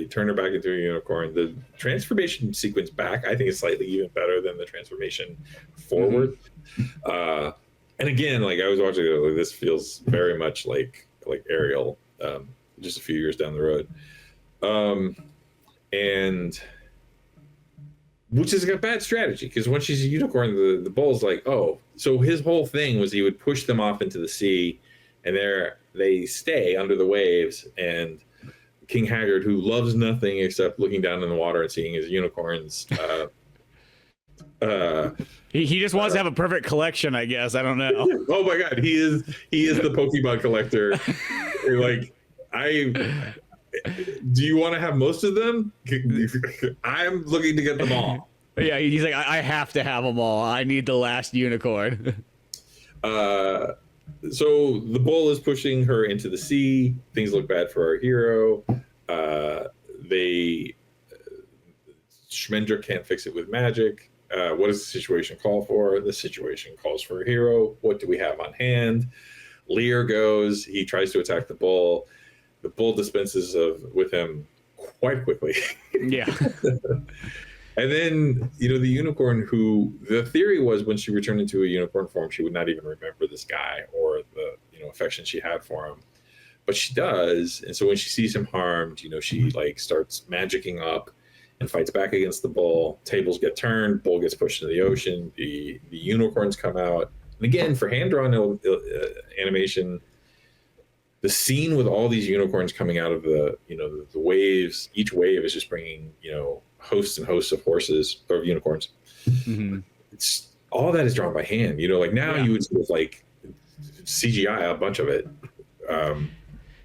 turn her back into a unicorn. The transformation sequence back, I think, is slightly even better than the transformation forward. Mm-hmm. And again, like I was watching it, like, this feels very much like Ariel, just a few years down the road. And which is a bad strategy, because when she's a unicorn, the bull's like, oh, so his whole thing was he would push them off into the sea, and there they stay under the waves, and King Haggard, who loves nothing except looking down in the water and seeing his unicorns. He just wants to have a perfect collection, I guess. I don't know. Oh my God, he is the Pokemon collector. Like, do you want to have most of them? I'm looking to get them all. Yeah, he's like, I have to have them all. I need the last unicorn. So the bull is pushing her into the sea. Things look bad for our hero. Schmendrick can't fix it with magic. What does the situation call for? The situation calls for a hero. What do we have on hand? Lear goes. He tries to attack the bull. The bull dispenses with him quite quickly. Yeah. And then, the unicorn, who the theory was when she returned into a unicorn form, she would not even remember this guy or the, affection she had for him. But she does. And so when she sees him harmed, she like starts magicking up and fights back against the bull. Tables get turned, bull gets pushed into the ocean. The unicorns come out. And again, for hand-drawn animation, the scene with all these unicorns coming out of the waves, each wave is just bringing, hosts and hosts of horses or unicorns. Mm-hmm. It's all that is drawn by hand. Like now you would sort of like CGI a bunch of it.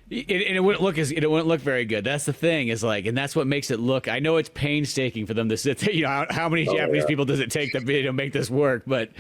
It wouldn't look very good. That's the thing, is like, and that's what makes it look. I know it's painstaking for them to sit there. How many Japanese people does it take to make this work? But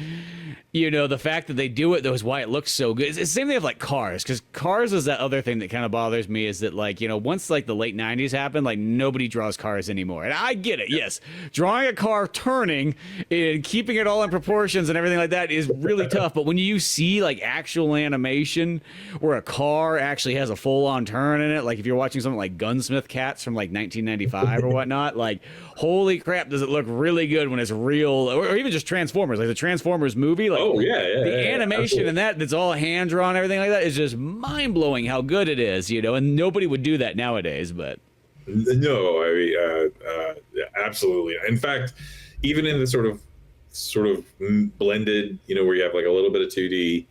you know, the fact that they do it, though, is why it looks so good. It's the same thing with like Cars, because Cars is that other thing that kind of bothers me, is that, like, you know, once like the late 90s happened, like nobody draws cars anymore. And I get it. Yes. Drawing a car turning and keeping it all in proportions and everything like that is really tough. But when you see like actual animation where a car actually has a full on turn in it, like if you're watching something like Gunsmith Cats from like 1995 or whatnot, like, holy crap, does it look really good when it's real, or even just Transformers, like the Transformers movie, like, Oh yeah, the animation in that's all hand drawn, everything like that is just mind blowing how good it is, you know, and nobody would do that nowadays. But no, I mean, yeah, absolutely. In fact, even in the sort of blended, you know, where you have like a little bit of 2D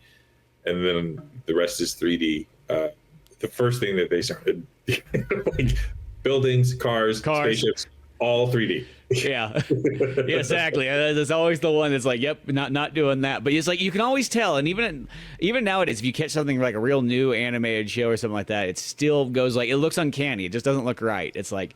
and then the rest is 3D. The first thing that they started, like buildings, cars, spaceships, all 3D. Yeah, yeah, exactly. There's always the one that's like, yep, not doing that. But it's like you can always tell, and even nowadays, if you catch something like a real new animated show or something like that, it still goes like, it looks uncanny. It just doesn't look right. It's like,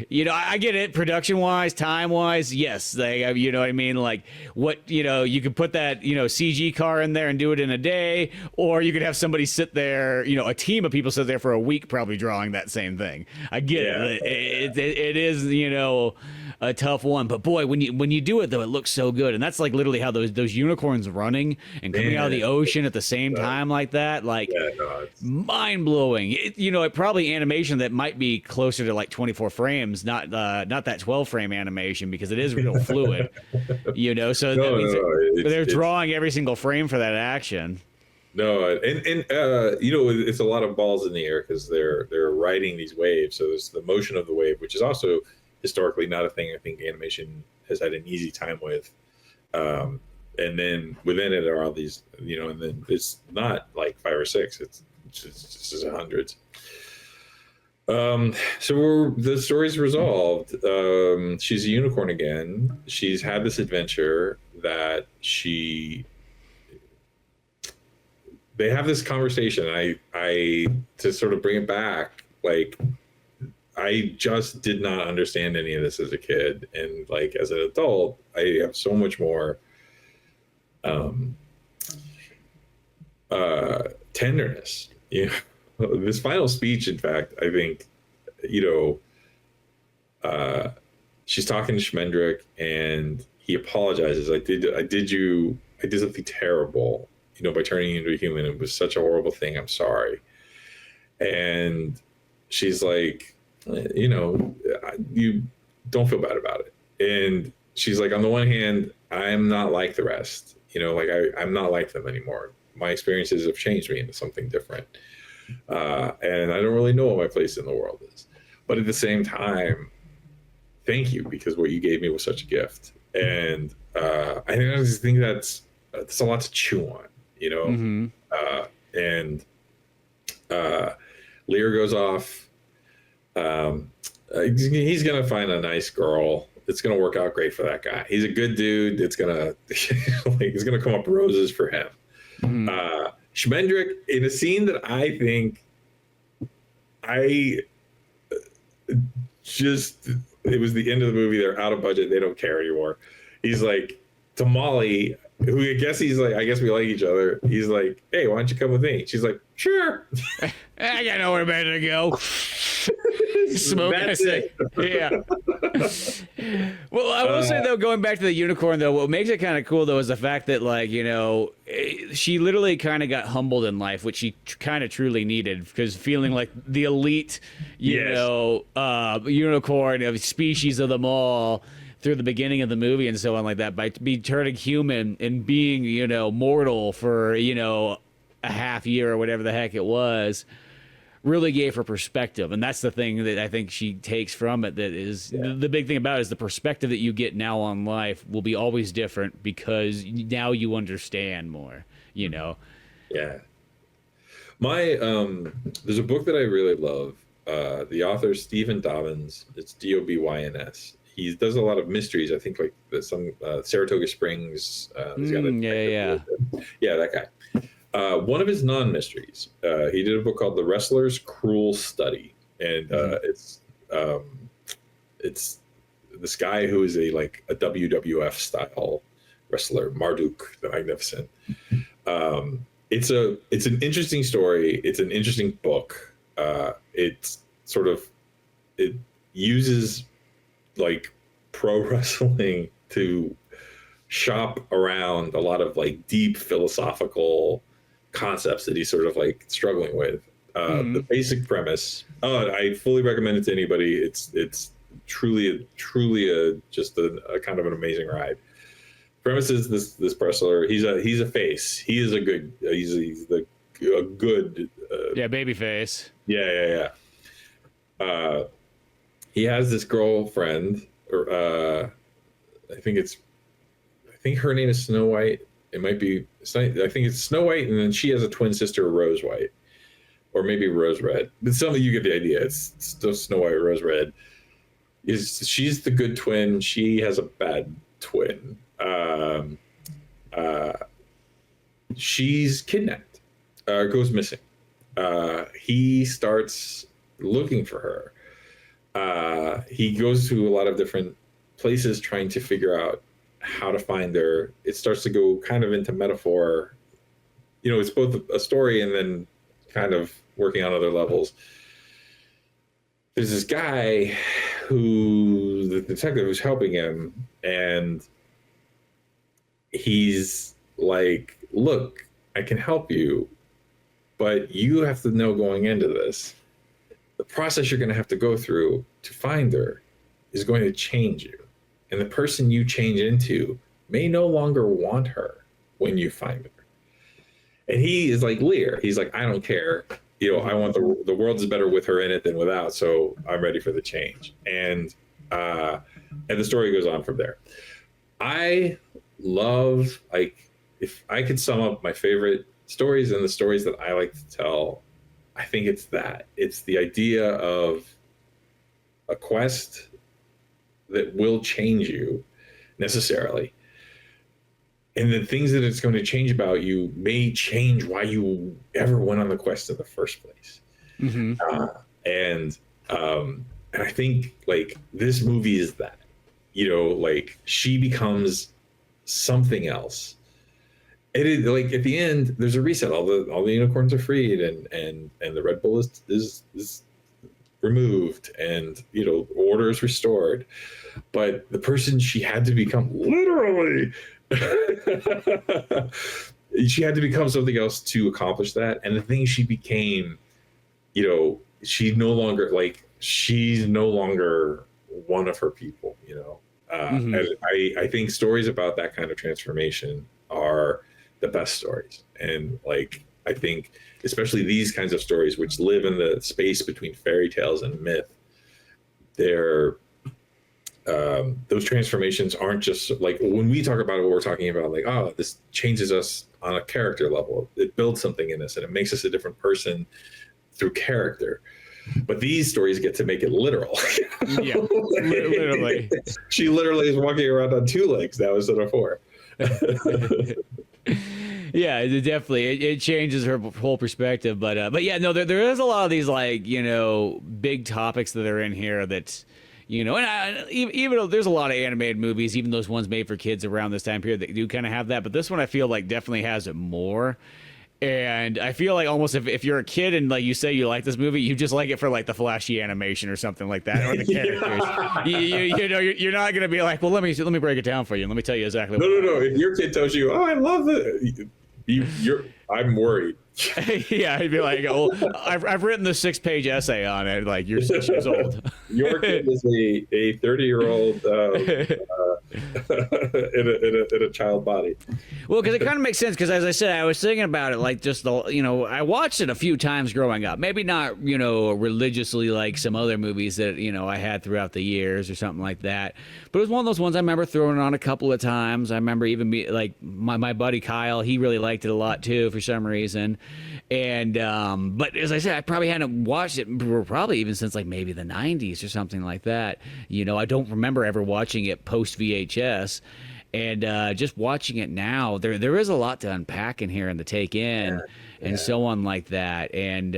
you know, I get it, production wise, time wise, yes, like, you know what I mean, like, what, you know, you could put that, you know, CG car in there and do it in a day, or you could have somebody sit there, you know, a team of people sit there for a week probably drawing that same thing. I get it. It is, you know, a tough one, but boy, when you do it though, it looks so good. And that's like literally how those unicorns running and coming out of the ocean at the same time like that, like, mind blowing. You know, it probably animation that might be closer to like 24 frames, not that 12 frame animation, because it is real fluid, you know, so that means they're drawing every single frame for that action. No, and you know, it's a lot of balls in the air because they're riding these waves. So there's the motion of the wave, which is also historically not a thing I think animation has had an easy time with. And then within it are all these, you know, and then it's not like 5 or 6; it's just hundreds. So the story's resolved. She's a unicorn again. She's had this adventure that they have this conversation. I to sort of bring it back, like, I just did not understand any of this as a kid, and like as an adult, I have so much more tenderness. You know, this final speech, in fact, I think, you know, she's talking to Schmendrick, and he apologizes. I did something terrible, you know, by turning you into a human. It was such a horrible thing. I'm sorry. And she's like, you know, you don't feel bad about it. And she's like, on the one hand, I'm not like the rest, you know, like I'm not like them anymore. My experiences have changed me into something different. And I don't really know what my place in the world is. But at the same time, thank you, because what you gave me was such a gift. And I just think that's a lot to chew on, you know. Mm-hmm. And Lear goes off. He's gonna find a nice girl. It's gonna work out great for that guy. He's a good dude. It's gonna like, it's gonna come up roses for him. Mm-hmm. Schmendrick, in a scene that I think it was the end of the movie. They're out of budget. They don't care anymore. He's like, to Molly, who I guess he's like, I guess we like each other. He's like, hey, why don't you come with me? She's like, sure. I got nowhere better to go. Smoke. Yeah. Well, I will say though, going back to the unicorn though, what makes it kind of cool though is the fact that, like, you know, she literally kind of got humbled in life, which she kind of truly needed, because feeling like the elite, you know, unicorn of species of them all through the beginning of the movie and so on like that, by turning human and being, you know, mortal for, you know, a half year or whatever the heck it was, really gave her perspective. And that's the thing that I think she takes from it, that is the big thing about it, is the perspective that you get now on life will be always different, because now you understand more, you know. Yeah. My there's a book that I really love. The author Stephen Dobbins. It's Dobyns. He does a lot of mysteries. I think like some Saratoga Springs. He's got that guy. One of his non-mysteries, he did a book called The Wrestler's Cruel Study, and it's this guy who is a WWF style wrestler Marduk the Magnificent. It's an interesting story. It's an interesting book. It's sort of, it uses like pro wrestling to shop around a lot of like deep philosophical concepts that he's sort of like struggling with. The basic premise, I fully recommend it to anybody. It's truly just a kind of an amazing ride. Premise is this wrestler. He's a face. He is a good. He's a good. Baby face. Yeah. He has this girlfriend, or I think her name is Snow White. It might be. I think it's Snow White, and then she has a twin sister, Rose White, or maybe Rose Red. But some of you get the idea. It's still Snow White, Rose Red. She's the good twin. She has a bad twin. She's kidnapped, goes missing. He starts looking for her. He goes to a lot of different places trying to figure out how to find her. It starts to go kind of into metaphor. It's both a story and then kind of working on other levels. There's this guy the detective who's helping him, and he's like, look, I can help you, but you have to know going into this, the process you're going to have to go through to find her is going to change you. And the person you change into may no longer want her when you find her. And he is like Lear. He's like, I don't care. I want the world is better with her in it than without. So I'm ready for the change. And the story goes on from there. I love, like, if I could sum up my favorite stories and the stories that I like to tell, I think it's that. It's the idea of a quest that will change you necessarily. And the things that it's going to change about you may change why you ever went on the quest in the first place. And I think like this movie is that, like she becomes something else. It is like at the end, there's a reset. All the unicorns are freed, and the Red Bull is removed, and order is restored. But the person she had to become, literally, she had to become something else to accomplish that. And the thing she became, she's no longer one of her people. And I think stories about that kind of transformation are the best stories. And like, I think especially these kinds of stories, which live in the space between fairy tales and myth, they're those transformations aren't just like, when we talk about it, we're talking about like, oh, this changes us on a character level. It builds something in us and it makes us a different person through character. But these stories get to make it literal. Yeah, literally. She literally is walking around on two legs now instead of four. Yeah, it definitely it changes her whole perspective. But yeah, no, there is a lot of these like big topics that are in here that. And even though there's a lot of animated movies, even those ones made for kids around this time period that do kind of have that, but this one I feel like definitely has it more. And I feel like almost if you're a kid and like you say you like this movie, you just like it for like the flashy animation or something like that, or the characters. You're not gonna be like, well, let me break it down for you and let me tell you exactly. No. If your kid tells you, oh, I love it, I'm worried. Yeah, I'd be like, oh, I've written the 6-page essay on it. Like, you're 6 years old. Your kid is a 30-year-old in a child body. Well, because it kind of makes sense. Because as I said, I was thinking about it, like just I watched it a few times growing up. Maybe not, religiously like some other movies that I had throughout the years or something like that. But it was one of those ones I remember throwing it on a couple of times. I remember even like my buddy Kyle, he really liked it a lot too for some reason. And but as I said, I probably hadn't watched it probably even since like maybe the 90s or something like that. I don't remember ever watching it post VHS. And just watching it now, there is a lot to unpack in here and to take in, and so on like that. And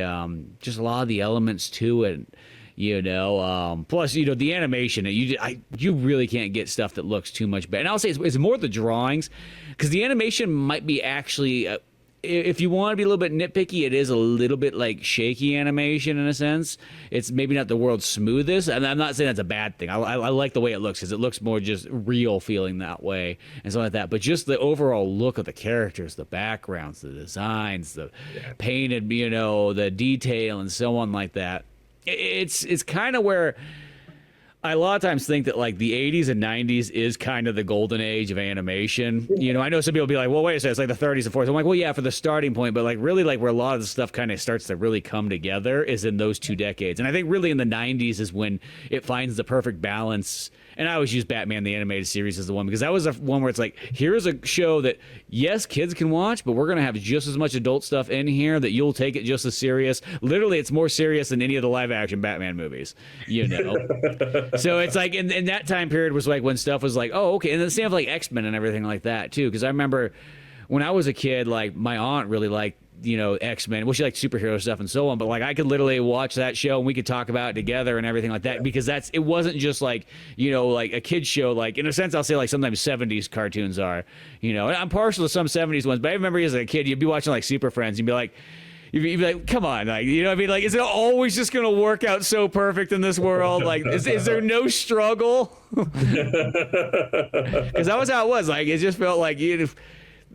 just a lot of the elements to it, Plus, the animation, you really can't get stuff that looks too much better. And I'll say it's more the drawings, because the animation might be actually, if you want to be a little bit nitpicky, it is a little bit like shaky animation in a sense. It's maybe not the world's smoothest, and I'm not saying that's a bad thing. I like the way it looks, because it looks more just real feeling that way and stuff like that. But just the overall look of the characters, the backgrounds, the designs, the painted, the detail and so on like that. It's kind of where I a lot of times think that like the 80s and 90s is kind of the golden age of animation. I know some people be like, well, wait a second, it's like the 30s and 40s. I'm like, well, yeah, for the starting point, but like really like where a lot of the stuff kind of starts to really come together is in those 2 decades. And I think really in the 90s is when it finds the perfect balance. And I always use Batman the Animated Series as the one, because that was the one where it's like, here's a show that, yes, kids can watch, but we're going to have just as much adult stuff in here that you'll take it just as serious. Literally, it's more serious than any of the live-action Batman movies, So it's like, in that time period was like when stuff was like, oh, okay. And then the same with like X-Men and everything like that, too. Because I remember when I was a kid, like my aunt really liked, X-Men. Well, she liked superhero stuff and so on, but like I could literally watch that show and we could talk about it together and everything like that, because it wasn't just like, like a kid's show. Like in a sense, I'll say like sometimes 70s cartoons are, and I'm partial to some 70s ones, but I remember as a kid, you'd be watching like Super Friends and you'd be like, come on, like, what I mean? Like, is it always just going to work out so perfect in this world? Like, is there no struggle? Because that was how it was. Like, it just felt like,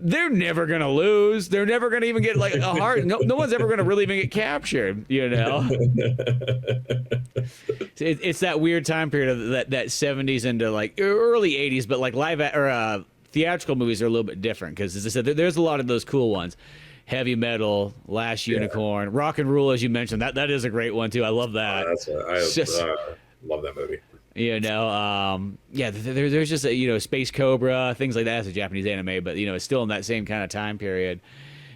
they're never going to lose. They're never going to even get like a heart. No one's ever going to really even get captured, It's that weird time period of that 70s into like early 80s, but like theatrical movies are a little bit different, because as I said, there's a lot of those cool ones. Heavy Metal, Last Unicorn, Rock and Roll, as you mentioned. That is a great one too. I love that. I love that movie. There's just Space Cobra, things like that. It's a Japanese anime, but it's still in that same kind of time period.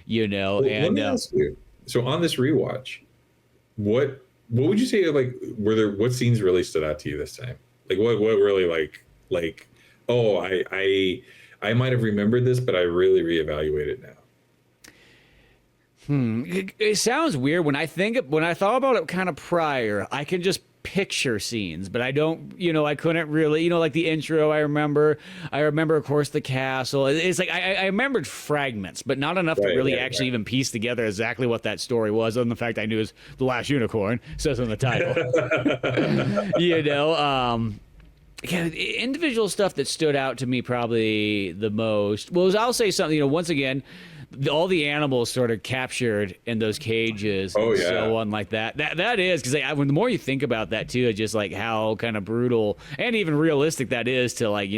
Well, and let me ask you. So on this rewatch, what would you say what scenes really stood out to you this time? Like what really like oh, I might have remembered this, but I really reevaluate it now. It sounds weird when I thought about it kind of prior. I can just picture scenes, but I don't, I couldn't really, like the intro. I remember, of course, the castle. It's like I remembered fragments, but not enough to really even piece together exactly what that story was. Other than the fact I knew it was The Last Unicorn, says in the title. Individual stuff that stood out to me probably the most. Well, I'll say something. Once again, all the animals sort of captured in those cages and so on like that. That is, because the more you think about that too, it's just like how kind of brutal and even realistic that is to like,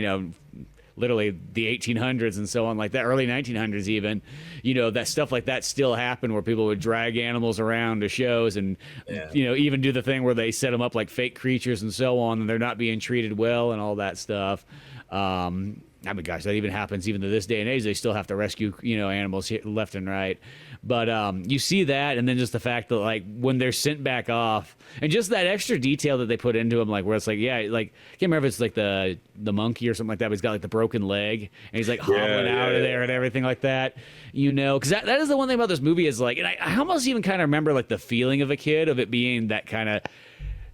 literally the 1800s and so on like that, early 1900s even, that stuff like that still happened where people would drag animals around to shows and, even do the thing where they set them up like fake creatures and so on, and they're not being treated well and all that stuff. I mean, gosh, that even happens even to this day and age. They still have to rescue, animals left and right. But you see that, and then just the fact that, like, when they're sent back off, and just that extra detail that they put into them, like, where it's like, I can't remember if it's like the monkey or something like that, but he's got like the broken leg, and he's like hobbling out of there and everything like that, because that is the one thing about this movie is like, and I almost even kind of remember like the feeling of a kid of it being that kind of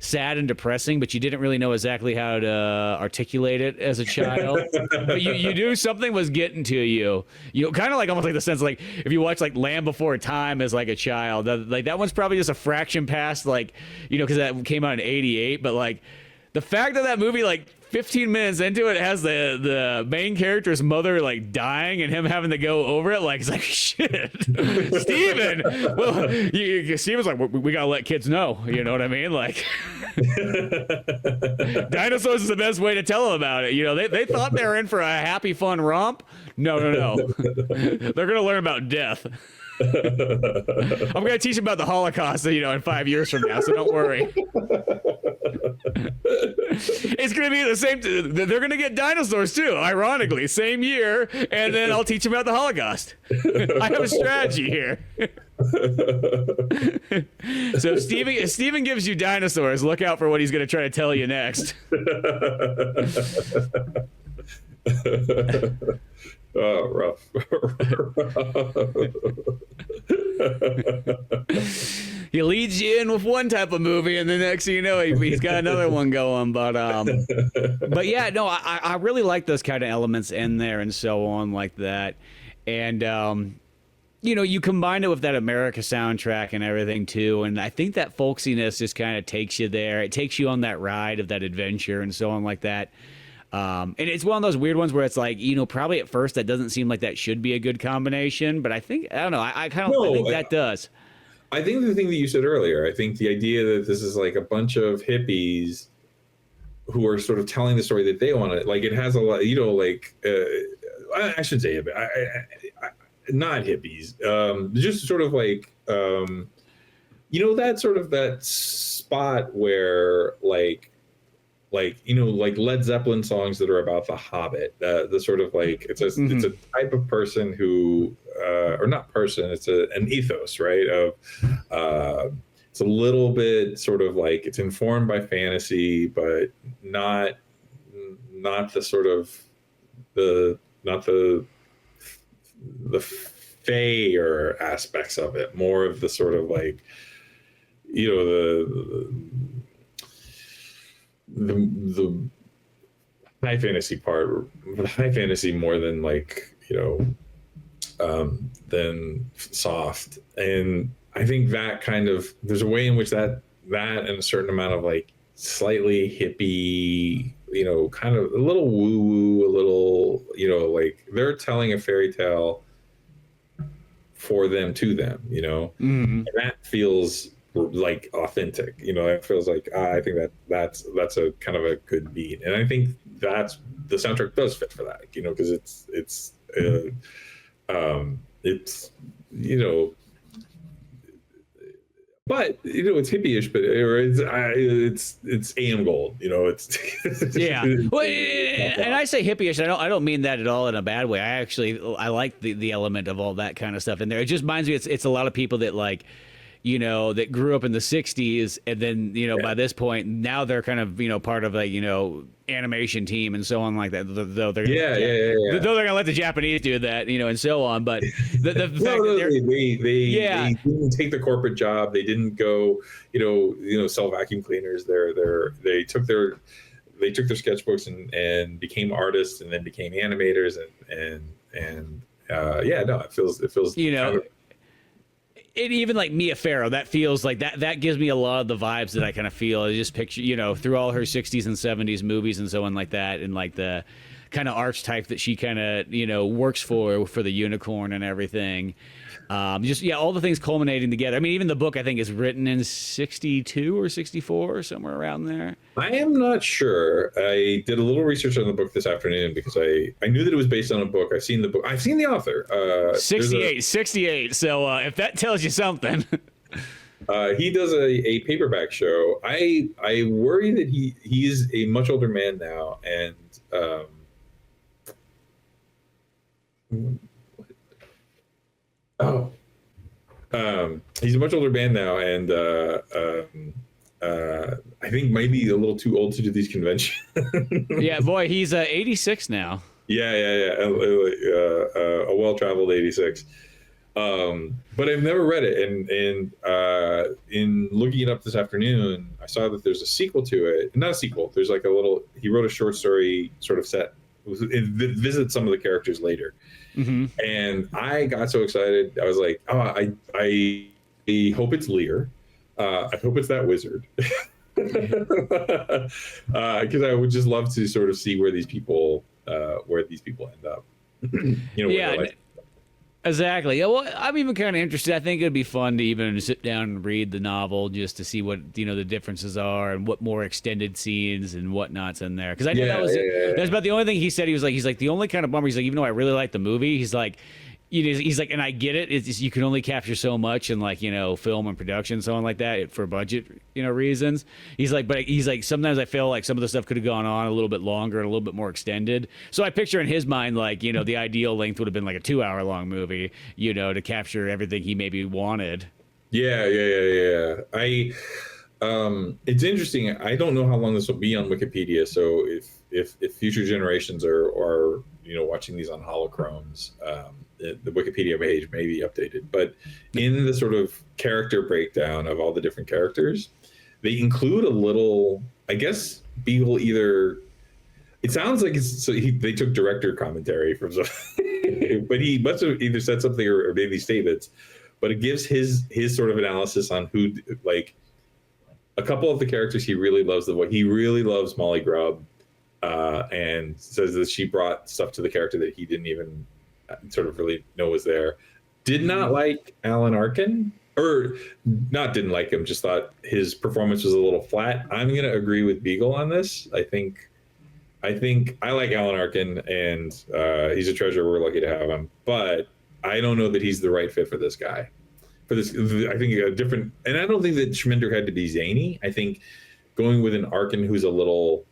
sad and depressing, but you didn't really know exactly how to articulate it as a child. But you knew something was getting to you. Kind of like almost like the sense like if you watch like Land Before Time as like a child, like that one's probably just a fraction past like, because that came out in '88. But like the fact that movie, like 15 minutes into it, has the main character's mother like dying and him having to go over it, like it's like shit. Steven, well, Steven's like, we gotta let kids know, you know what I mean? Like dinosaurs is the best way to tell them about it. They thought they were in for a happy fun romp. No. They're gonna learn about death. I'm gonna teach them about the Holocaust, in 5 years from now, so don't worry. It's gonna be the same. They're gonna get dinosaurs too, ironically, same year, and then I'll teach them about the Holocaust. I have a strategy here. So if Steven gives you dinosaurs, look out for what he's gonna try to tell you next. Oh, rough. He leads you in with one type of movie, and the next thing you know, he's got another one going. But yeah, no, I really like those kind of elements in there and so on like that. And you combine it with that America soundtrack and everything too, and I think that folksiness just kind of takes you there. It takes you on that ride of that adventure and so on like that. And it's one of those weird ones where it's like, probably at first that doesn't seem like that should be a good combination, but I don't know. I think that does. I think the thing that you said earlier, I think the idea that this is like a bunch of hippies who are sort of telling the story that they want to, like, it has a lot, I should say, not hippies, just sort of like, that sort of that spot where like Led Zeppelin songs that are about the Hobbit, the sort of like it's a type of person who or not person, it's an ethos, right? Of it's a little bit sort of like it's informed by fantasy, but not the sort of not the fair aspects of it, more of the sort of like the high fantasy part, high fantasy more than like than soft. And I think that kind of, there's a way in which that and a certain amount of like slightly hippie, kind of a little woo woo, a little, like they're telling a fairy tale for them, to them, and that feels like authentic, it feels like I think that's a kind of a good beat, and I think that's the soundtrack does fit for that, because it's but it's hippie-ish, but it's AM gold, it's yeah. Well, and I say hippie-ish. I don't mean that at all in a bad way. I like the element of all that kind of stuff in there. It just reminds me it's a lot of people that like, that grew up in the 60s, and then, by this point, now they're kind of, part of a, animation team and so on like that. Though they're they're going to let the Japanese do that, and so on. But the fact that they didn't take the corporate job. They didn't go, sell vacuum cleaners. They took their sketchbooks and became artists, and then became animators, and it feels it even like Mia Farrow, that feels like that gives me a lot of the vibes that I kind of feel. I just picture, through all her 60s and 70s movies and so on like that, and like the kind of archetype that she kind of, works for the unicorn and everything. All the things culminating together. I mean, even the book I think is written in 62 or 64 or somewhere around there. I am not sure. I did a little research on the book this afternoon because I knew that it was based on a book. I've seen the book. I've seen the author. 68. So if that tells you something. He does a paperback show. I worry that he's a much older man now, and he's a much older man now, and I think maybe a little too old to do these conventions. Yeah, boy, he's 86 now. Yeah. A well-traveled 86. But I've never read it, and in looking it up this afternoon, I saw that there's a sequel to it. Not a sequel. There's like he wrote a short story sort of set. It visits some of the characters later. Mm-hmm. And I got so excited. I was like, I hope it's Lear. I hope it's that wizard. Because I would just love to sort of see where these people end up. Yeah. Exactly. Yeah, well, I'm even kind of interested. I think it'd be fun to even sit down and read the novel just to see what the differences are and what more extended scenes and whatnot's in there. Because I know that's about the only thing he said. He's like the only kind of bummer. He's like, even though I really like the movie, he's like, and I get it. It's you can only capture so much in like film and production, so on like that for budget reasons. He's like sometimes I feel like some of the stuff could have gone on a little bit longer and a little bit more extended. So I picture in his mind like the ideal length would have been like a 2-hour long movie, to capture everything he maybe wanted. Yeah. It's interesting. I don't know how long this will be on Wikipedia. So if future generations are watching these on holochromes, the Wikipedia page may be updated, but in the sort of character breakdown of all the different characters, they include a little, I guess Beagle either, it sounds like they took director commentary from something, but he must have either said something or made these statements, but it gives his sort of analysis on who, like, a couple of the characters he really loves. He really loves Molly Grubb, and says that she brought stuff to the character that he didn't even sort of really know was there. Did not like Alan Arkin, or not didn't like him, just thought his performance was a little flat. I'm going to agree with Beagle on this. I think I like Alan Arkin, and he's a treasure. We're lucky to have him, but I don't know that he's the right fit for this guy. For this, I think a different, and I don't think that Schminder had to be zany. I think going with an Arkin who's a little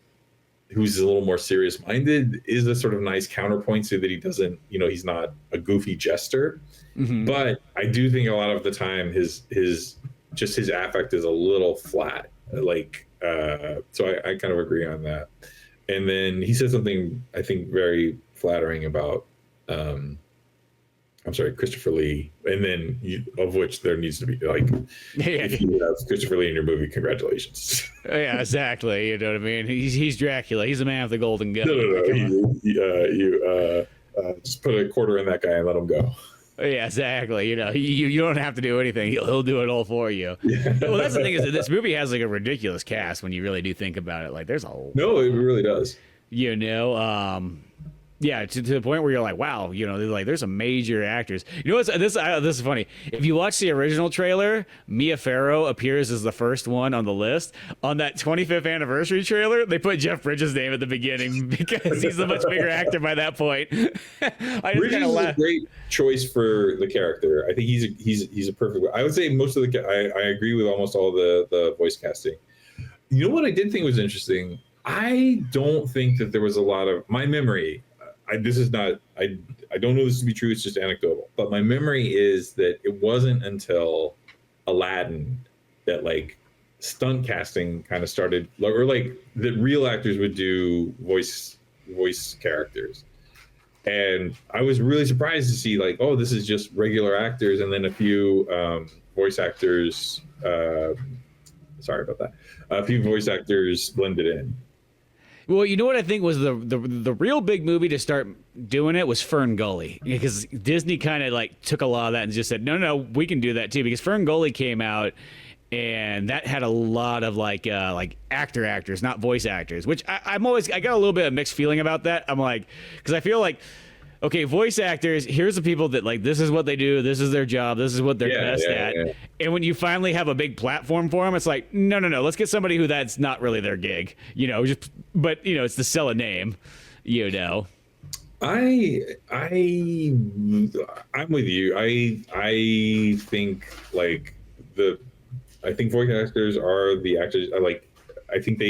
more serious-minded is a sort of nice counterpoint, so that he doesn't, he's not a goofy jester. Mm-hmm. But I do think a lot of the time his affect is a little flat. Like, so I kind of agree on that. And then he said something I think very flattering about, Christopher Lee, and then of which there needs to be, like, if you have Christopher Lee in your movie, congratulations. Yeah, exactly. You know what I mean? He's Dracula. He's the man with the golden gun. No. You just put a quarter in that guy and let him go. Yeah, exactly. You don't have to do anything. He'll do it all for you. Yeah. Well, that's the thing, is that this movie has like a ridiculous cast when you really do think about it. Like, there's a no, it really does. Yeah, to the point where you're like, wow, there's some major actors. This is funny. If you watch the original trailer, Mia Farrow appears as the first one on the list. On that 25th anniversary trailer, they put Jeff Bridges' name at the beginning because he's a much bigger actor by that point. Bridges is a great choice for the character. I think he's a perfect. I would say most of I agree with almost all the voice casting. You know what I did think was interesting? I don't think that there was a lot of my memory. I don't know this to be true. It's just anecdotal, but my memory is that it wasn't until Aladdin that like stunt casting kind of started, or like that real actors would do voice characters. And I was really surprised to see like, oh, this is just regular actors, and then a few voice actors. Sorry about that. A few voice actors blended in. Well, you know what I think was the real big movie to start doing it was Fern Gully, because Disney kind of like took a lot of that and just said, no, we can do that too, because Fern Gully came out and that had a lot of like actors, not voice actors, which I got a little bit of mixed feeling about that. I'm like, because I feel like, okay, voice actors, here's the people that like, this is what they do, this is their job, this is what they're best at. Yeah. And when you finally have a big platform for them, it's like, no, let's get somebody who that's not really their gig, but it's to sell a name, I'm with you. I think like I think voice actors are the actors. I think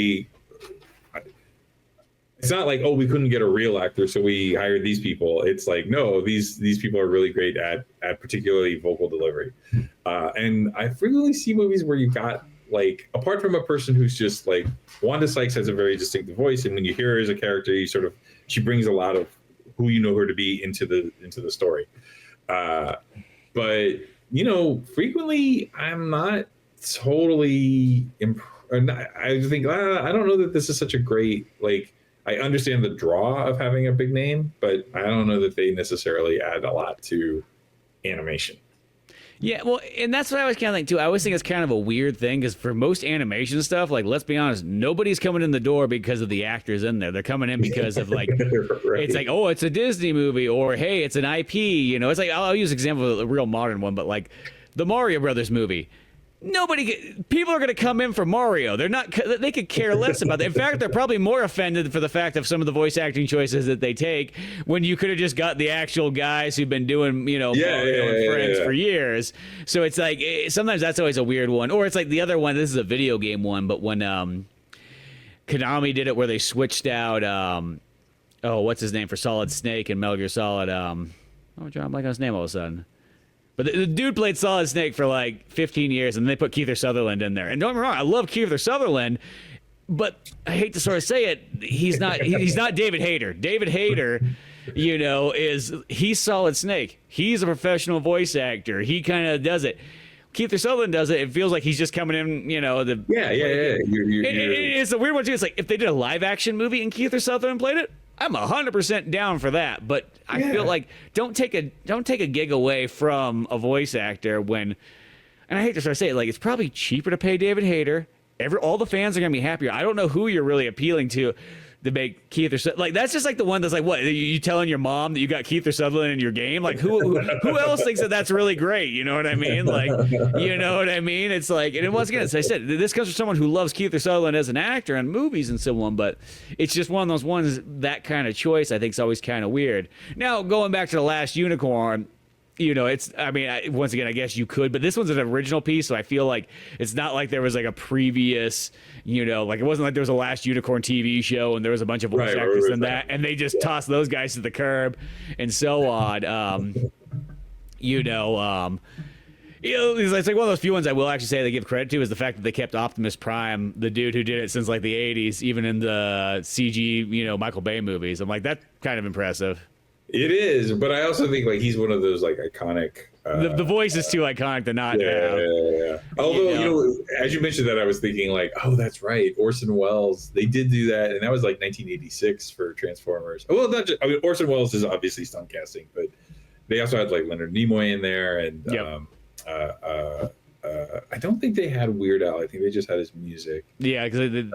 it's not like, oh, we couldn't get a real actor, so we hired these people. It's like, no, these people are really great at particularly vocal delivery. And I frequently see movies where you've got, like, apart from a person who's just like, Wanda Sykes has a very distinctive voice, and when you hear her as a character, she brings a lot of who you know her to be into the story. But frequently I'm not totally I think I don't know that this is such a great, like, I understand the draw of having a big name, but I don't know that they necessarily add a lot to animation. Yeah, well, and that's what I always kind of think too. I always think it's kind of a weird thing, because for most animation stuff, like, let's be honest, nobody's coming in the door because of the actors in there. They're coming in because of like, right. It's like, oh, it's a Disney movie, or hey, it's an IP. It's like, I'll use an example of a real modern one, but like the Mario Brothers movie. People are going to come in for Mario. They could care less about that. In fact, they're probably more offended for the fact of some of the voice acting choices that they take, when you could have just got the actual guys who've been doing, Mario and Friends for years. So it's like, sometimes that's always a weird one. Or it's like the other one, this is a video game one, but when Konami did it where they switched out, what's his name for Solid Snake and Metal Gear Solid? John, I'm like on his name all of a sudden. But the dude played Solid Snake for like 15 years, and they put Kiefer Sutherland in there. And don't get me wrong, I love Kiefer Sutherland, but I hate to sort of say it, he's not David Hayter. David Hayter is he's Solid Snake. He's a professional voice actor. He kind of does it. Keith Sutherland does it. It feels like he's just coming in, Yeah. It's a weird one too. It's like if they did a live action movie and Keith Sutherland played it, I'm 100% down for that. But I feel like don't take a gig away from a voice actor when, and I hate to start saying it, like it's probably cheaper to pay David Hayter. All the fans are gonna be happier. I don't know who you're really appealing to make Keith like that's just like the one that's like, what, you telling your mom that you got Keith Sutherland in your game? Like who else thinks that that's really great? You know what I mean? Like, you know what I mean? It's like, and once again, as I said, this comes from someone who loves Keith Sutherland as an actor and movies and so on, but it's just one of those ones, that kind of choice I think is always kind of weird. Now, going back to The Last Unicorn, once again, I guess you could, but this one's an original piece, so I feel like it's not like there was like a previous, like it wasn't like there was a Last Unicorn TV show and there was a bunch of voice actors in that, and they just tossed those guys to the curb and so on. It's like one of those few ones I will actually say they give credit to is the fact that they kept Optimus Prime, the dude who did it since like the 80s, even in the CG, Michael Bay movies. I'm like, that's kind of impressive. It is, but I also think like he's one of those like iconic. The voice is too iconic to not have. Yeah. Although as you mentioned that, I was thinking like, oh, that's right, Orson Welles. They did do that, and that was like 1986 for Transformers. Well, not just. Orson Welles is obviously stunt casting, but they also had like Leonard Nimoy in there, and I don't think they had Weird Al. I think they just had his music. Yeah, because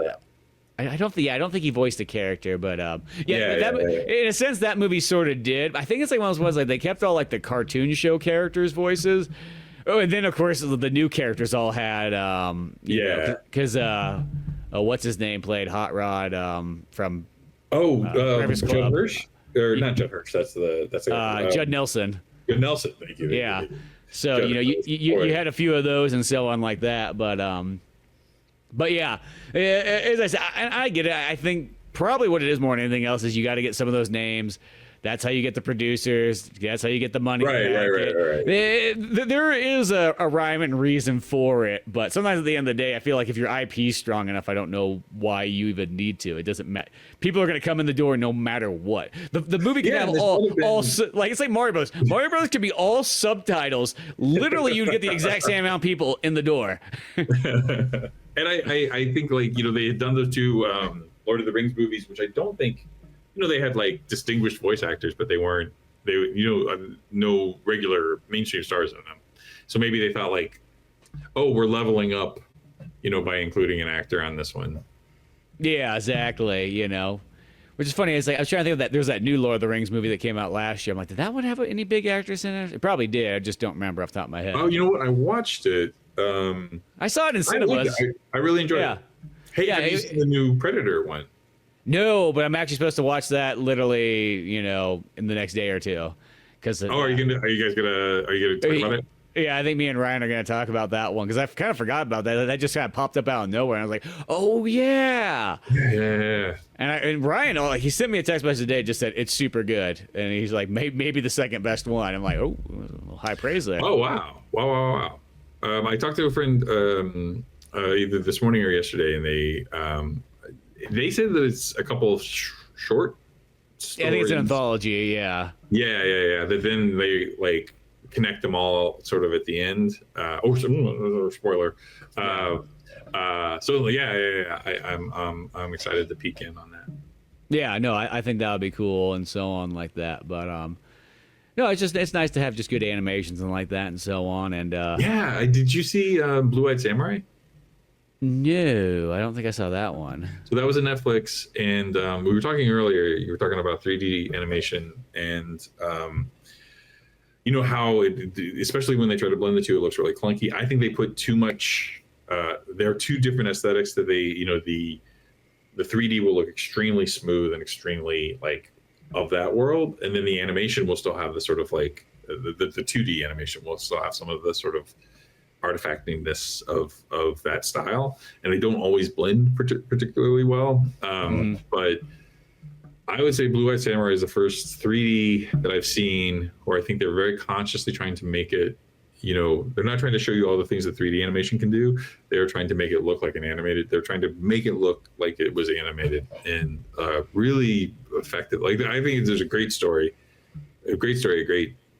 I don't think he voiced a character, but in a sense that movie sort of did. I think it's like one of those ones like they kept all like the cartoon show characters' voices. Oh, and then of course the new characters all had because what's his name played Hot Rod from Judd Hirsch or not Judd Hirsch. That's Judd Nelson. Judd Nelson, thank you. Yeah. So you had a few of those and so on like that, But yeah, as I said, I get it. I think probably what it is more than anything else is you got to get some of those names. That's how you get the producers. That's how you get the money. Right. There is a rhyme and reason for it, but sometimes at the end of the day, I feel like if your IP is strong enough, I don't know why you even need to. It doesn't matter. People are going to come in the door no matter what. The movie can have all like it's like Mario Bros. Mario Bros. Can be all subtitles. Literally, you'd get the exact same amount of people in the door. And I think like they had done those two Lord of the Rings movies, which I don't think they had like distinguished voice actors, but they no regular mainstream stars in them. So maybe they thought like, oh, we're leveling up, by including an actor on this one. Yeah, exactly. Which is funny. It's like I was trying to think of that. There's that new Lord of the Rings movie that came out last year. I'm like, did that one have any big actors in it? It probably did. I just don't remember off the top of my head. Oh, you know what? I watched it. I saw it in cinemas. I really enjoyed it. Hey, have you seen the new Predator one? No, but I'm actually supposed to watch that literally, in the next day or two. Are you guys gonna talk about it? Yeah, I think me and Ryan are gonna talk about that one because I kind of forgot about that. That just kind of popped up out of nowhere. And I was like, oh yeah. Yeah. And Ryan, he sent me a text message today, just said it's super good, and he's like, maybe the second best one. I'm like, oh, high praise there. Oh wow. I talked to a friend either this morning or yesterday, and they said that it's a couple of short stories. Yeah, I think it's an anthology. Yeah. That then they like connect them all sort of at the end. Spoiler. I'm excited to peek in on that. Yeah, no, I think that would be cool and so on like that, but no, it's nice to have just good animations and like that and so on. And did you see Blue-Eyed Samurai? No, I don't think I saw that one. So that was a Netflix, and we were talking earlier. You were talking about 3D animation, and how, especially when they try to blend the two, it looks really clunky. I think they put too much. There are two different aesthetics that they, the 3D will look extremely smooth and extremely like of that world, and then the animation will still have the sort of like the 2D animation will still have some of the sort of artifactiness of that style, and they don't always blend particularly well. But I would say Blue-Eyed Samurai is the first 3D that I've seen where I think they're very consciously trying to make it, they're not trying to show you all the things that 3D animation can do. They're trying to make it look like they're trying to make it look like it was animated in a really effective. Like I think there's a great story, a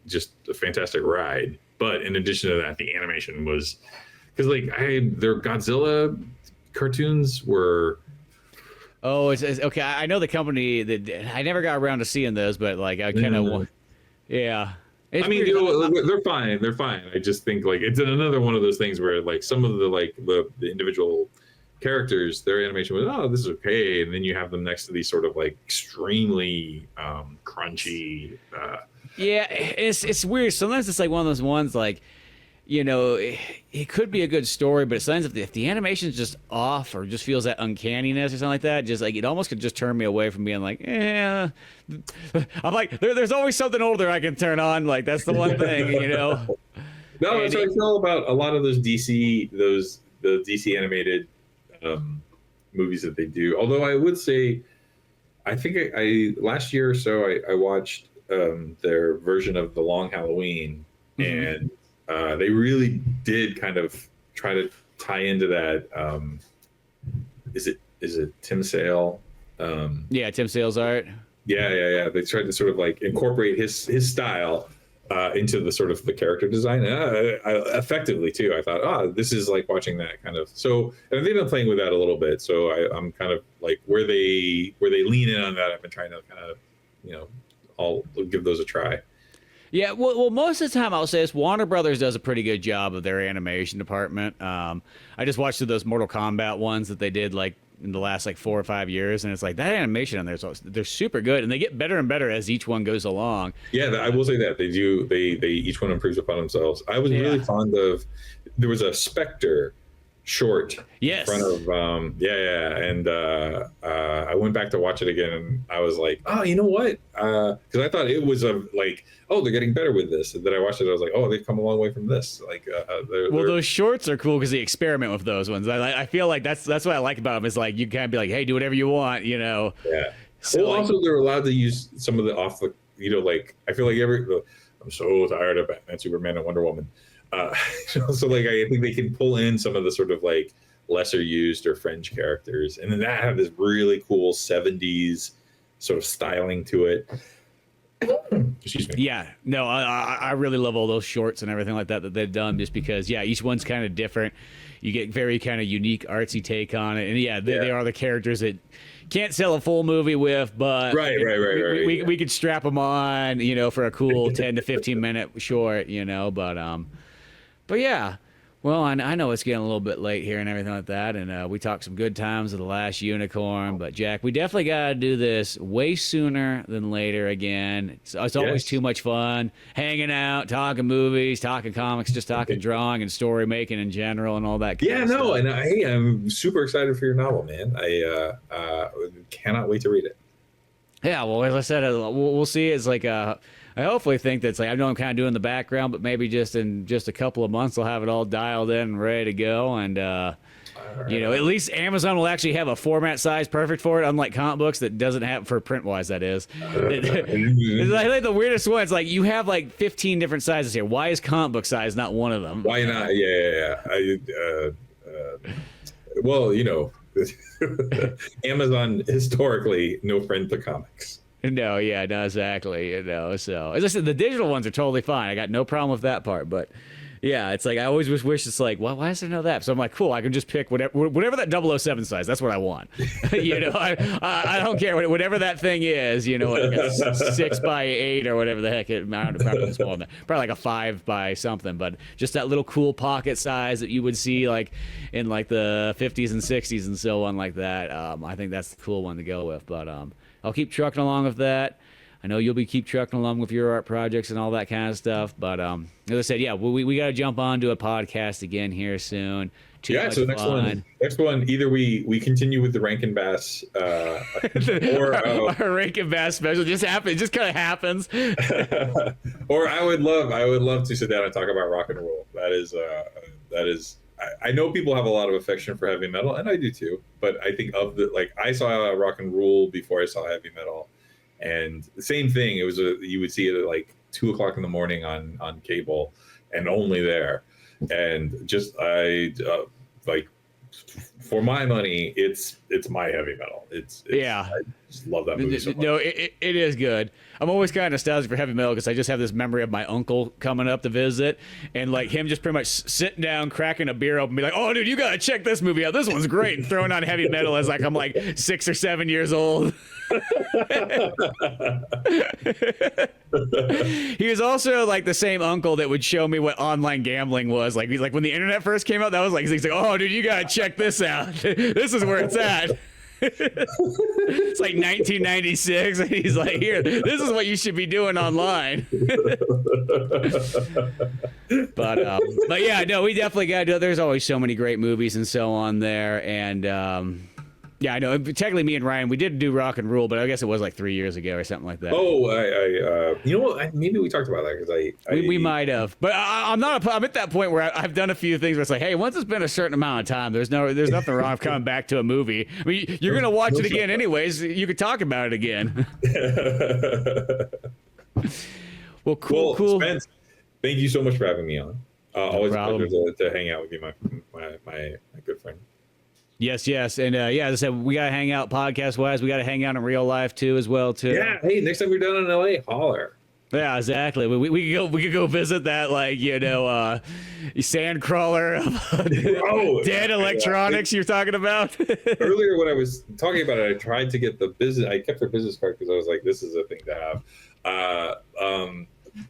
just a fantastic ride. But in addition to that, the animation was because like their Godzilla cartoons were. Oh, it's okay. I know the company that I never got around to seeing those, but like I kind of, yeah. I mean, they're fine. They're fine. I just think like it's another one of those things where like some of the individual characters, their animation was this is okay, and then you have them next to these sort of like extremely crunchy. Yeah, it's weird. Sometimes it's like one of those ones like, it could be a good story, but sometimes if the animation is just off or just feels that uncanniness or something like that, just like it almost could just turn me away from being like, I'm like, there's always something older I can turn on. Like that's the one thing, No, that's what I feel about a lot of those the DC animated movies that they do. Although I would say, I think I last year or so I watched their version of The Long Halloween, and they really did kind of try to tie into that. Is it Tim Sale? Yeah, Tim Sale's art. Yeah. They tried to sort of like incorporate his style into the sort of the character design effectively too. I thought, this is like watching that kind of. So and they've been playing with that a little bit. So I'm kind of like where they lean in on that. I've been trying to kind of I'll give those a try. Yeah, well, most of the time I'll say this, Warner Brothers does a pretty good job of their animation department. I just watched those Mortal Kombat ones that they did like in the last like 4 or 5 years, and it's like that animation on there, so they're super good, and they get better and better as each one goes along. Yeah, I will say that they do. They each one improves upon themselves. I was really fond of. There was a Spectre short in front of and I went back to watch it again, and I was like, you know what, because I thought it was they're getting better with this, and then I watched it, I was like, they've come a long way from this, like those shorts are cool because they experiment with those ones. I feel like that's what I like about them, is like you can't be like, hey, do whatever you want, yeah. So well, also they're allowed to use some of the off the like I feel like I'm so tired of Batman, Superman, and Wonder Woman. So like I think they can pull in some of the sort of like lesser used or fringe characters, and then that have this really cool 70s sort of styling to it. Excuse me. Yeah, no, I really love all those shorts and everything like that they've done, just because each one's kind of different. You get very kind of unique artsy take on it, and they are the characters that can't sell a full movie with, but right. We could strap them on, for a cool 10 to 15 minute short, but yeah, well, I know it's getting a little bit late here and everything like that, and we talked some good times of The Last Unicorn, but Jack, we definitely got to do this way sooner than later again. It's always too much fun hanging out, talking movies, talking comics, just talking drawing and story making in general and all that kind of stuff. And I'm super excited for your novel, man. I cannot wait to read it. Yeah, well, as I said, we'll see. It's like I hopefully think that's like, I know I'm kind of doing the background, but maybe just in just a couple of months I'll have it all dialed in and ready to go. And at least Amazon will actually have a format size perfect for it, unlike comic books that doesn't have, for print wise, that is. It's like the weirdest one. It's like you have like 15 different sizes here. Why is comic book size not one of them? Why not? Yeah. Well, Amazon historically no friend to comics. No, exactly. So as I said, the digital ones are totally fine. I got no problem with that part. But yeah, it's like I always wish it's like, well, why does there know that? So I'm like, cool, I can just pick whatever that 007 size. That's what I want. I don't care whatever that thing is. Like a 6x8 or whatever the heck it. I don't know, probably smaller than that. Probably like a 5 by something. But just that little cool pocket size that you would see like in like the 50s and 60s and so on like that. I think that's the cool one to go with. But I'll keep trucking along with that. I know you'll keep trucking along with your art projects and all that kind of stuff. But as I said, we got to jump on to a podcast again here soon. So next one, either we continue with the Rankin and Bass, or our Rankin and Bass special just happens. It just kind of happens. Or I would love to sit down and talk about rock and roll. That is. I know people have a lot of affection for heavy metal, and I do too. But I think I saw rock and roll before I saw heavy metal, and the same thing. It was you would see it at like 2:00 in the morning on cable, and only there. And just for my money, it's my heavy metal. It's Just love that movie so much. No, it is good. I'm always kind of nostalgic for heavy metal because I just have this memory of my uncle coming up to visit and like him just pretty much sitting down, cracking a beer open, and be like, "Oh, dude, you gotta check this movie out. This one's great," and throwing on heavy metal as like I'm like 6 or 7 years old. He was also like the same uncle that would show me what online gambling was. Like he's like when the internet first came out, that was like he's like, "Oh, dude, you gotta check this out. This is where it's at." It's like 1996, and he's like, "Here, this is what you should be doing online." But yeah, no, we definitely got to do it. There's always so many great movies and so on there, and yeah, I know. Technically, me and Ryan, we did do Rock and Rule, but I guess it was like 3 years ago or something like that. Oh, you know what? Maybe we talked about that because we might have, but I'm not. I'm at that point where I've done a few things where it's like, hey, once it's been a certain amount of time, there's nothing wrong with coming back to a movie. I mean, you're gonna watch it again anyways. You could talk about it again. Well, cool. Spence, thank you so much for having me on. Always problem. a pleasure to hang out with you, my good friend. Yes, and yeah, as I said, we gotta hang out podcast wise. We gotta hang out in real life too, as well too. Yeah. Hey, next time we're down in LA, holler. Yeah, exactly. We could go visit that sandcrawler of dead electronics you're talking about. Earlier when I was talking about it, I tried to get the business. I kept their business card because I was like, this is a thing to have.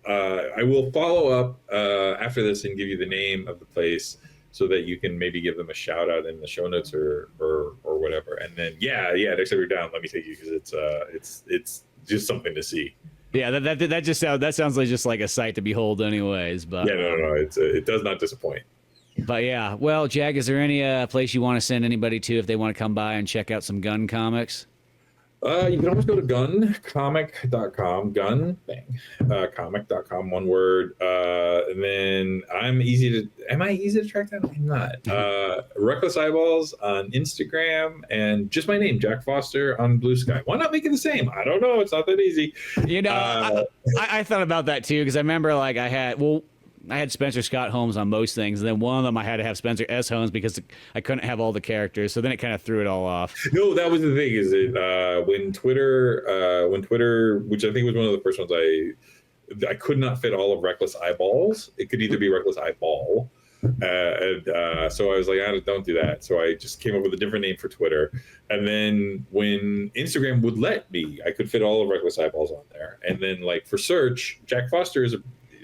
I will follow up after this and give you the name of the place so that you can maybe give them a shout out in the show notes or whatever. And then yeah, next time you're down, let me take you because it's just something to see. Yeah, that sounds like just like a sight to behold, anyways. But yeah, no, it does not disappoint. But yeah, well, Jack, is there any place you want to send anybody to if they want to come by and check out some gun comics? You can always go to guncomic.com, comic.com, one word. And then am I easy to track down? I'm not. Reckless Eyeballs on Instagram and just my name, Jack Foster on Blue Sky. Why not make it the same? I don't know. It's not that easy. I thought about that too, because I remember like I had Spencer Scott Holmes on most things, and then one of them I had to have Spencer S. Holmes because I couldn't have all the characters, so then it kind of threw it all off. No, that was the thing, is it when Twitter, which I think was one of the first ones I could not fit all of Reckless Eyeballs. It could either be Reckless Eyeball. So I was like, don't do that. So I just came up with a different name for Twitter. And then when Instagram would let me, I could fit all of Reckless Eyeballs on there. And then like for search, Jack Foster is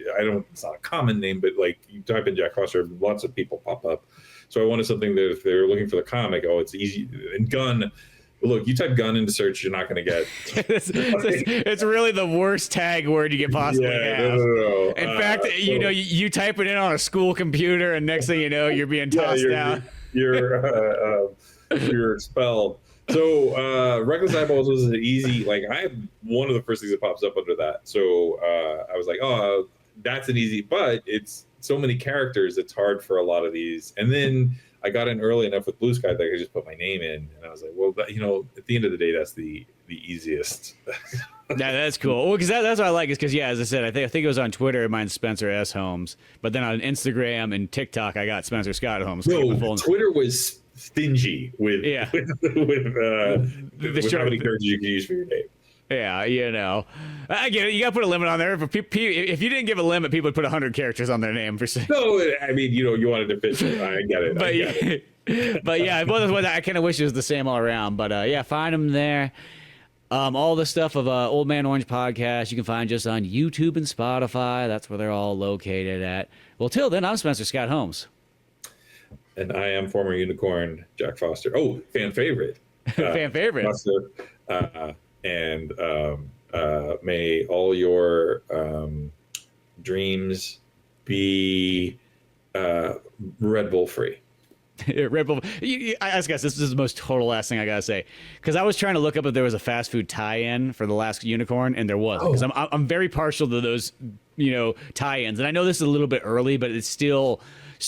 it's not a common name, but like you type in Jack Foster, lots of people pop up. So I wanted something that if they're looking for the comic, it's easy. And gun, look, you type gun into search, you're not going to get. It's really the worst tag word you could possibly have. No. In fact, you type it in on a school computer, and next thing you know, you're being tossed out. You're expelled. So Reckless Eyeballs was an easy, like I have one of the first things that pops up under that. So I was like, that's an easy, but it's so many characters, it's hard for a lot of these. And then I got in early enough with Blue Sky that I could just put my name in, and I was like, well, at the end of the day, that's the easiest. That's cool. Well, because that's what I like, is because as I said, I think it was on Twitter, mine's Spencer S. Holmes, but then on Instagram and TikTok, I got Spencer Scott Holmes. No, Twitter was stingy with how many characters you can use for your name. Yeah, I get it. You got to put a limit on there. If you didn't give a limit, people would put 100 characters on their name for. No, I mean, you wanted to fit. I get it. But yeah, I kind of wish it was the same all around. But yeah, find them there. All the stuff of Old Man Orange podcast you can find just on YouTube and Spotify. That's where they're all located at. Well, till then, I'm Spencer Scott Holmes. And I am former unicorn Jack Foster. Oh, fan favorite. Fan favorite. Foster, and may all your dreams be Red Bull free. Red Bull. I guess this is the most total last thing I gotta say, because I was trying to look up if there was a fast food tie-in for the last unicorn, and there wasn't. Because I'm very partial to those tie-ins, and I know this is a little bit early, but it's still.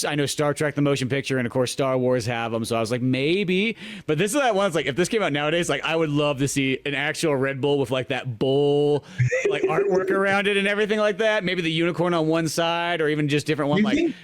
I know Star Trek, the motion picture, and of course Star Wars have them. So I was like, maybe. But this is that one. It's like, if this came out nowadays, like I would love to see an actual Red Bull with like that bull, like artwork around it and everything like that. Maybe the unicorn on one side, or even just different one.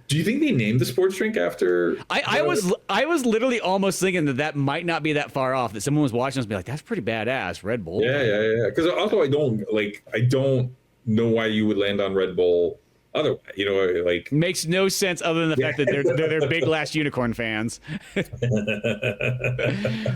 Do you think they named the sports drink after? I was literally almost thinking that might not be that far off. That someone was watching us and be like, "That's pretty badass, Red Bull." Yeah. Because also I don't know why you would land on Red Bull otherwise. You know, like Makes no sense other than the fact that they're big Last Unicorn fans.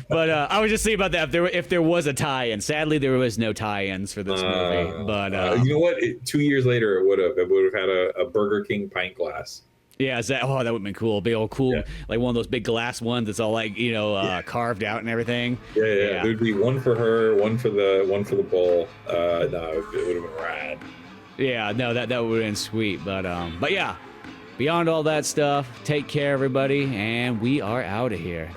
But I was just thinking about that if there was a tie-in. Sadly, there was no tie-ins for this movie. But you know what? 2 years later, it would have had a Burger King pint glass. yeah, that would have been cool. Big old cool, like one of those big glass ones that's all like carved out and everything. Yeah. There'd be one for her, one for the bull. No, it would have been rad. Yeah, no, that would have been sweet. But yeah, beyond all that stuff, take care, everybody, and we are out of here.